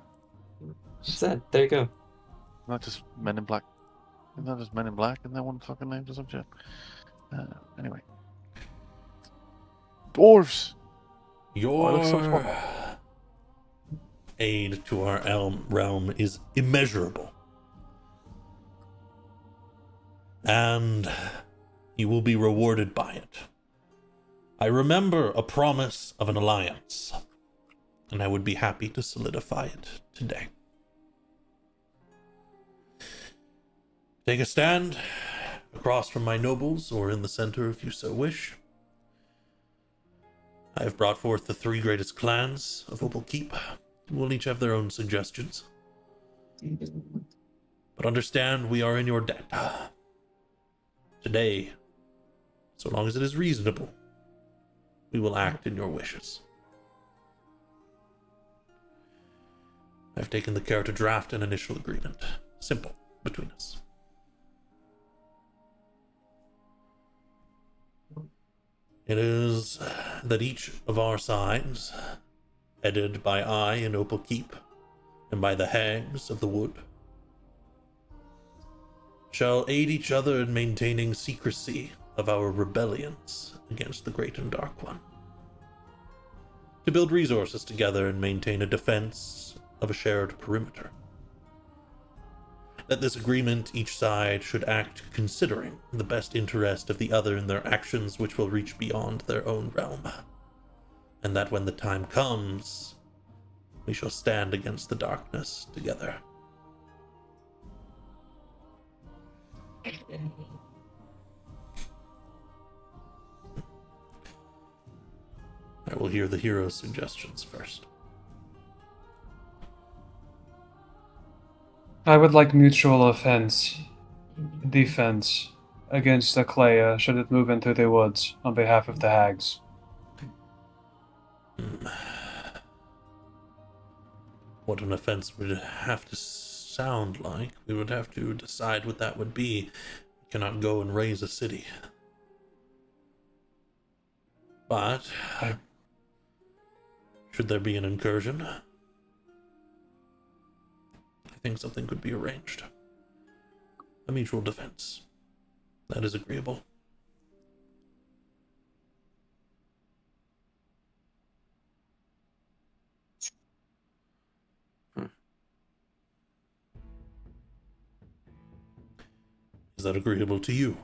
Said, there you go. Not just Men in Black. Isn't that just Men in Black? Isn't that one fucking name or some shit? Anyway. Dwarves! Your looks so much more- aid to our realm is immeasurable. And you will be rewarded by it. I remember a promise of an alliance, and I would be happy to solidify it today. Take a stand across from my nobles, or in the center if you so wish. I have brought forth the 3 greatest clans of Opal Keep, who will each have their own suggestions. But understand we are in your debt. Today, so long as it is reasonable, we will act in your wishes. I've taken the care to draft an initial agreement. Simple, between us. It is that each of our sides, headed by I in Opal Keep, and by the hags of the wood, shall aid each other in maintaining secrecy of our rebellions against the Great and Dark One, to build resources together and maintain a defense of a shared perimeter. That this agreement, each side should act considering the best interest of the other in their actions which will reach beyond their own realm, and that when the time comes, we shall stand against the darkness together. I will hear the hero's suggestions first. I would like mutual defense against the Clea should it move into the woods on behalf of the hags. What an offense would have to sound like. We would have to decide what that would be. We cannot go and raise a city. But should there be an incursion, I think something could be arranged. A mutual defense. That is agreeable. Is that agreeable to you?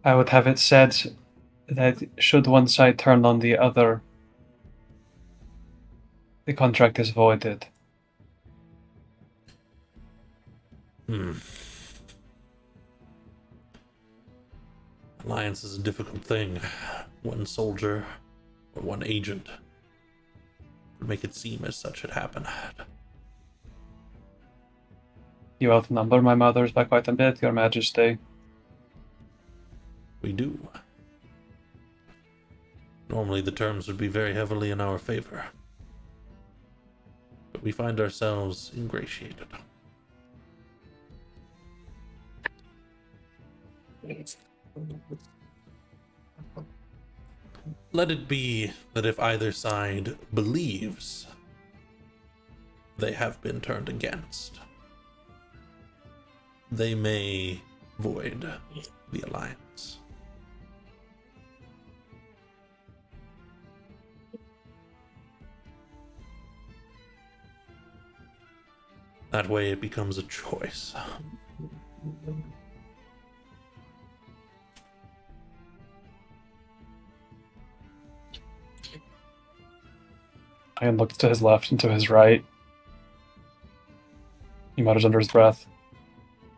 I would have it said that should one side turn on the other, the contract is voided. Alliance is a difficult thing. One soldier or one agent would make it seem as such had happened. You outnumber my mothers by quite a bit, Your Majesty. We do. Normally the terms would be very heavily in our favor. But we find ourselves ingratiated. Let it be that if either side believes they have been turned against, they may void the alliance. That way it becomes a choice. Ian looks to his left and to his right. He mutters under his breath.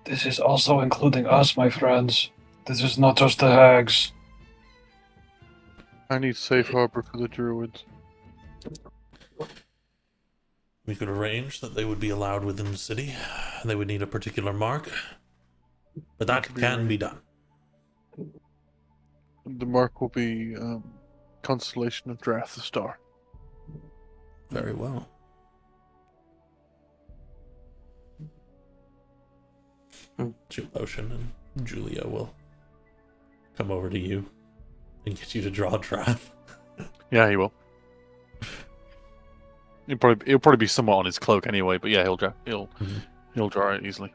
This is also including us, my friends. This is not just the hags. I need safe harbor for the druids. We could arrange that they would be allowed within the city. They would need a particular mark, but that can be done. The mark will be Constellation of Drath, the star. Very well. Lotion and Julia will come over to you and get you to draw a draft. Yeah, he will. He'll probably be somewhat on his cloak anyway, but yeah, he'll draw it easily.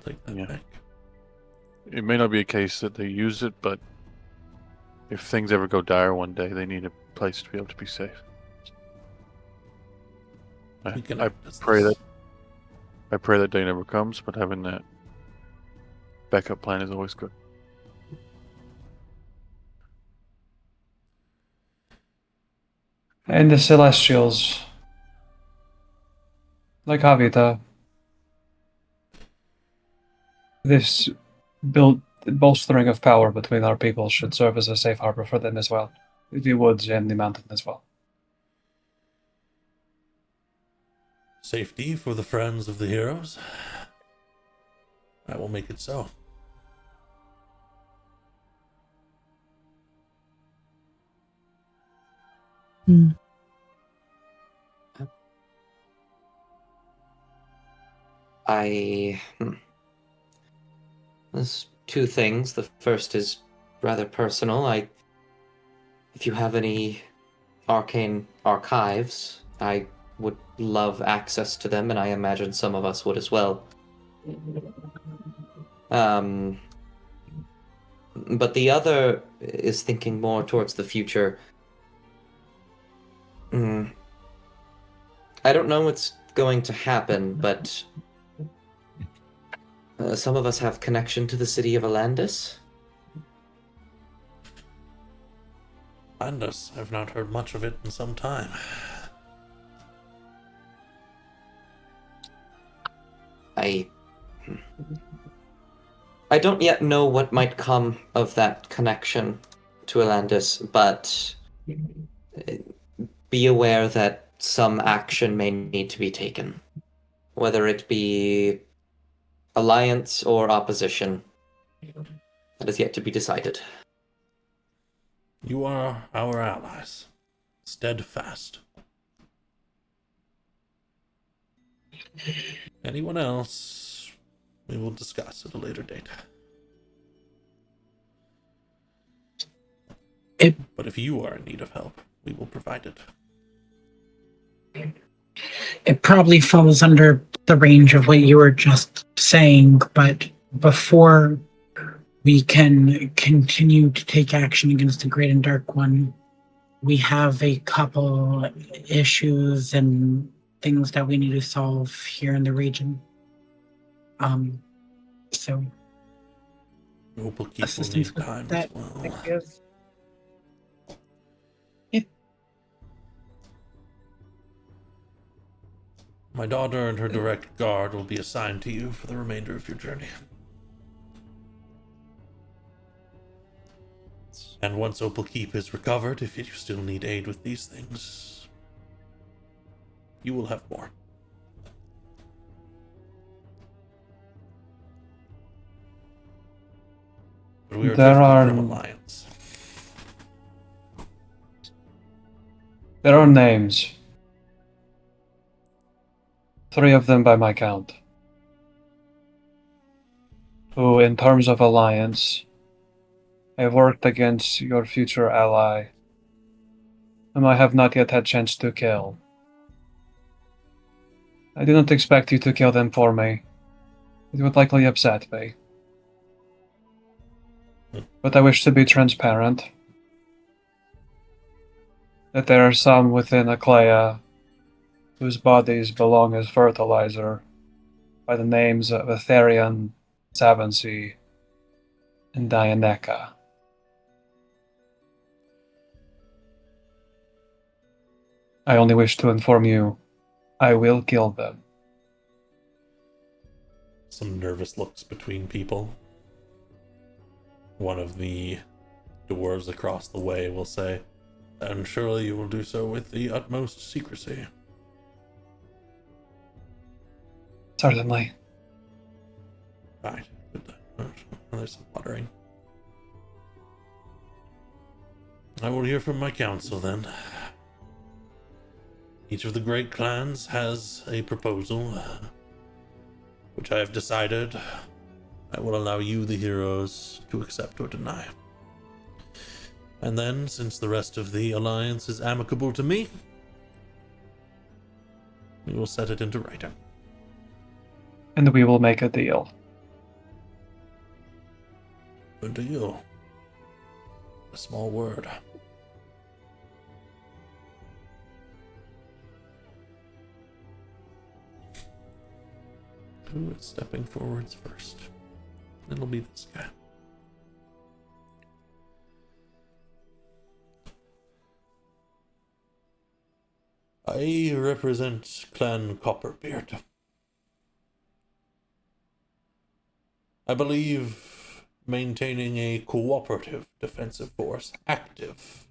Take that Yeah. back. It may not be a case that they use it, but if things ever go dire one day, they need a place to be able to be safe. We can I act as pray this. I pray that day never comes, but having that backup plan is always good. And the Celestials, like Havita, this bolstering of power between our people should serve as a safe harbor for them as well. The woods and the mountain as well. safety for the friends of the heroes, I will make it so. Hmm. There's two things. The first is rather personal. If you have any arcane archives, I would love access to them, and I imagine some of us would as well. But the other is thinking more towards the future. I don't know what's going to happen, but some of us have connection to the city of Alandis. Alandis, I've not heard much of it in some time. I don't yet know what might come of that connection to Alandis, but be aware that some action may need to be taken. Whether it be alliance or opposition. That is yet to be decided. You are our allies. Steadfast. Anyone else, we will discuss at a later date. But if you are in need of help, we will provide it. It probably falls under the range of what you were just saying, but before we can continue to take action against the Great and Dark One, we have a couple issues and things that we need to solve here in the region. So Noble Keep will assistance need with time that, as well. I guess. Yeah. My daughter and her direct guard will be assigned to you for the remainder of your journey. And once Opal Keep is recovered, if you still need aid with these things, you will have more. But we are drifting from Alliance. There are names. 3 of them by my count. Who, in terms of alliance, have worked against your future ally, whom I have not yet had chance to kill. I do not expect you to kill them for me. It would likely upset me. But I wish to be transparent. That there are some within Aklea whose bodies belong as fertilizer by the names of Aetherion, Savancy, and Dianeka. I only wish to inform you, I will kill them. Some nervous looks between people. One of the dwarves across the way will say, "And surely you will do so with the utmost secrecy." Certainly. Right. There's some muttering. I will hear from my council then. Each of the great clans has a proposal, which I have decided I will allow you, the heroes, to accept or deny. And then, since the rest of the alliance is amicable to me, we will set it into writing. And we will make a deal. A deal. A small word. Who is stepping forwards first? It'll be this guy. I represent Clan Copperbeard. I believe maintaining a cooperative defensive force active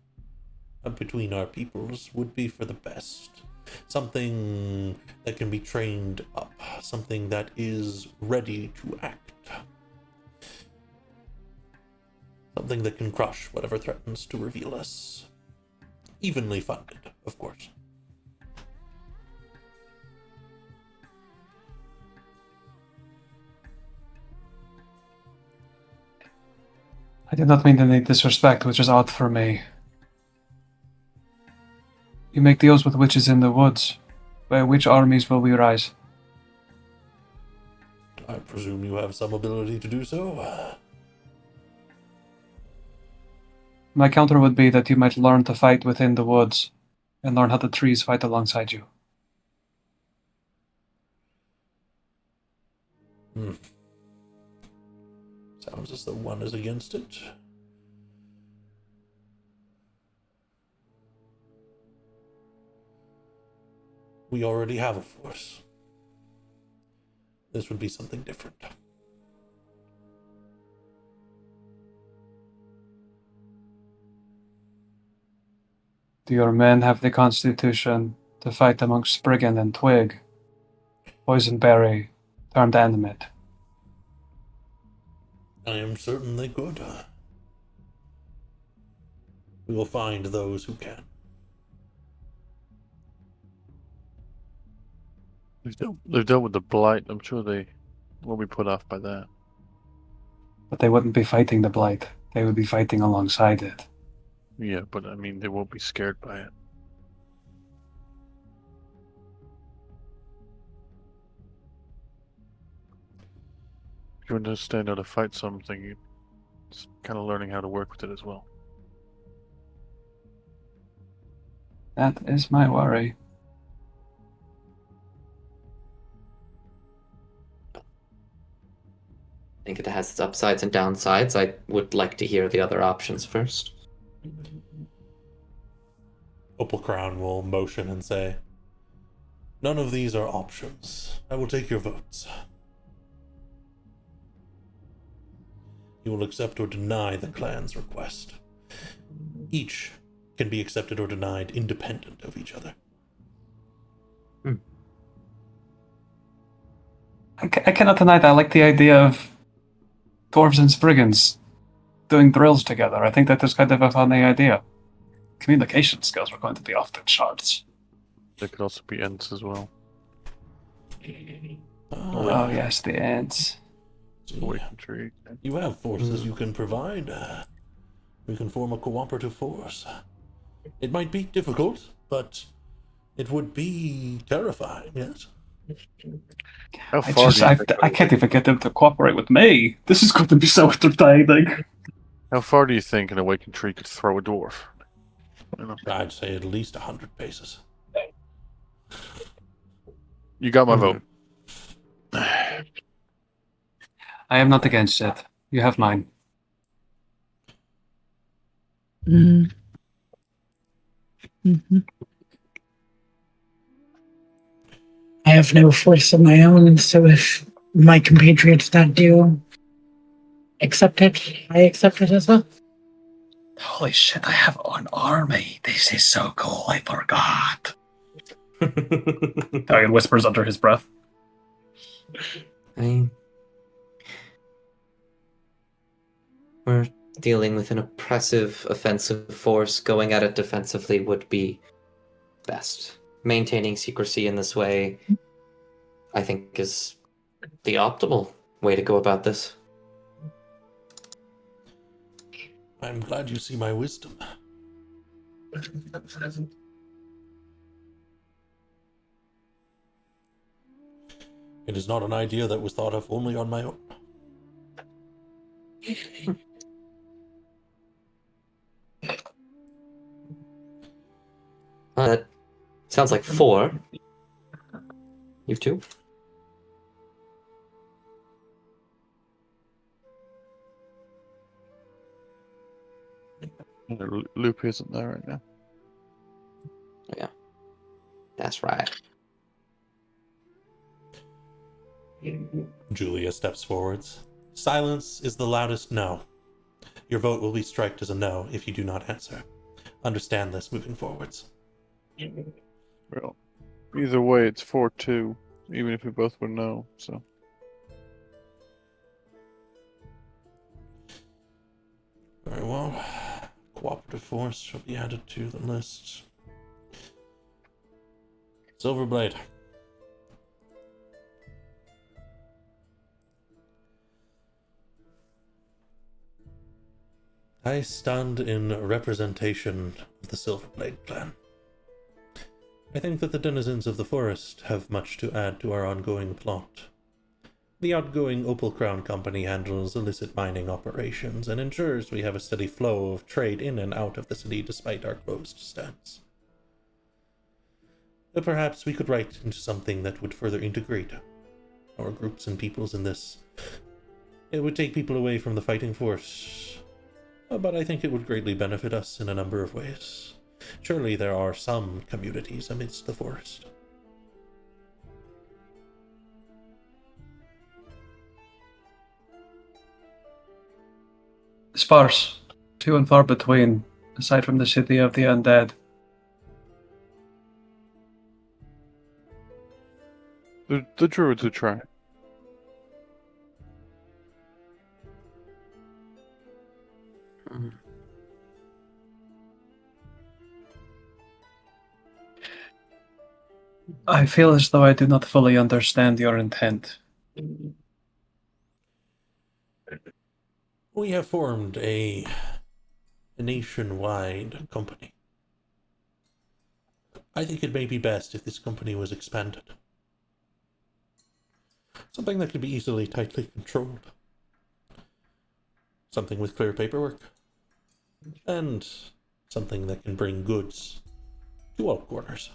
between our peoples would be for the best. Something that can be trained up. Something that is ready to act. Something that can crush whatever threatens to reveal us. Evenly funded, of course. I did not mean any disrespect, which is odd for me. You make deals with witches in the woods. By which armies will we rise? I presume you have some ability to do so. My counter would be that you might learn to fight within the woods, and learn how the trees fight alongside you. Sounds as though one is against it. We already have a force. This would be something different. Do your men have the constitution to fight amongst Spriggan and Twig? Poisonberry turned animate. I am certain they could. We will find those who can. They've dealt with the blight. I'm sure they won't be put off by that. But they wouldn't be fighting the Blight. They would be fighting alongside it. Yeah, but I mean, they won't be scared by it. If you understand how to fight something, it's kind of learning how to work with it as well. That is my worry. I think it has its upsides and downsides. I would like to hear the other options first. Opal Crown will motion and say, "None of these are options. I will take your votes. You will accept or deny the clan's request. Each can be accepted or denied independent of each other." I cannot deny that. I like the idea of dwarves and Spriggans doing drills together. I think that is kind of a funny idea. Communication skills are going to be off the charts. They could also be Ents as well. Oh yes, the ants. Awakened tree. You have forces you can provide. We can form a cooperative force. It might be difficult, but it would be terrifying, yes? How far do you think I can't even get them to cooperate with me. This is going to be so entertaining. How far do you think an awakened tree could throw a dwarf? You know, I'd say at least 100 paces. you got my vote. I am not against it. You have mine. Mm-hmm. Mm-hmm. I have no force of my own, so if my compatriots not do accept it, I accept it as well. Holy shit, I have an army. This is so cool. I forgot. Darian whispers under his breath. We're dealing with an oppressive offensive force. Going at it defensively would be best. Maintaining secrecy in this way, I think, is the optimal way to go about this. I'm glad you see my wisdom. It is not an idea that was thought of only on my own. That sounds like 4. You've 2? Lupe isn't there right now. Yeah. That's right. Julia steps forwards. Silence is the loudest no. Your vote will be striked as a no if you do not answer. Understand this moving forwards. Well, either way, it's 4-2, even if we both would know, so. Very well. Cooperative force shall be added to the list. Silverblade. I stand in representation of the Silverblade clan. I think that the denizens of the forest have much to add to our ongoing plot. The outgoing Opal Crown Company handles illicit mining operations and ensures we have a steady flow of trade in and out of the city despite our closed stance. But perhaps we could write into something that would further integrate our groups and peoples in this. It would take people away from the fighting force, but I think it would greatly benefit us in a number of ways. Surely there are some communities amidst the forest. Sparse, few and far between, aside from the city of the undead. The druids would try. I feel as though I do not fully understand your intent. We have formed a nationwide company. I think it may be best if this company was expanded. Something that could be easily, tightly controlled. Something with clear paperwork. And something that can bring goods to all corners.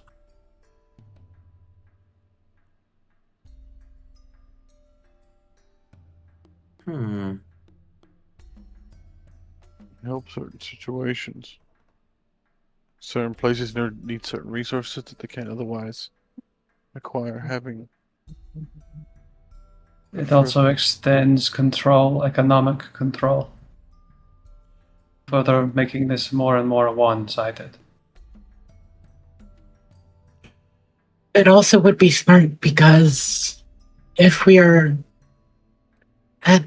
Help certain situations. Certain places need certain resources that they can't otherwise acquire having. It also extends control, economic control, further making this more and more one-sided. It also would be smart because if we are at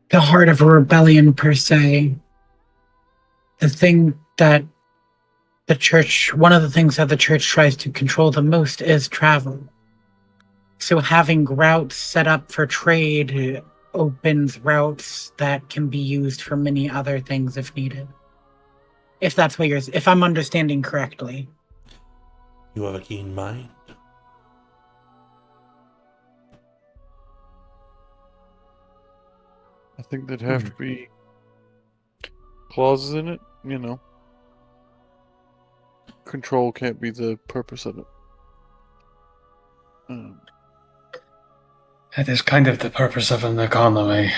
the heart of a rebellion per se, the thing that the church, one of the things that the church tries to control the most is travel. So having routes set up for trade opens routes that can be used for many other things if needed. If that's what if I'm understanding correctly. You have a keen mind. I think there'd have to be clauses in it, you know. Control can't be the purpose of it. It is kind of the purpose of an economy.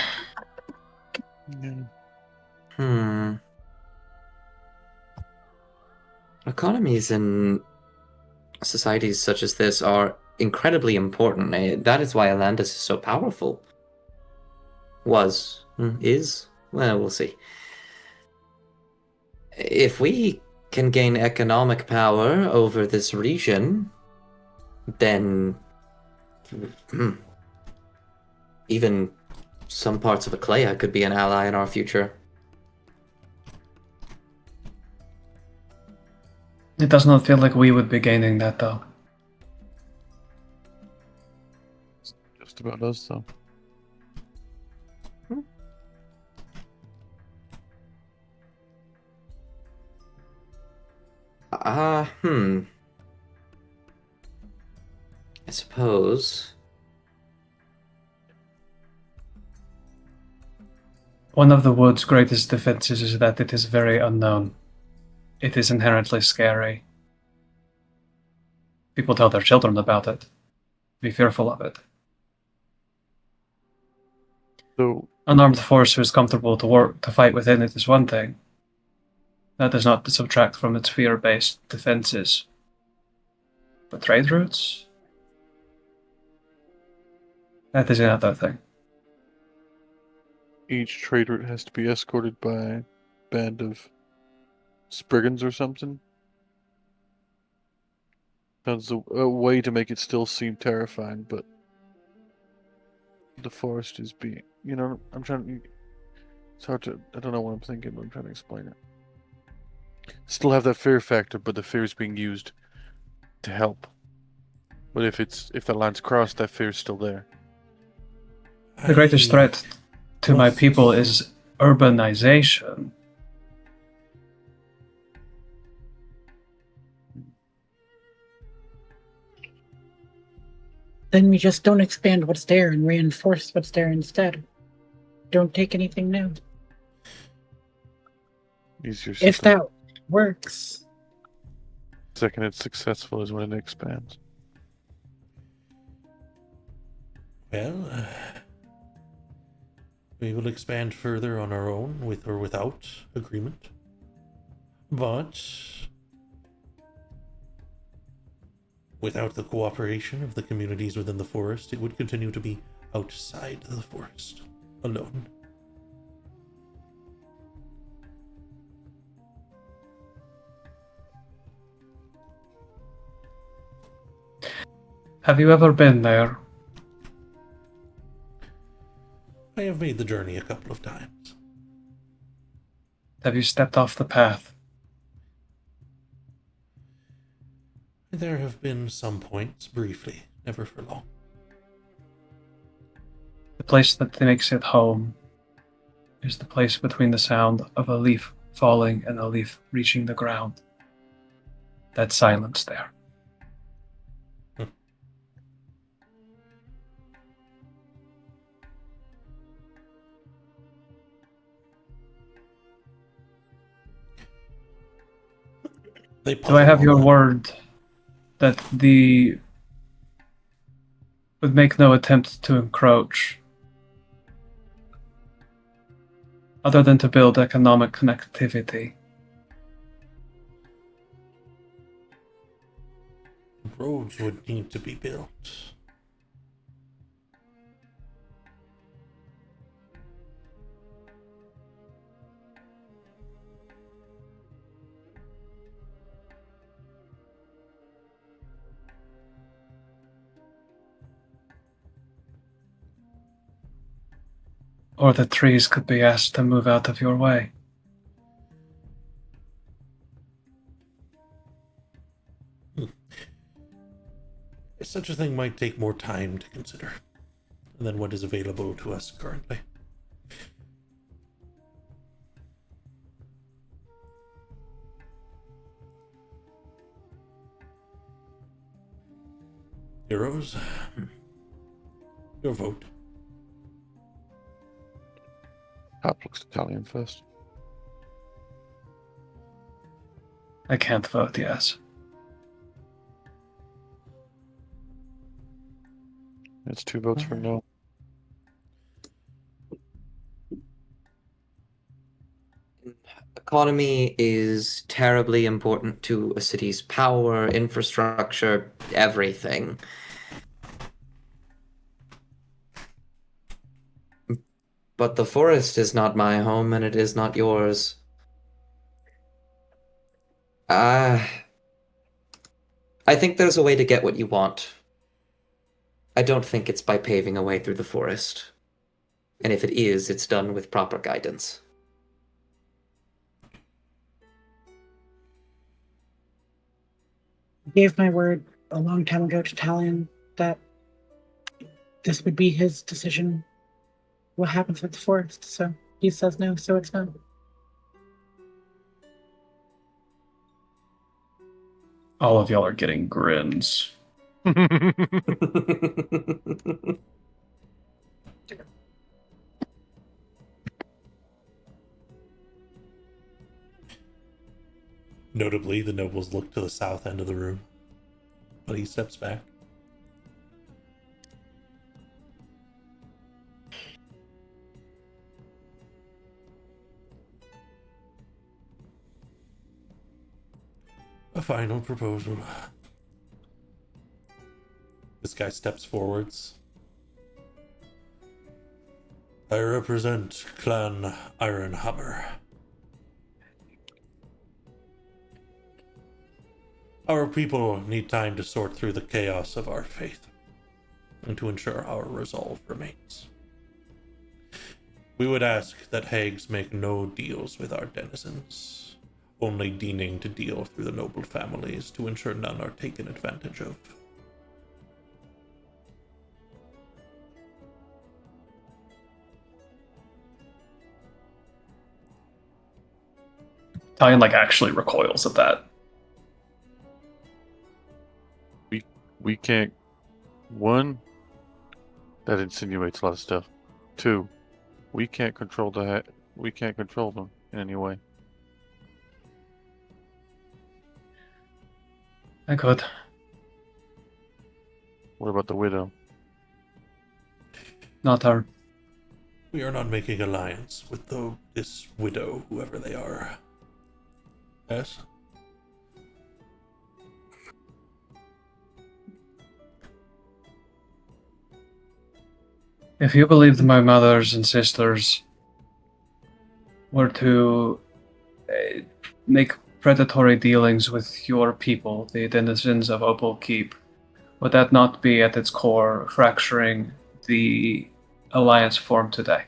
Yeah. Economies in societies such as this are incredibly important. That is why Atlantis is so powerful. Is? Well, we'll see. If we can gain economic power over this region, then even some parts of Eclea could be an ally in our future. It does not feel like we would be gaining that, though. Just about us, though. I suppose. One of the wood's greatest defenses is that it is very unknown. It is inherently scary. People tell their children about it. Be fearful of it. So, An armed force who is comfortable to fight within it is one thing. That does not subtract from its fear-based defenses. But trade routes? That is another thing. each trade route has to be escorted by a band of Spriggans or something. There's a way to make it still seem terrifying, but the forest is being. You know, I'm trying. It's hard to. I don't know what I'm thinking, but I'm trying to explain it. Still have that fear factor, but the fear is being used to help. But if the line's crossed, that fear is still there. The greatest threat to my people is urbanization. Then we just don't expand what's there and reinforce what's there instead. Don't take anything new. Easier If system. that works. Second it's successful is when it expands. Well, we will expand further on our own, with or without agreement. But without the cooperation of the communities within the forest, it would continue to be outside the forest, alone. Have you ever been there? I have made the journey a couple of times. Have you stepped off the path? There have been some points, briefly, never for long. The place that makes it home is the place between the sound of a leaf falling and a leaf reaching the ground. That silence there. Do I have your word that the would make no attempt to encroach, other than to build economic connectivity? Roads would need to be built. Or the trees could be asked to move out of your way. Such a thing might take more time to consider than what is available to us currently. Heroes, your vote. Hop looks Italian first. I can't vote yes. It's 2 votes for no. Economy is terribly important to a city's power, infrastructure, everything. But the forest is not my home, and it is not yours. I think there's a way to get what you want. I don't think it's by paving a way through the forest. And if it is, it's done with proper guidance. I gave my word a long time ago to Talion that this would be his decision. What happens with the forest? So he says no, so it's no. All of y'all are getting grins. Notably, the nobles look to the south end of the room, but he steps back. A final proposal. This guy steps forwards. I represent Clan Ironhammer. Our people need time to sort through the chaos of our faith and to ensure our resolve remains. We would ask that hags make no deals with our denizens, only deigning to deal through the noble families to ensure none are taken advantage of. Talion actually recoils at that. We can't. One, that insinuates a lot of stuff. Two, we can't control we can't control them in any way. I could. What about the widow? Not her. We are not making alliance with this widow, whoever they are. Yes? If you believed my mothers and sisters were to make predatory dealings with your people, the denizens of Opal Keep, would that not be at its core fracturing the alliance formed today?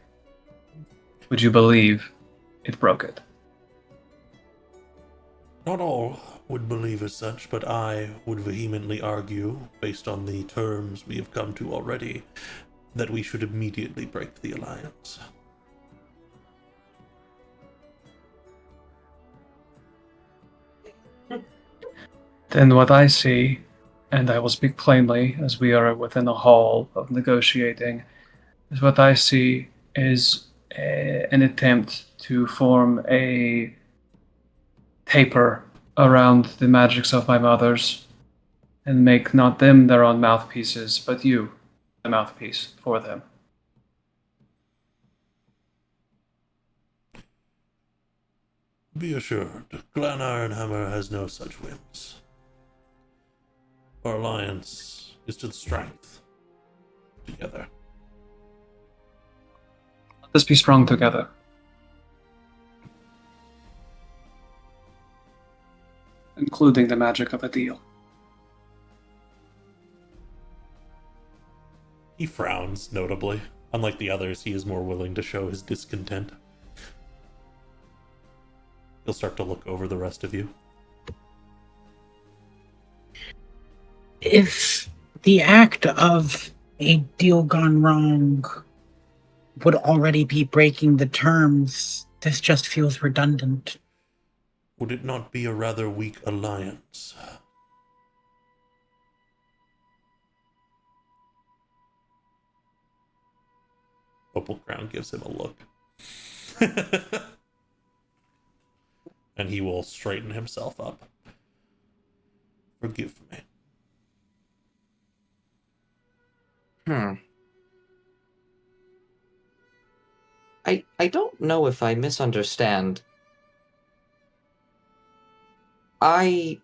Would you believe it broke it? Not all would believe as such, but I would vehemently argue, based on the terms we have come to already, that we should immediately break the alliance. Then what I see, and I will speak plainly as we are within a hall of negotiating, is what I see is an attempt to form a taper around the magics of my mothers and make not them their own mouthpieces, but you the mouthpiece for them. Be assured, Clan Ironhammer has no such whims. Our alliance is to the strength. Together. Let us be strong together. Including the magic of a deal. He frowns, notably. Unlike the others, he is more willing to show his discontent. He'll start to look over the rest of you. If the act of a deal gone wrong would already be breaking the terms, this just feels redundant. Would it not be a rather weak alliance? Opal Crown gives him a look. And he will straighten himself up. Forgive me. I don't know if I misunderstand. A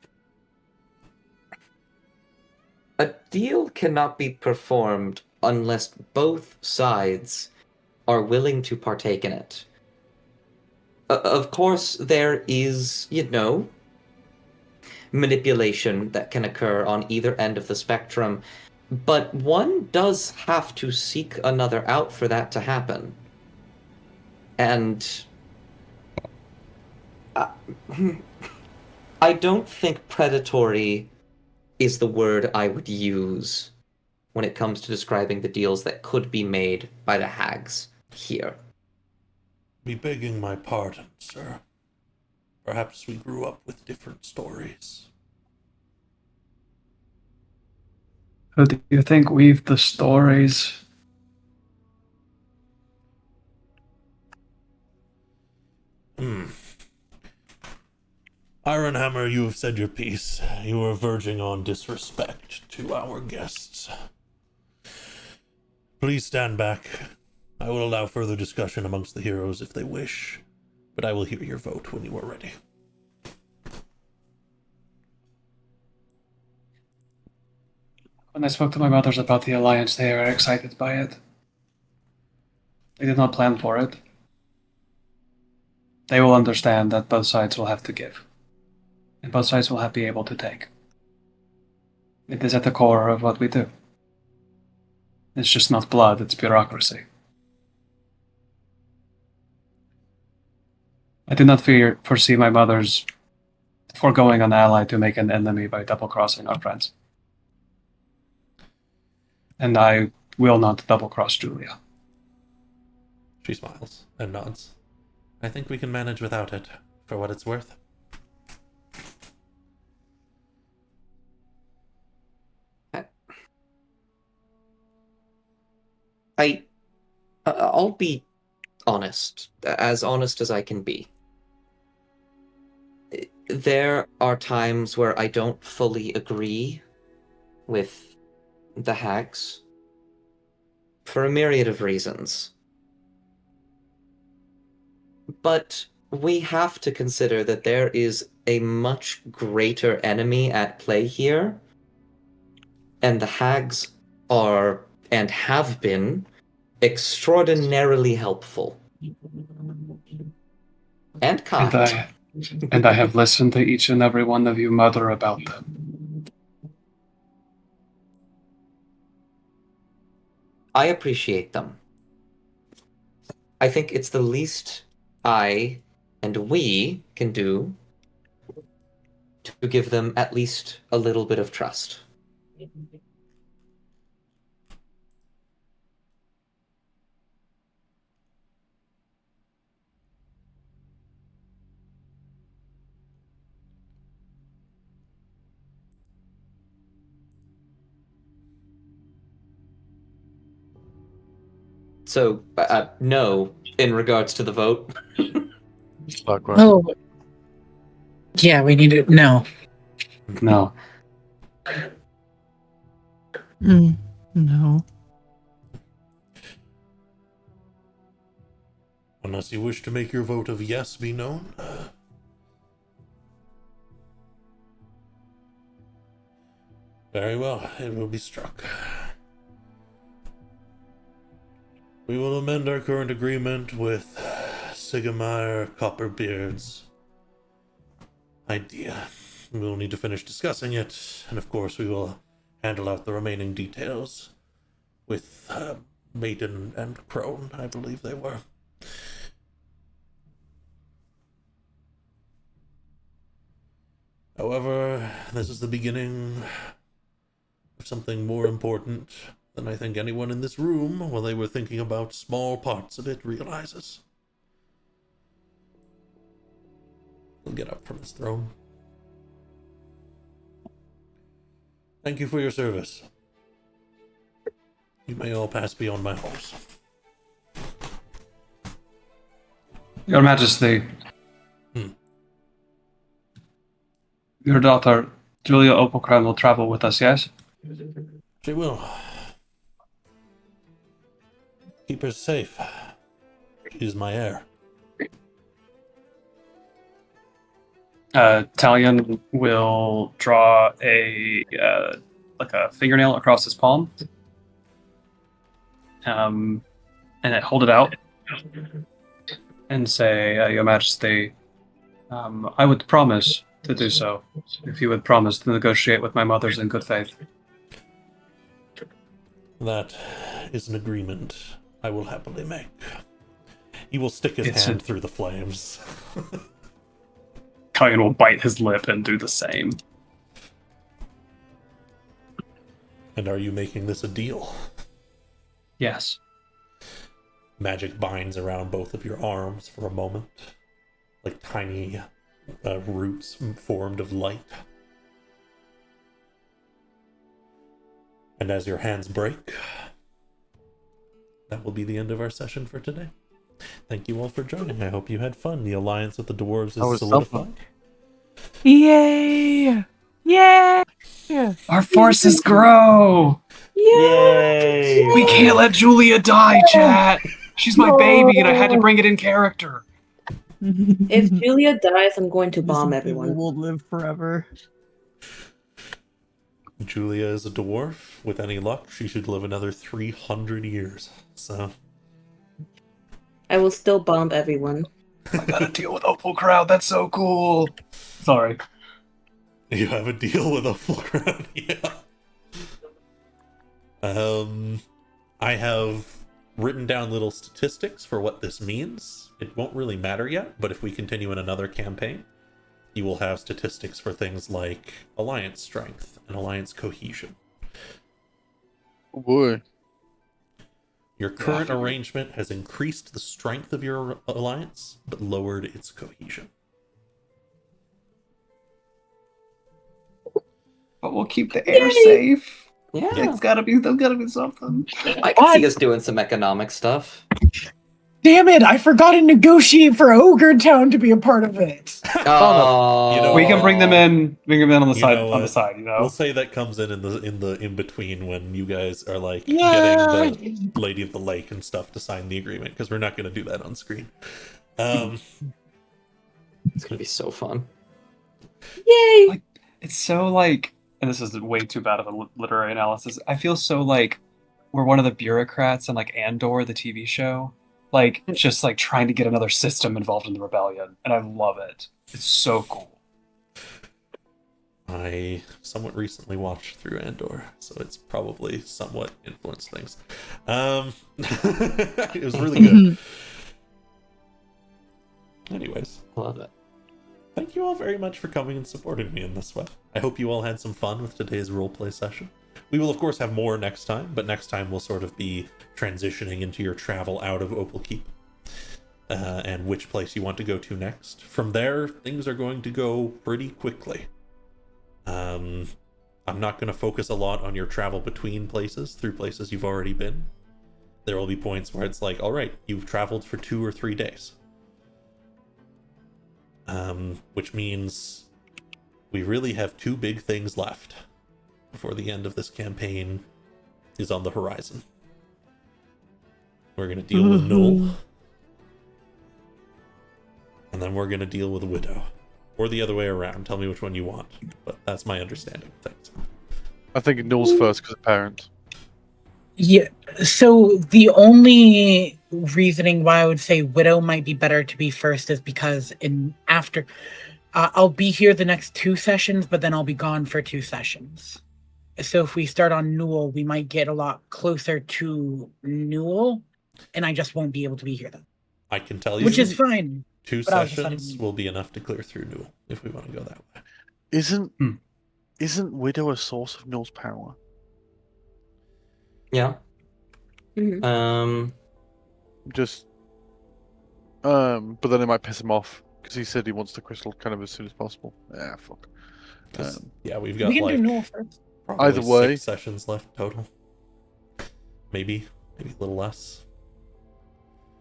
deal cannot be performed unless both sides are willing to partake in it. Of course, there is, manipulation that can occur on either end of the spectrum, but one does have to seek another out for that to happen. And I don't think predatory is the word I would use when it comes to describing the deals that could be made by the hags here. Be begging my pardon, sir. Perhaps we grew up with different stories. Who do you think weave the stories? Ironhammer, you have said your piece. You are verging on disrespect to our guests. Please stand back. I will allow further discussion amongst the heroes if they wish, but I will hear your vote when you are ready. When I spoke to my mothers about the alliance, they were excited by it. They did not plan for it. They will understand that both sides will have to give. And both sides will have to be able to take. It is at the core of what we do. It's just not blood, it's bureaucracy. I did not foresee my mother's foregoing an ally to make an enemy by double-crossing our friends. And I will not double-cross Julia. She smiles and nods. I think we can manage without it, for what it's worth. I'll be honest as I can be. There are times where I don't fully agree with the hags for a myriad of reasons. But we have to consider that there is a much greater enemy at play here, and the hags are, and have been, extraordinarily helpful. And kind. And I have listened to each and every one of you mutter about them. I appreciate them. I think it's the least I and we can do to give them at least a little bit of trust. So, no, in regards to the vote. Oh. Yeah, we need it. No. No. No. Unless you wish to make your vote of yes be known. Very well, it will be struck. We will amend our current agreement with Sigmar Copperbeard's idea. We will need to finish discussing it, and of course we will handle out the remaining details with Maiden and Crone, I believe they were. However, this is the beginning of something more important than I think anyone in this room, while they were thinking about small parts of it, realizes. He'll get up from his throne. Thank you for your service. You may all pass beyond my halls. Your Majesty. Your daughter, Julia Opalcrown, will travel with us, yes? She will. Keep her safe. She's my heir. Talion will draw a fingernail across his palm, and hold it out, and say, Your Majesty, I would promise to do so if you would promise to negotiate with my mothers in good faith. That is an agreement I will happily make. He will stick his hand through the flames. Talion will bite his lip and do the same. And are you making this a deal? Yes. Magic binds around both of your arms for a moment, like tiny roots formed of light. And as your hands break, that will be the end of our session for today. Thank you all for joining. I hope you had fun. The alliance with the dwarves is solidified. Yay! Yay! Our forces grow! Yay! We can't let Julia die, chat! She's my baby and I had to bring it in character. If Julia dies, I'm going to bomb everyone. Will live forever. Julia is a dwarf. With any luck, she should live another 300 years. So I will still bomb everyone. I gotta deal with Opal Crowd, that's so cool. Sorry. you have a deal with a full crowd. Yeah. I have written down little statistics for what this means. It won't really matter yet, but if we continue in another campaign, you will have statistics for things like alliance strength and alliance cohesion. Oh boy. Your current arrangement has increased the strength of your alliance, but lowered its cohesion. But we'll keep the air safe. Yeah. There's gotta be something. I can see us doing some economic stuff. Damn it! I forgot to negotiate for Ogre Town to be a part of it. Oh, You know, We can bring them in. Bring them in on the You side. know On the what? side, you know. We'll say that comes in between when you guys are like Yeah. getting the Lady of the Lake and stuff to sign the agreement, because we're not going to do that on screen. it's gonna be so fun. Yay! It's so like, and this is way too bad of a literary analysis. I feel so like we're one of the bureaucrats in like Andor, the TV show, like just like trying to get another system involved in the rebellion, and I love it. It's so cool. I somewhat recently watched through Andor, so it's probably somewhat influenced things. It was really good. Anyways, Love it. thank you all very much for coming and supporting me in this way. I hope you all had some fun with today's roleplay session. We will, of course, have more next time, but next time we'll sort of be transitioning into your travel out of Opal Keep and which place you want to go to next. From there, things are going to go pretty quickly. I'm not going to focus a lot on your travel between places, through places you've already been. There will be points where it's like, all right, you've traveled for 2 or 3 days. Which means we really have 2 big things left before the end of this campaign is on the horizon. We're going to deal with Null, and then we're going to deal with Widow. Or the other way around. Tell me which one you want. But that's my understanding of things. I think Null's first because of parent. Yeah. So the only reasoning why I would say Widow might be better to be first is because I'll be here the next 2 sessions, but then I'll be gone for 2 sessions. So if we start on Newell, we might get a lot closer to Newell, and I just won't be able to be here then. I can tell you, Which is fine. 2 but I was just sessions letting- will be enough to clear through Newell if we want to go that way. Isn't Widow a source of Null's power? Yeah. Mhm. Just but then it might piss him off because he said he wants the crystal kind of as soon as possible. Ah, fuck. 'Cause, yeah, we've got We can like do Newell first. probably Either way. 6 sessions left total. Maybe a little less.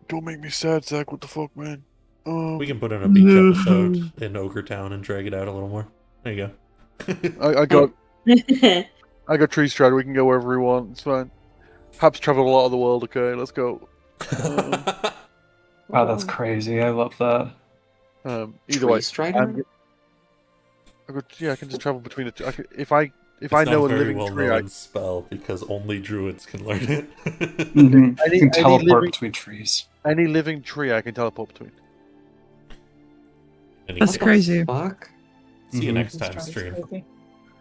Don't make me sad, Zach. What the fuck, man? We can put in a beach episode in Ogre Town and drag it out a little more. There you go. I got Tree Strider. We can go wherever we want. It's fine. Hab's traveled a lot of the world. Okay, let's go. Wow, that's crazy. I love that. Either way, Tree Strider? I can just travel between the two. If I It's know not a very living well tree, known spell because only druids can learn it. Mhm. Any- You can any teleport living- between trees. any living tree I can teleport between. That's crazy. Fuck. See you Mhm. next time, stream.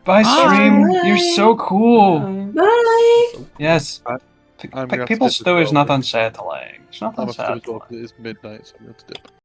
Bye, stream. Bye. You're so cool. Bye! Yes. I'm gonna have to People's dip as story is well, not but unsettling. It's not I'm upset as unsettling. well 'cause it is midnight, so I'm going to dip.